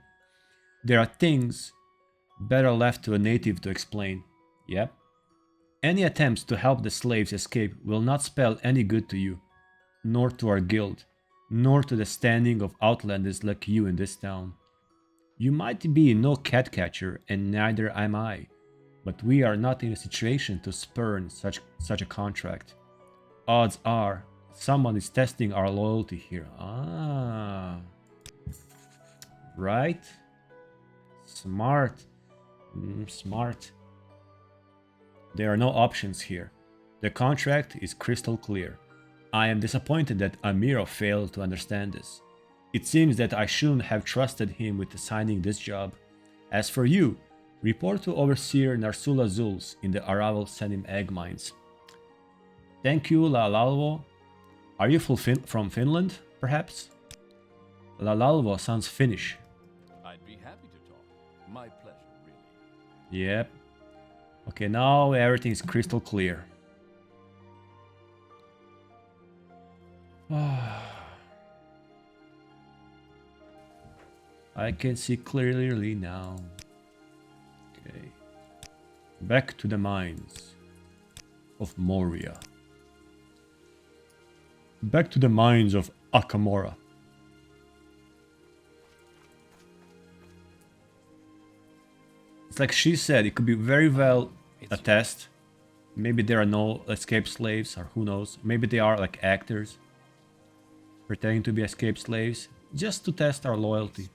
there are things better left to a native to explain. Yep. Any attempts to help the slaves escape will not spell any good to you, nor to our guild, nor to the standing of outlanders like you in this town. You might be no cat catcher, and neither am I, but we are not in a situation to spurn such a contract. Odds are, someone is testing our loyalty here. Ah. Right? Smart. Smart. There are no options here. The contract is crystal clear. I am disappointed that Amiro failed to understand this. It seems that I shouldn't have trusted him with assigning this job. As for you, report to Overseer Narsula Zuls in the Araval Senim egg mines. Thank you, Lalalvo. Are you from Finland, perhaps? Lalalvo sounds Finnish. I'd be happy to talk. My pleasure, really. Yep. Okay, now everything is crystal clear. I can see clearly now. Okay. Back to the mines of Moria. Back to the mines of Akamora. It's like she said, it could be very well a test. Maybe there are no escaped slaves, or who knows. Maybe they are like actors pretending to be escaped slaves just to test our loyalty.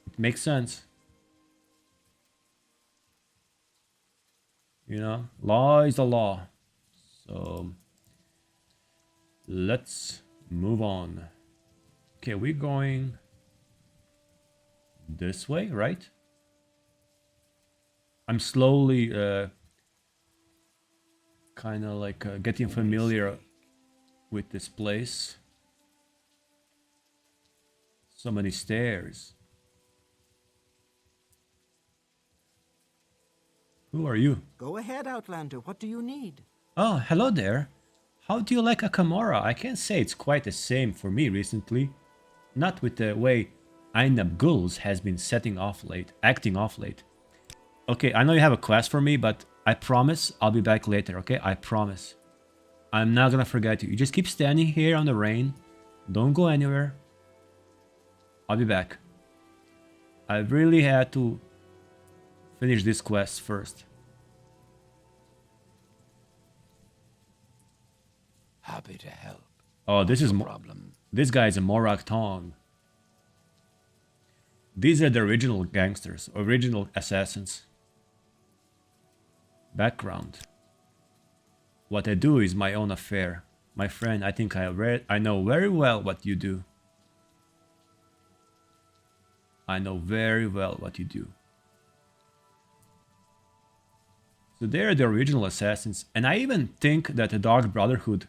It makes sense. You know, law is the law. So let's move on. Okay, we're going this way, right? I'm slowly kind of like getting familiar with this place. So many stairs. Who are you? Go ahead, Outlander. What do you need? Oh, hello there. How do you like Akamora? I can't say it's quite the same for me recently. Not with the way Ainab Guls has been acting off late. Okay, I know you have a quest for me, but I promise I'll be back later, okay? I promise. I'm not gonna forget you. You just keep standing here on the rain. Don't go anywhere. I'll be back. I really had to finish this quest first. Happy to help. Oh, this is problem. This guy is a Morak Tong. These are the original gangsters, original assassins. Background. What I do is my own affair. My friend, I think I know very well what you do. I know very well what you do. So they're the original assassins, and I even think that the Dark Brotherhood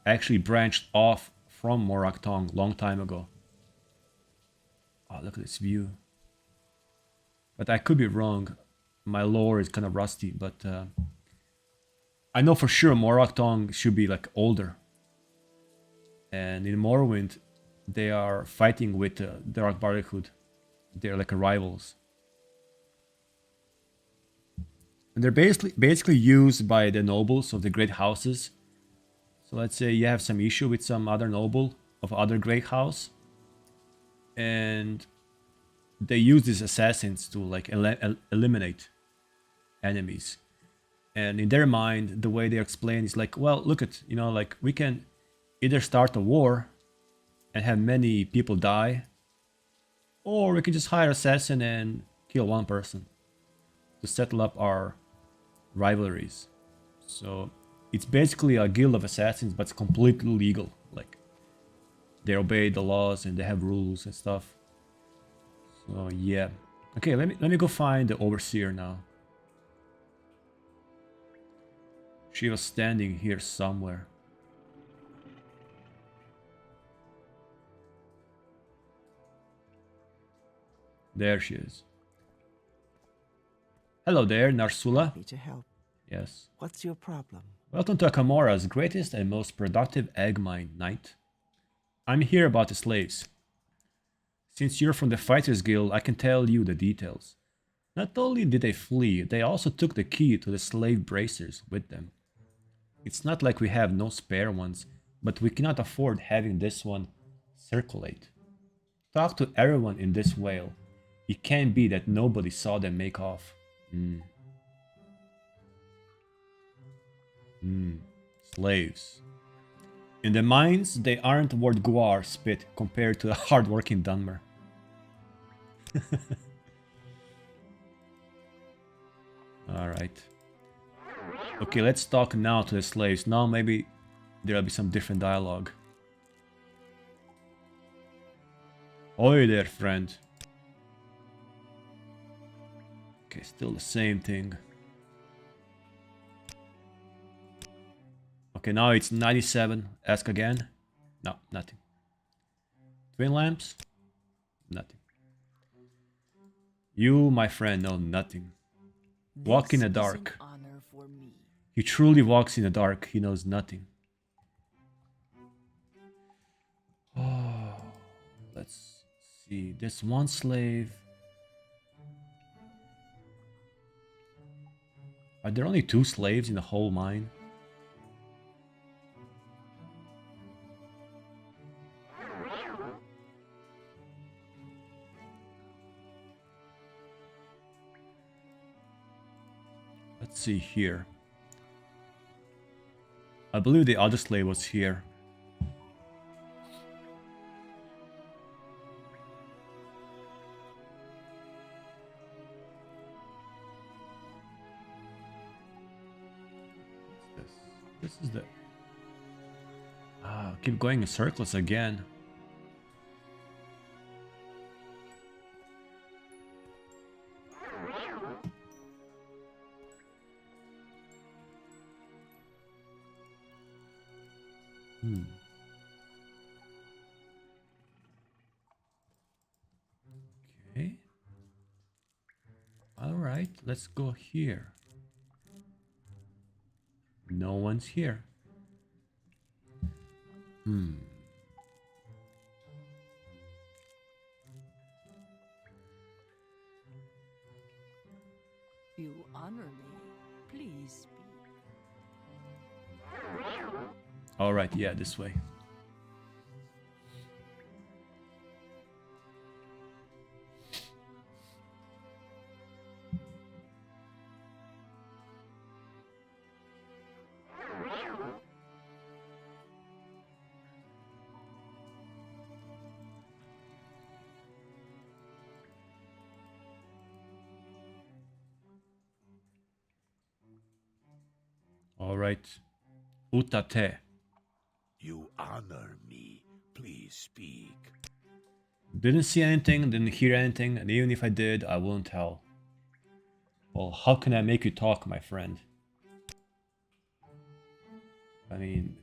actually branched off from Morak Tong long time ago. Oh, look at this view. But I could be wrong. My lore is kind of rusty, but I know for sure Morak Tong should be like older. And in Morrowind, they are fighting with the Dark Brotherhood. They're like rivals. And they're basically used by the nobles of the great houses. So let's say you have some issue with some other noble of other great house, and they use these assassins to like eliminate enemies. And in their mind, the way they explain is like, well, look at, you know, like we can either start a war and have many people die, or we can just hire an assassin and kill one person to settle up our rivalries. So it's basically a guild of assassins, but it's completely legal. Like they obey the laws and they have rules and stuff. So yeah. Okay, let me go find the overseer now. She was standing here somewhere. There she is. Hello there, Narsula. Happy to help. Yes. What's your problem? Welcome to Akamora's greatest and most productive egg mine, Knight. I'm here about the slaves. Since you're from the Fighters Guild, I can tell you the details. Not only did they flee, they also took the key to the slave bracers with them. It's not like we have no spare ones, but we cannot afford having this one circulate. Talk to everyone in this whale. It can't be that nobody saw them make off. Slaves. In the mines, they aren't worth guar spit compared to a hard-working Dunmer. Alright. Okay, let's talk now to the slaves. Now maybe there'll be some different dialogue. Oi there, friend. Okay, still the same thing. Okay, now it's 97. Ask again. No, nothing. Twin lamps? Nothing. You, my friend, know nothing. Walk in the dark. Honor for me. He truly walks in the dark. He knows nothing. Oh, let's see. There's one slave. Are there only 2 slaves in the whole mine? Let's see here. I believe the other slave was here. What's this? This is the... keep going in circles again. Okay. Alright, let's go here. No one's here. You honor me. Please speak. Alright, yeah, this way. Alright. Utate. You honor me. Please speak. Didn't see anything, didn't hear anything, and even if I did, I won't tell. Well, how can I make you talk, my friend? I mean...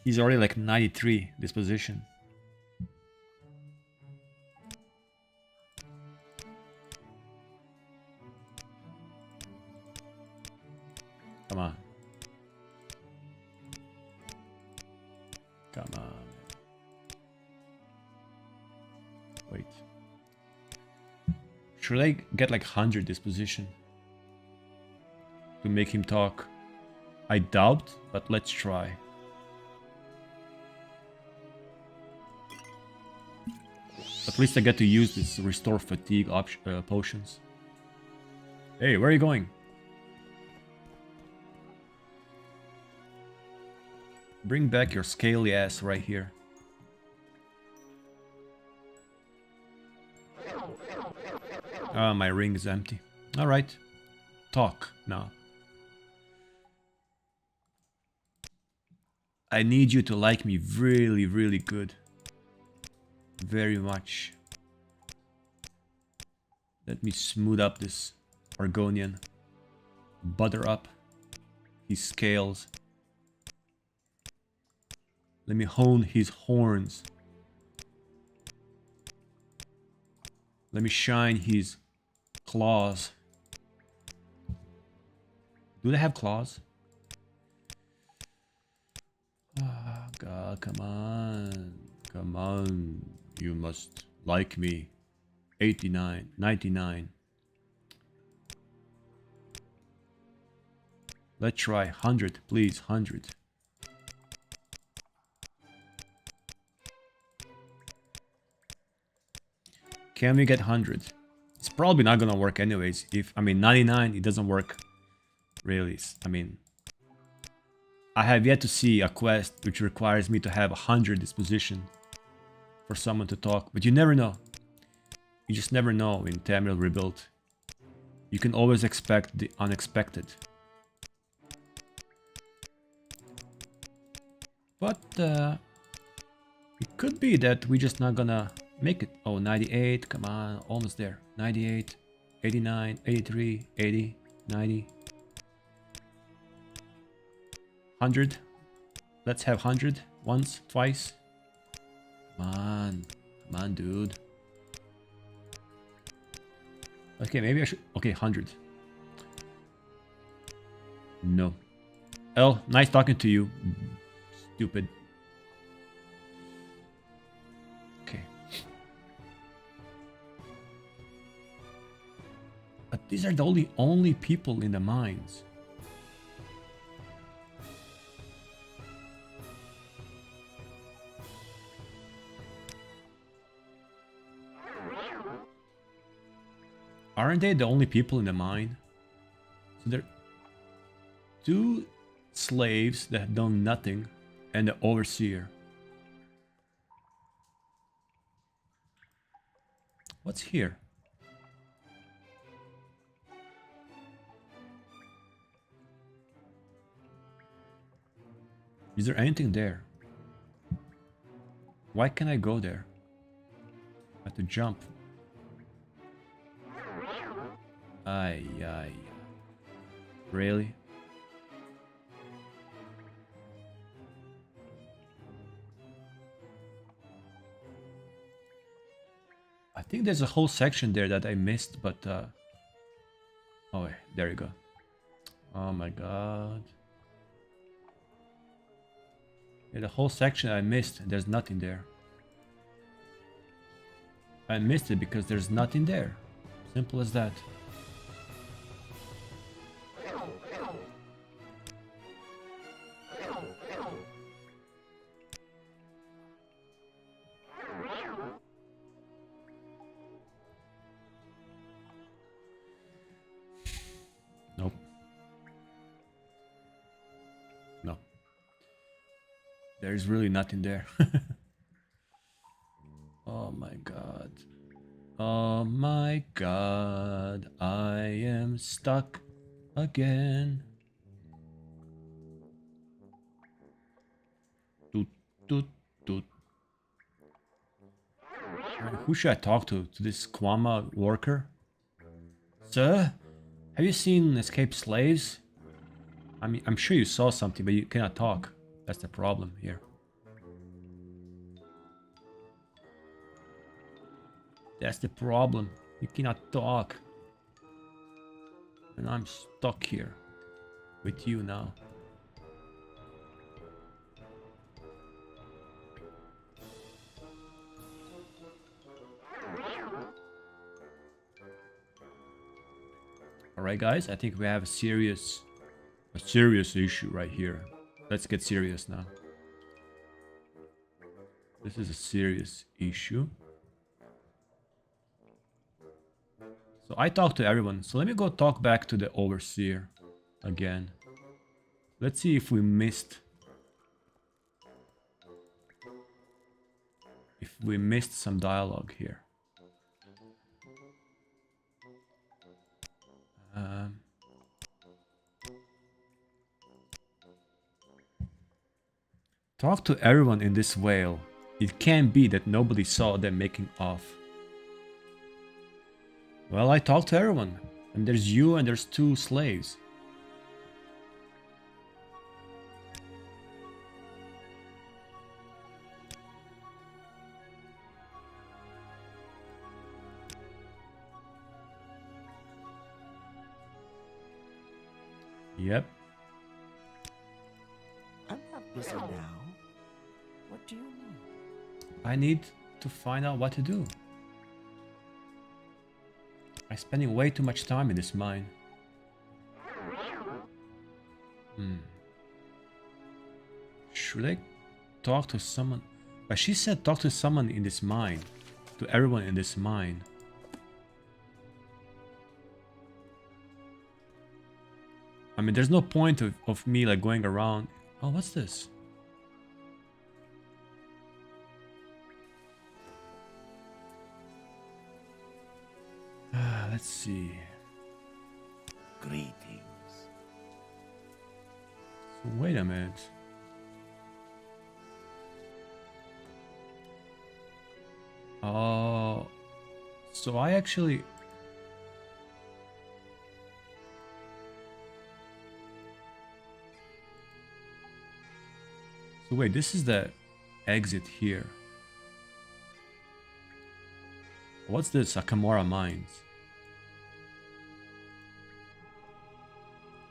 He's already like 93, this position. Come on. Come on. Wait. Should I get like 100 this position? To make him talk? I doubt, but let's try. At least I get to use this restore fatigue potions. Hey, where are you going? Bring back your scaly ass right here. Ah, my ring is empty. Alright. Talk now. I need you to like me really, really good. Very much. Let me smooth up this Argonian. Butter up his scales. Let me hone his horns. Let me shine his claws. Do they have claws? Oh God, come on. Come on. You must like me. 89, 99. Let's try 100, please, 100. Can we get 100? It's probably not gonna work anyways. If, I mean, 99, it doesn't work. Really, I mean, I have yet to see a quest which requires me to have 100 disposition for someone to talk, but you never know. You just never know in Tamriel Rebuilt. You can always expect the unexpected. But it could be that we're just not gonna make it. Oh, 98, come on, almost there. 98, 89, 83, 80, 90. 100. Let's have 100 once, twice. Come on, dude. Okay, maybe I should. Okay, 100. No. L, nice talking to you. Stupid. Okay. But these are the only people in the mines. Aren't they the only people in the mine? So there are 2 slaves that have done nothing and the overseer. What's here? Is there anything there? Why can't I go there? I have to jump. Ay. Really? I think there's a whole section there that I missed, but oh, wait, there you go. Oh my god. Yeah, the whole section I missed, there's nothing there. I missed it because there's nothing there. Simple as that. Nope. No. There's really nothing there. Oh my god. Oh my god. I am stuck again. Toot, toot, toot. Right, who should I talk to? To this Kwama worker? Sir? Have you seen escaped slaves? I mean, I'm sure you saw something, but you cannot talk. That's the problem here. That's the problem. You cannot talk. And I'm stuck here with you now. Alright guys, I think we have a serious issue right here. Let's get serious now. This is a serious issue. So I talked to everyone. So let me go talk back to the overseer again. Let's see if we missed some dialogue here. Talk to everyone in this whale. It can't be that nobody saw them making off. Well, I talked to everyone. And there's you and there's 2 slaves. Yep. I'm not busy now. What do you need? I need to find out what to do. I'm spending way too much time in this mine. Should I talk to someone? But she said talk to someone in this mine. To everyone in this mine. I mean, there's no point of me like going around. Oh, what's this? Let's see. Greetings. So wait a minute. Oh, so I actually... So wait, this is the exit here. What's this? Akamora Mines.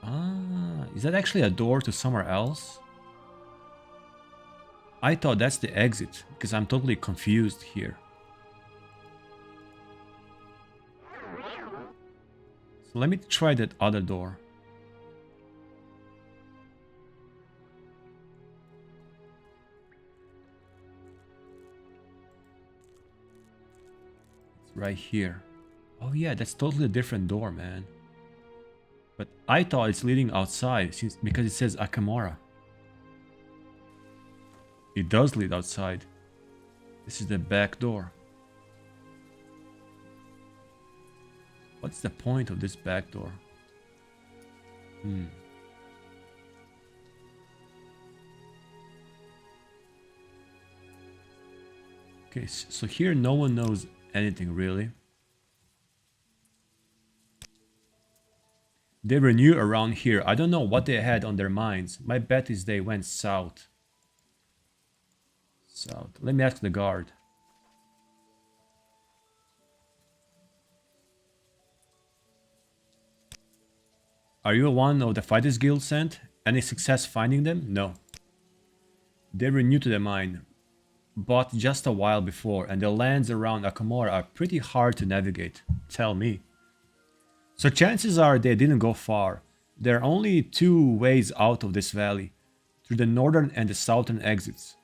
Ah, is that actually a door to somewhere else? I thought that's the exit, because I'm totally confused here. So let me try that other door. It's right here. Oh yeah, that's totally a different door, man. But I thought it's leading outside because it says Akamora. It does lead outside. This is the back door. What's the point of this back door? Okay, so here no one knows anything really. They were new around here. I don't know what they had on their minds. My bet is they went south. South. Let me ask the guard. Are you one of the Fighters Guild sent? Any success finding them? No. They were new to the mine. Bought just a while before, and the lands around Akamora are pretty hard to navigate. Tell me. So chances are they didn't go far. There are only two ways out of this valley, through the northern and the southern exits.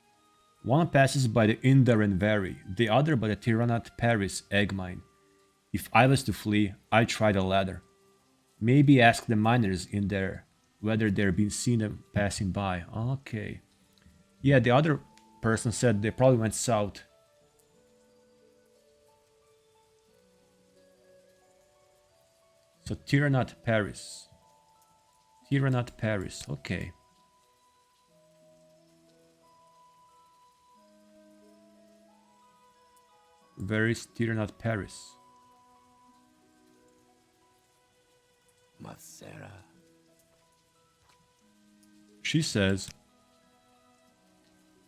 One passes by the Indaren Valley, the other by the Tyrannat Paris egg mine. If I was to flee, I'd try the latter. Maybe ask the miners in there whether they've been seen them passing by. Okay. Yeah, the other person said they probably went south. So Tyrannat Paris. Tyrannat Paris, okay. Where is Tyrannat Paris? Masera. She says,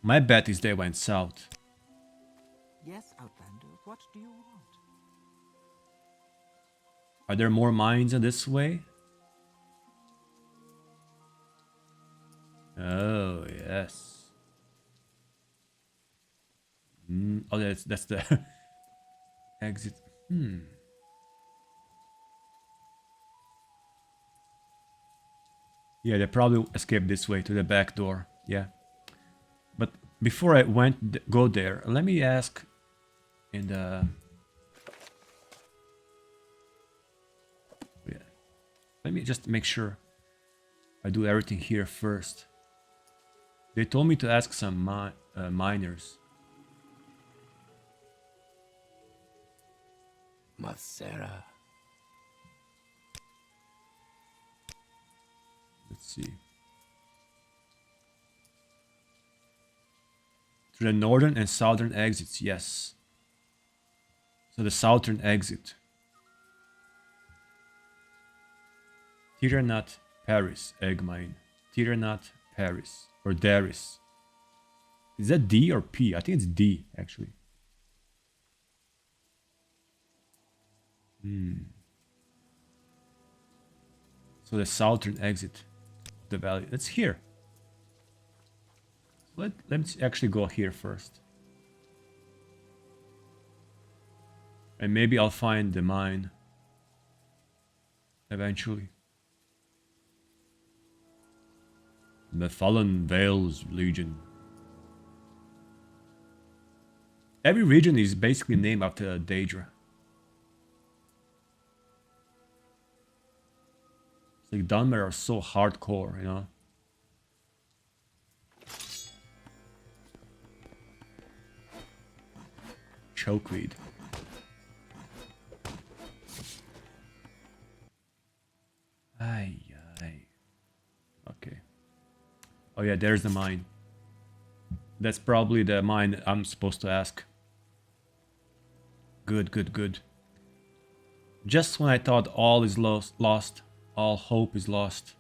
my bet is they went south. Yes, Outlander, what do you want? Are there more mines in this way? Oh, yes. Oh, that's the exit. Yeah, they probably escaped this way to the back door. Yeah. But before I go there, let me ask in the... Yeah. Let me just make sure I do everything here first. They told me to ask some miners. Masera. Let's see. Through the northern and southern exits, yes. So the southern exit. Tyrannat Paris, egg mine. Tyrannat Paris. Or Daris. Is that D or P? I think it's D, actually. So the southern exit. The valley. That's here. Let's actually go here first. And maybe I'll find the mine. Eventually. The Fallen Vales Legion. Every region is basically named after a Daedra. It's like Dunmer are so hardcore, you know? Chokeweed. Ay. Okay. Oh yeah, there's the mine. That's probably the mine I'm supposed to ask. Good. Just when I thought all is lost, all hope is lost.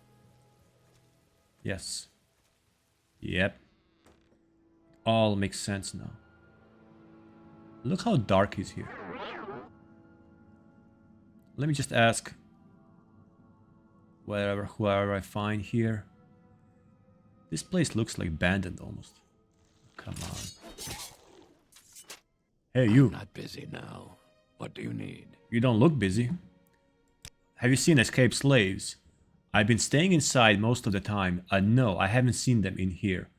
Yes. Yep. All makes sense now. Look how dark he's here. Let me just ask whoever I find here. This place looks like abandoned almost. Come on. Hey, you. I'm not busy now. What do you need? You don't look busy. Have you seen escaped slaves? I've been staying inside most of the time, and no, I haven't seen them in here.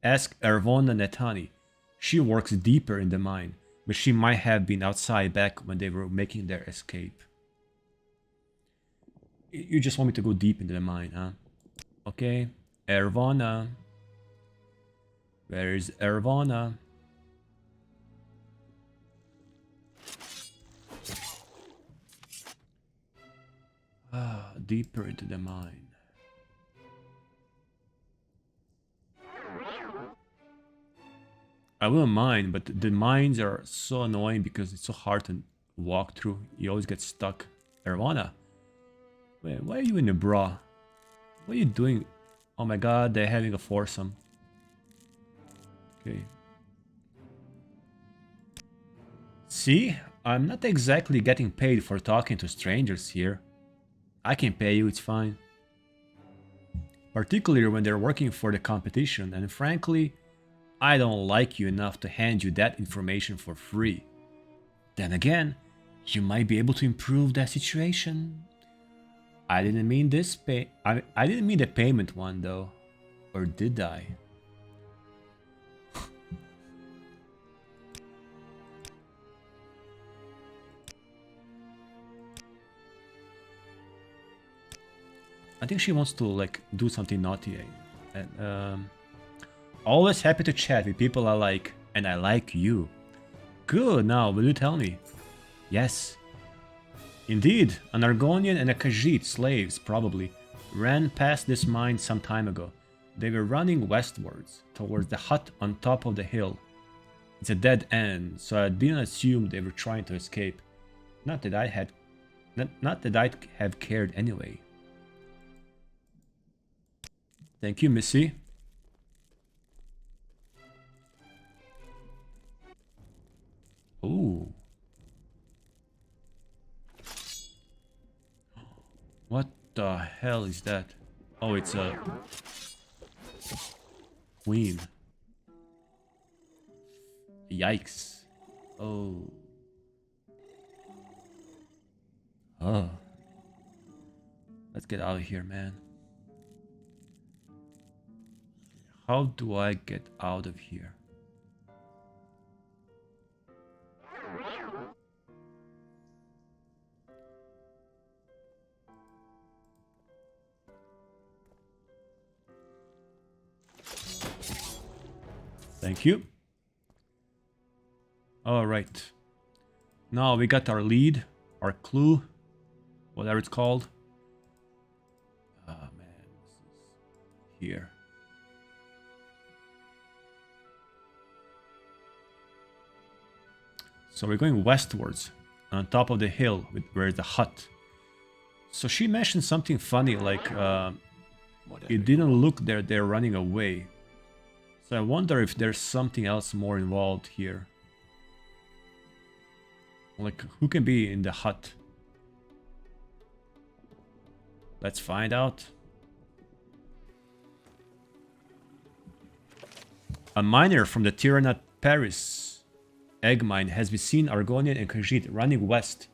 Ask Ervona Netani. She works deeper in the mine, but she might have been outside back when they were making their escape. You just want me to go deep into the mine, huh? Okay. Ervona. Where is Ervona? Deeper into the mine. I wouldn't mind, but the mines are so annoying because it's so hard to walk through. You always get stuck. Ervona. Wait, why are you in a bra? What are you doing? Oh my god, they're having a foursome. Okay. See? I'm not exactly getting paid for talking to strangers here. I can pay you, it's fine. Particularly when they're working for the competition, and frankly, I don't like you enough to hand you that information for free. Then again, you might be able to improve that situation. I didn't mean this I didn't mean the payment one though. Or did I? I think she wants to like do something naughty. And always happy to chat with people I like, and I like you. Good, now will you tell me? Yes. Indeed, an Argonian and a Khajiit slaves, probably, ran past this mine some time ago. They were running westwards, towards the hut on top of the hill. It's a dead end, so I didn't assume they were trying to escape. Not that I'd have cared anyway. Thank you, Missy. Ooh. What the hell is that? Oh, it's a queen. Yikes. Oh. Oh. Let's get out of here, man. How do I get out of here? Thank you. Alright. Now we got our lead, our clue, whatever it's called. Oh man, this is here. So we're going westwards, on top of the hill, where the hut. So she mentioned something funny, like it didn't look they're running away. So I wonder if there's something else more involved here. Like, who can be in the hut? Let's find out. A miner from the Tirana Paris. egg mine has been seen Argonian and Khajiit running west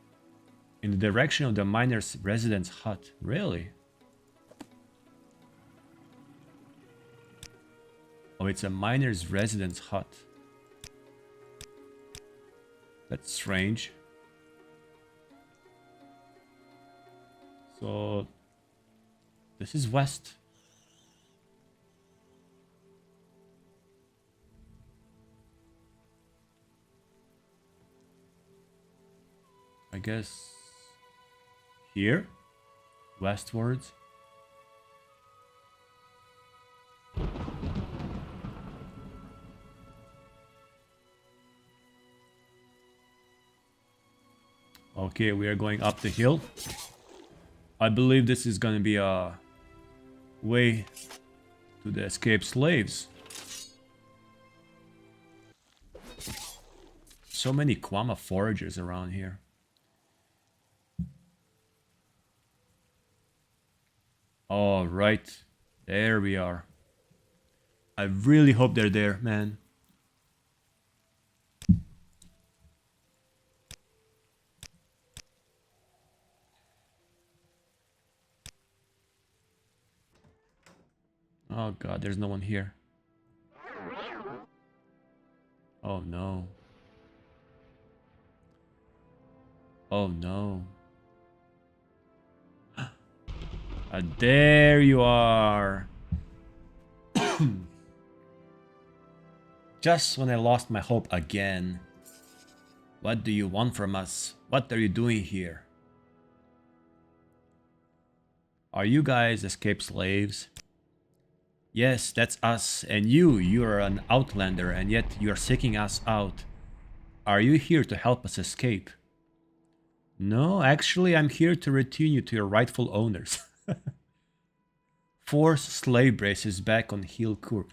in the direction of the miner's residence hut. Really? Oh, it's a miner's residence hut. That's strange. So, this is west. I guess here, westwards. Okay, we are going up the hill. I believe this is gonna be a way to the escaped slaves. So many Kwama foragers around here. All right, there we are. I really hope they're there, man. Oh god, there's no one here. Oh no. Oh no. There you are. Just when I lost my hope again. What do you want from us? What are you doing here? Are you guys escaped slaves? Yes, that's us. And you're an outlander, and yet you're seeking us out. Are you here to help us escape? No, actually, I'm here to return you to your rightful owners. Force slave braces back on Hill Kur.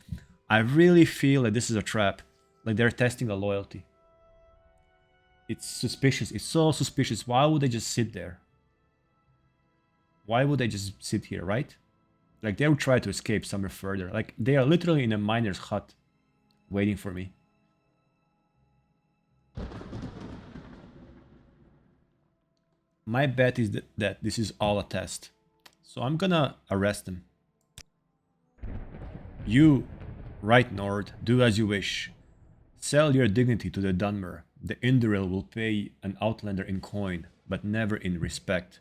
I really feel that this is a trap. Like they're testing the loyalty. It's suspicious. It's so suspicious. Why would they just sit there? Why would they just sit here, right? Like they would try to escape somewhere further. Like they are literally in a miner's hut waiting for me. My bet is that this is all a test. So I'm gonna arrest them. You, right Nord, do as you wish. Sell your dignity to the Dunmer. The Induril will pay an outlander in coin, but never in respect.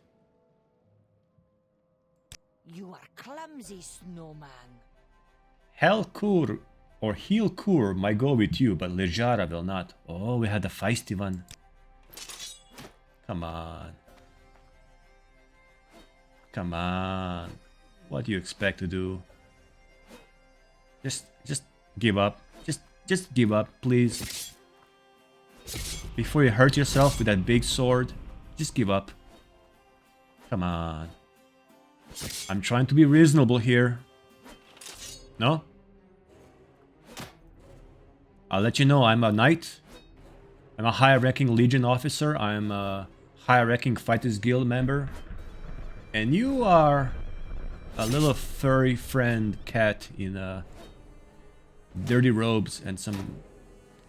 You are clumsy, snowman. Helkur or Hilkur might go with you, but Lejara will not. Oh, we had a feisty one. Come on. Come on. What do you expect to do? Just give up. Just give up, please. Before you hurt yourself with that big sword, just give up. Come on. I'm trying to be reasonable here. No? I'll let you know I'm a knight. I'm a high-ranking Legion officer. I'm a high-ranking Fighters Guild member. And you are a little furry friend cat in dirty robes and some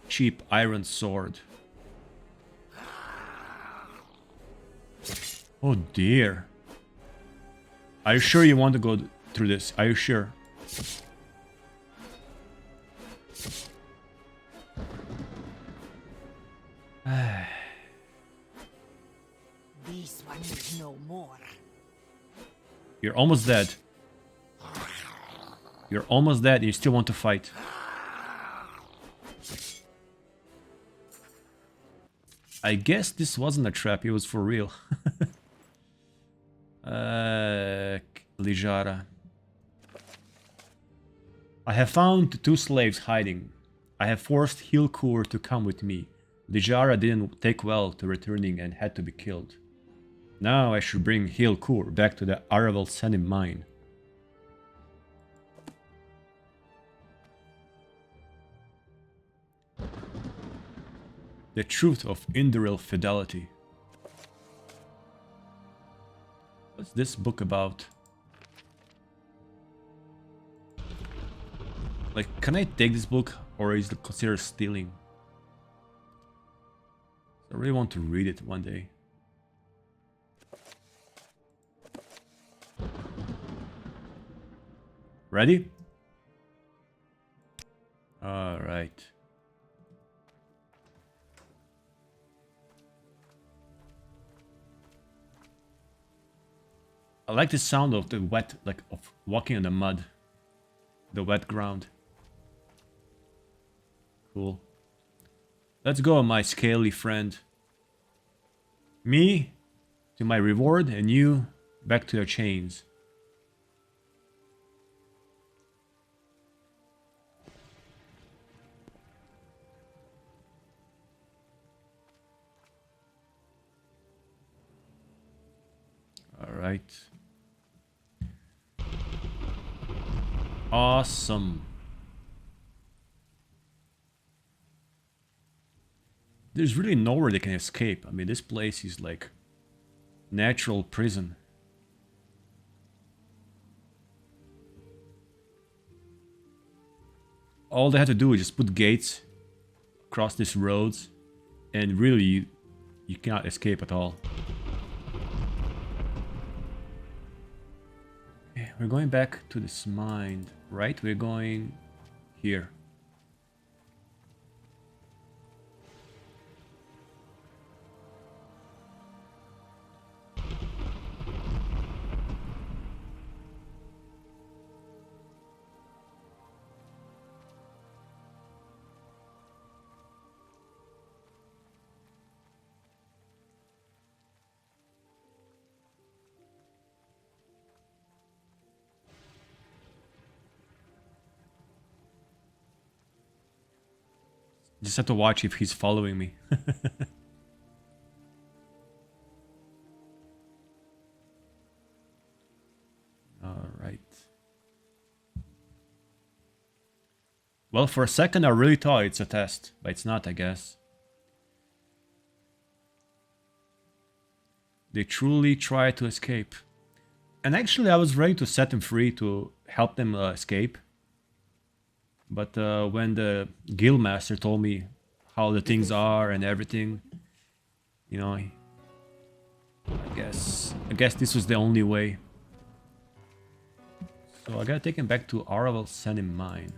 cheap iron sword. Oh dear. Are you sure you want to go through this? Are you sure? This one is no more. You're almost dead. You're almost dead and you still want to fight. I guess this wasn't a trap, it was for real. Lijara. I have found 2 slaves hiding. I have forced Hilkur to come with me. Lijara didn't take well to returning and had to be killed. Now I should bring Hilkur back to the Araval Senim mine. The truth of Induril fidelity. What's this book about? Like, can I take this book or is it considered stealing? I really want to read it one day. Ready? All right. I like the sound of the wet, like of walking on the mud. The wet ground. Cool. Let's go, my scaly friend. Me to my reward, and you back to your chains. All right. Awesome. There's really nowhere they can escape. I mean, this place is like natural prison. All they have to do is just put gates across these roads, and really you cannot escape at all. Okay, we're going back to this mine, right? We're going here. Just have to watch if he's following me. All right. Well, for a second I really thought it's a test, but it's not, I guess. They truly try to escape. And actually I was ready to set them free to help them escape. But when the guild master told me how the things are and everything, you know, I guess this was the only way. So I gotta take him back to Aravel Sanim Mine.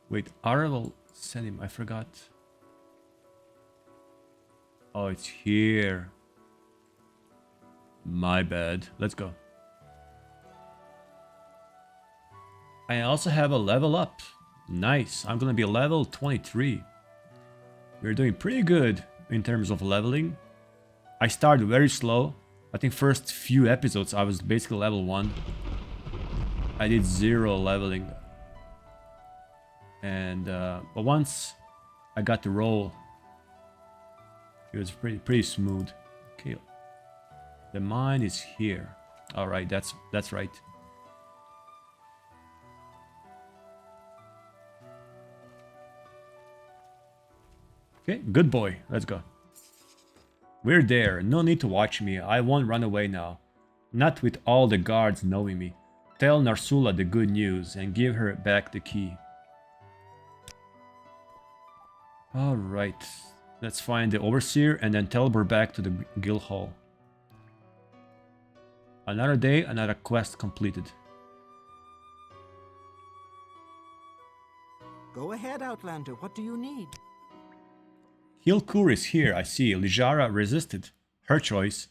Wait, Aravel Sanim, I forgot. Oh, it's here. My bad. Let's go. I also have a level up. Nice. I'm gonna be level 23. We're doing pretty good in terms of leveling. I started very slow. I think first few episodes I was basically level 1. I did 0 leveling. And but once I got the roll, it was pretty smooth. Okay, the mine is here. All right, that's right. Okay, good boy. Let's go. We're there. No need to watch me. I won't run away now. Not with all the guards knowing me. Tell Narsula the good news and give her back the key. Alright, let's find the Overseer and then teleport back to the guild hall. Another day, another quest completed. Go ahead, Outlander. What do you need? Hilkur is here, I see. Lijara resisted. Her choice.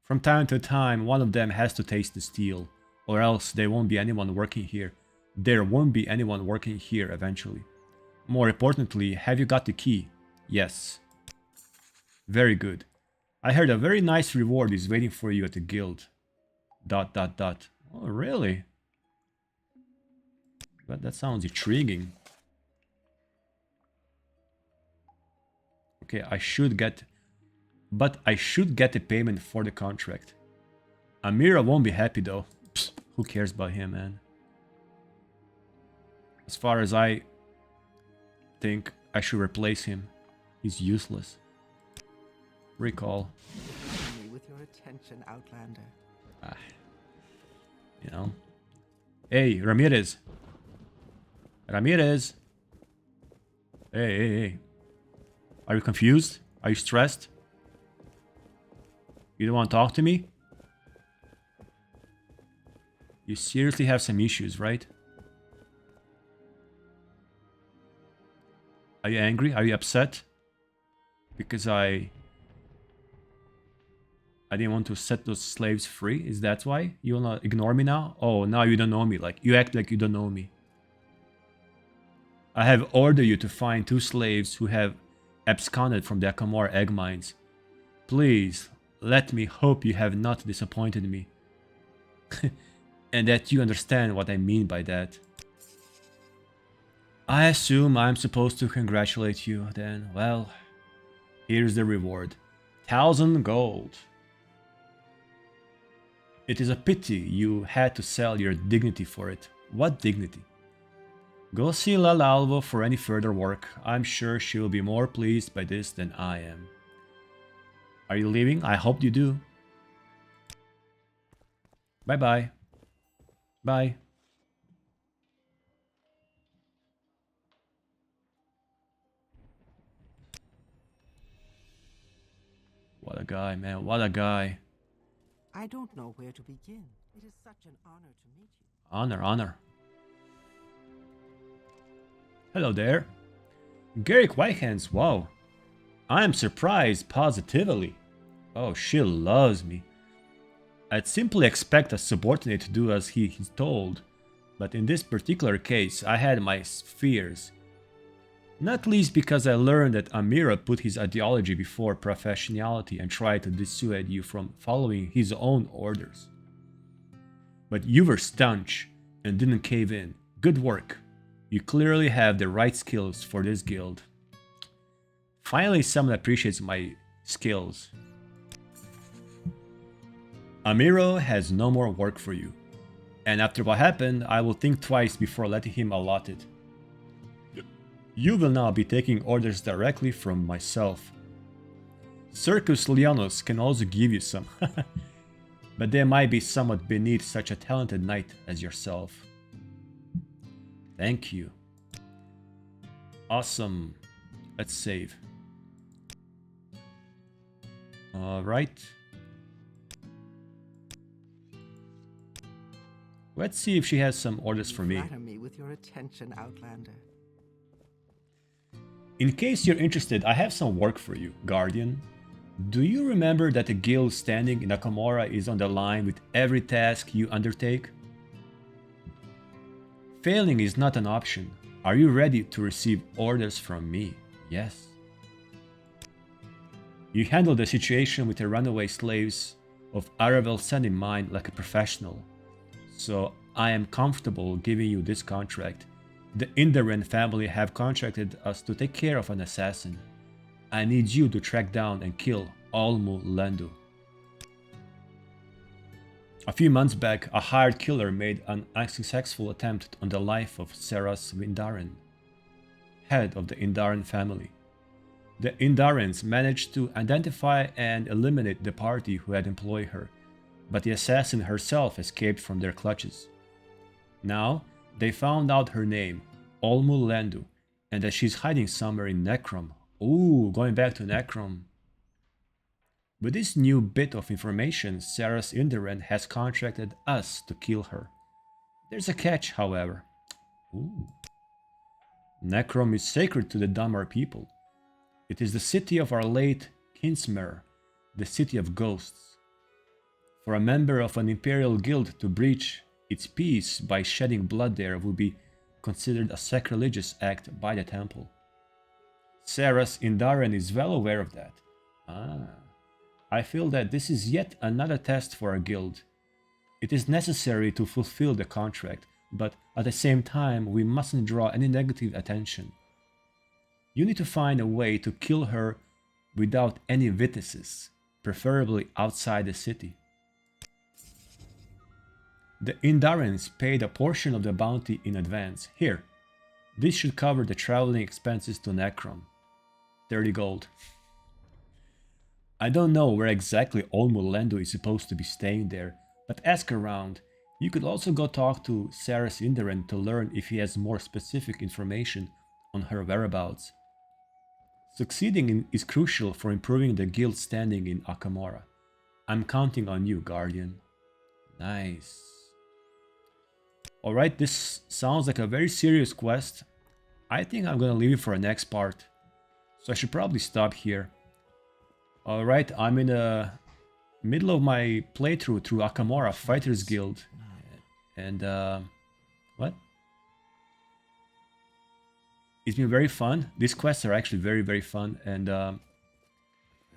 From time to time, one of them has to taste the steel, or else there won't be anyone working here. There won't be anyone working here eventually. More importantly, have you got the key? Yes. Very good. I heard a very nice reward is waiting for you at the guild. ... Oh, really? But that sounds intriguing. Okay, I should get the payment for the contract. Amira won't be happy though. Psst, who cares about him, man? As far as I think, I should replace him. He's useless. Recall. Flatter me with your attention, Outlander. You know. Hey, Ramirez. Ramirez. Hey. Are you confused? Are you stressed? You don't want to talk to me? You seriously have some issues, right? Are you angry? Are you upset? Because I didn't want to set those slaves free? Is that why? You wanna ignore me now? Oh, now you don't know me. Like, you act like you don't know me. I have ordered you to find 2 slaves who have absconded from the Akamora egg mines. Please, let me hope you have not disappointed me. And that you understand what I mean by that. I assume I'm supposed to congratulate you then. Well, here's the reward. 1,000 gold. It is a pity you had to sell your dignity for it. What dignity? Go see La Lalvo for any further work. I'm sure she will be more pleased by this than I am. Are you leaving? I hope you do. Bye-bye. Bye. What a guy, man. What a guy. I don't know where to begin. It is such an honor to meet you. Honor. Hello there. Garrick Whitehands, wow. I am surprised positively. Oh, she loves me. I'd simply expect a subordinate to do as he's told, but in this particular case I had my fears. Not least because I learned that Amira put his ideology before professionality and tried to dissuade you from following his own orders. But you were staunch and didn't cave in. Good work. You clearly have the right skills for this guild. Finally, someone appreciates my skills. Amiro has no more work for you. And after what happened, I will think twice before letting him allot it. You will now be taking orders directly from myself. Circus Leonos can also give you some, but they might be somewhat beneath such a talented knight as yourself. Thank you. Awesome. Let's save. Alright. Let's see if she has some orders for me. Flatter me with your attention, Outlander. In case you're interested, I have some work for you, Guardian. Do you remember that the guild standing in Akamora is on the line with every task you undertake? Failing is not an option. Are you ready to receive orders from me? Yes. You handled the situation with the runaway slaves of Aravel Sending Mine like a professional, so I am comfortable giving you this contract. The Indaren family have contracted us to take care of an assassin. I need you to track down and kill Olmu Lendu. A few months back, a hired killer made an unsuccessful attempt on the life of Seras Indaren, head of the Indaren family. The Indarens managed to identify and eliminate the party who had employed her, but the assassin herself escaped from their clutches. Now, they found out her name, Olmu Lendu, and that she's hiding somewhere in Necrom. Ooh, going back to Necrom. With this new bit of information, Seras Indaren has contracted us to kill her. There's a catch, however. Ooh. Necrom is sacred to the Damar people. It is the city of our late Kinsmer, the city of ghosts. For a member of an imperial guild to breach its peace by shedding blood there would be considered a sacrilegious act by the temple. Seras Indaren is well aware of that. I feel that this is yet another test for our guild. It is necessary to fulfill the contract, but at the same time we mustn't draw any negative attention. You need to find a way to kill her without any witnesses, preferably outside the city. The Indarens paid a portion of the bounty in advance. Here, This should cover the traveling expenses to Necrom. 30 gold. I don't know where exactly Olmo Lendo is supposed to be staying there, but ask around. You could also go talk to Saris Inderen to learn if he has more specific information on her whereabouts. Succeeding is crucial for improving the guild's standing in Akamora. I'm counting on you, Guardian. Nice. Alright, this sounds like a very serious quest. I think I'm gonna leave it for a next part. So I should probably stop here. Alright, I'm in the middle of my playthrough through Akamora Fighters Guild. And what? It's been very fun. These quests are actually very fun. And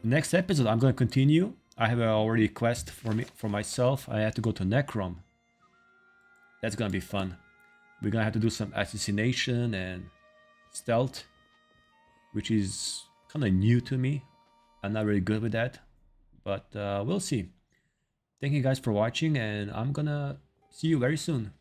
next episode I'm gonna continue. I have already a quest for myself. I have to go to Necrom. That's gonna be fun. We're gonna have to do some assassination and stealth, which is kind of new to me. I'm not really good with that, but we'll see. Thank you guys for watching, and I'm gonna see you very soon.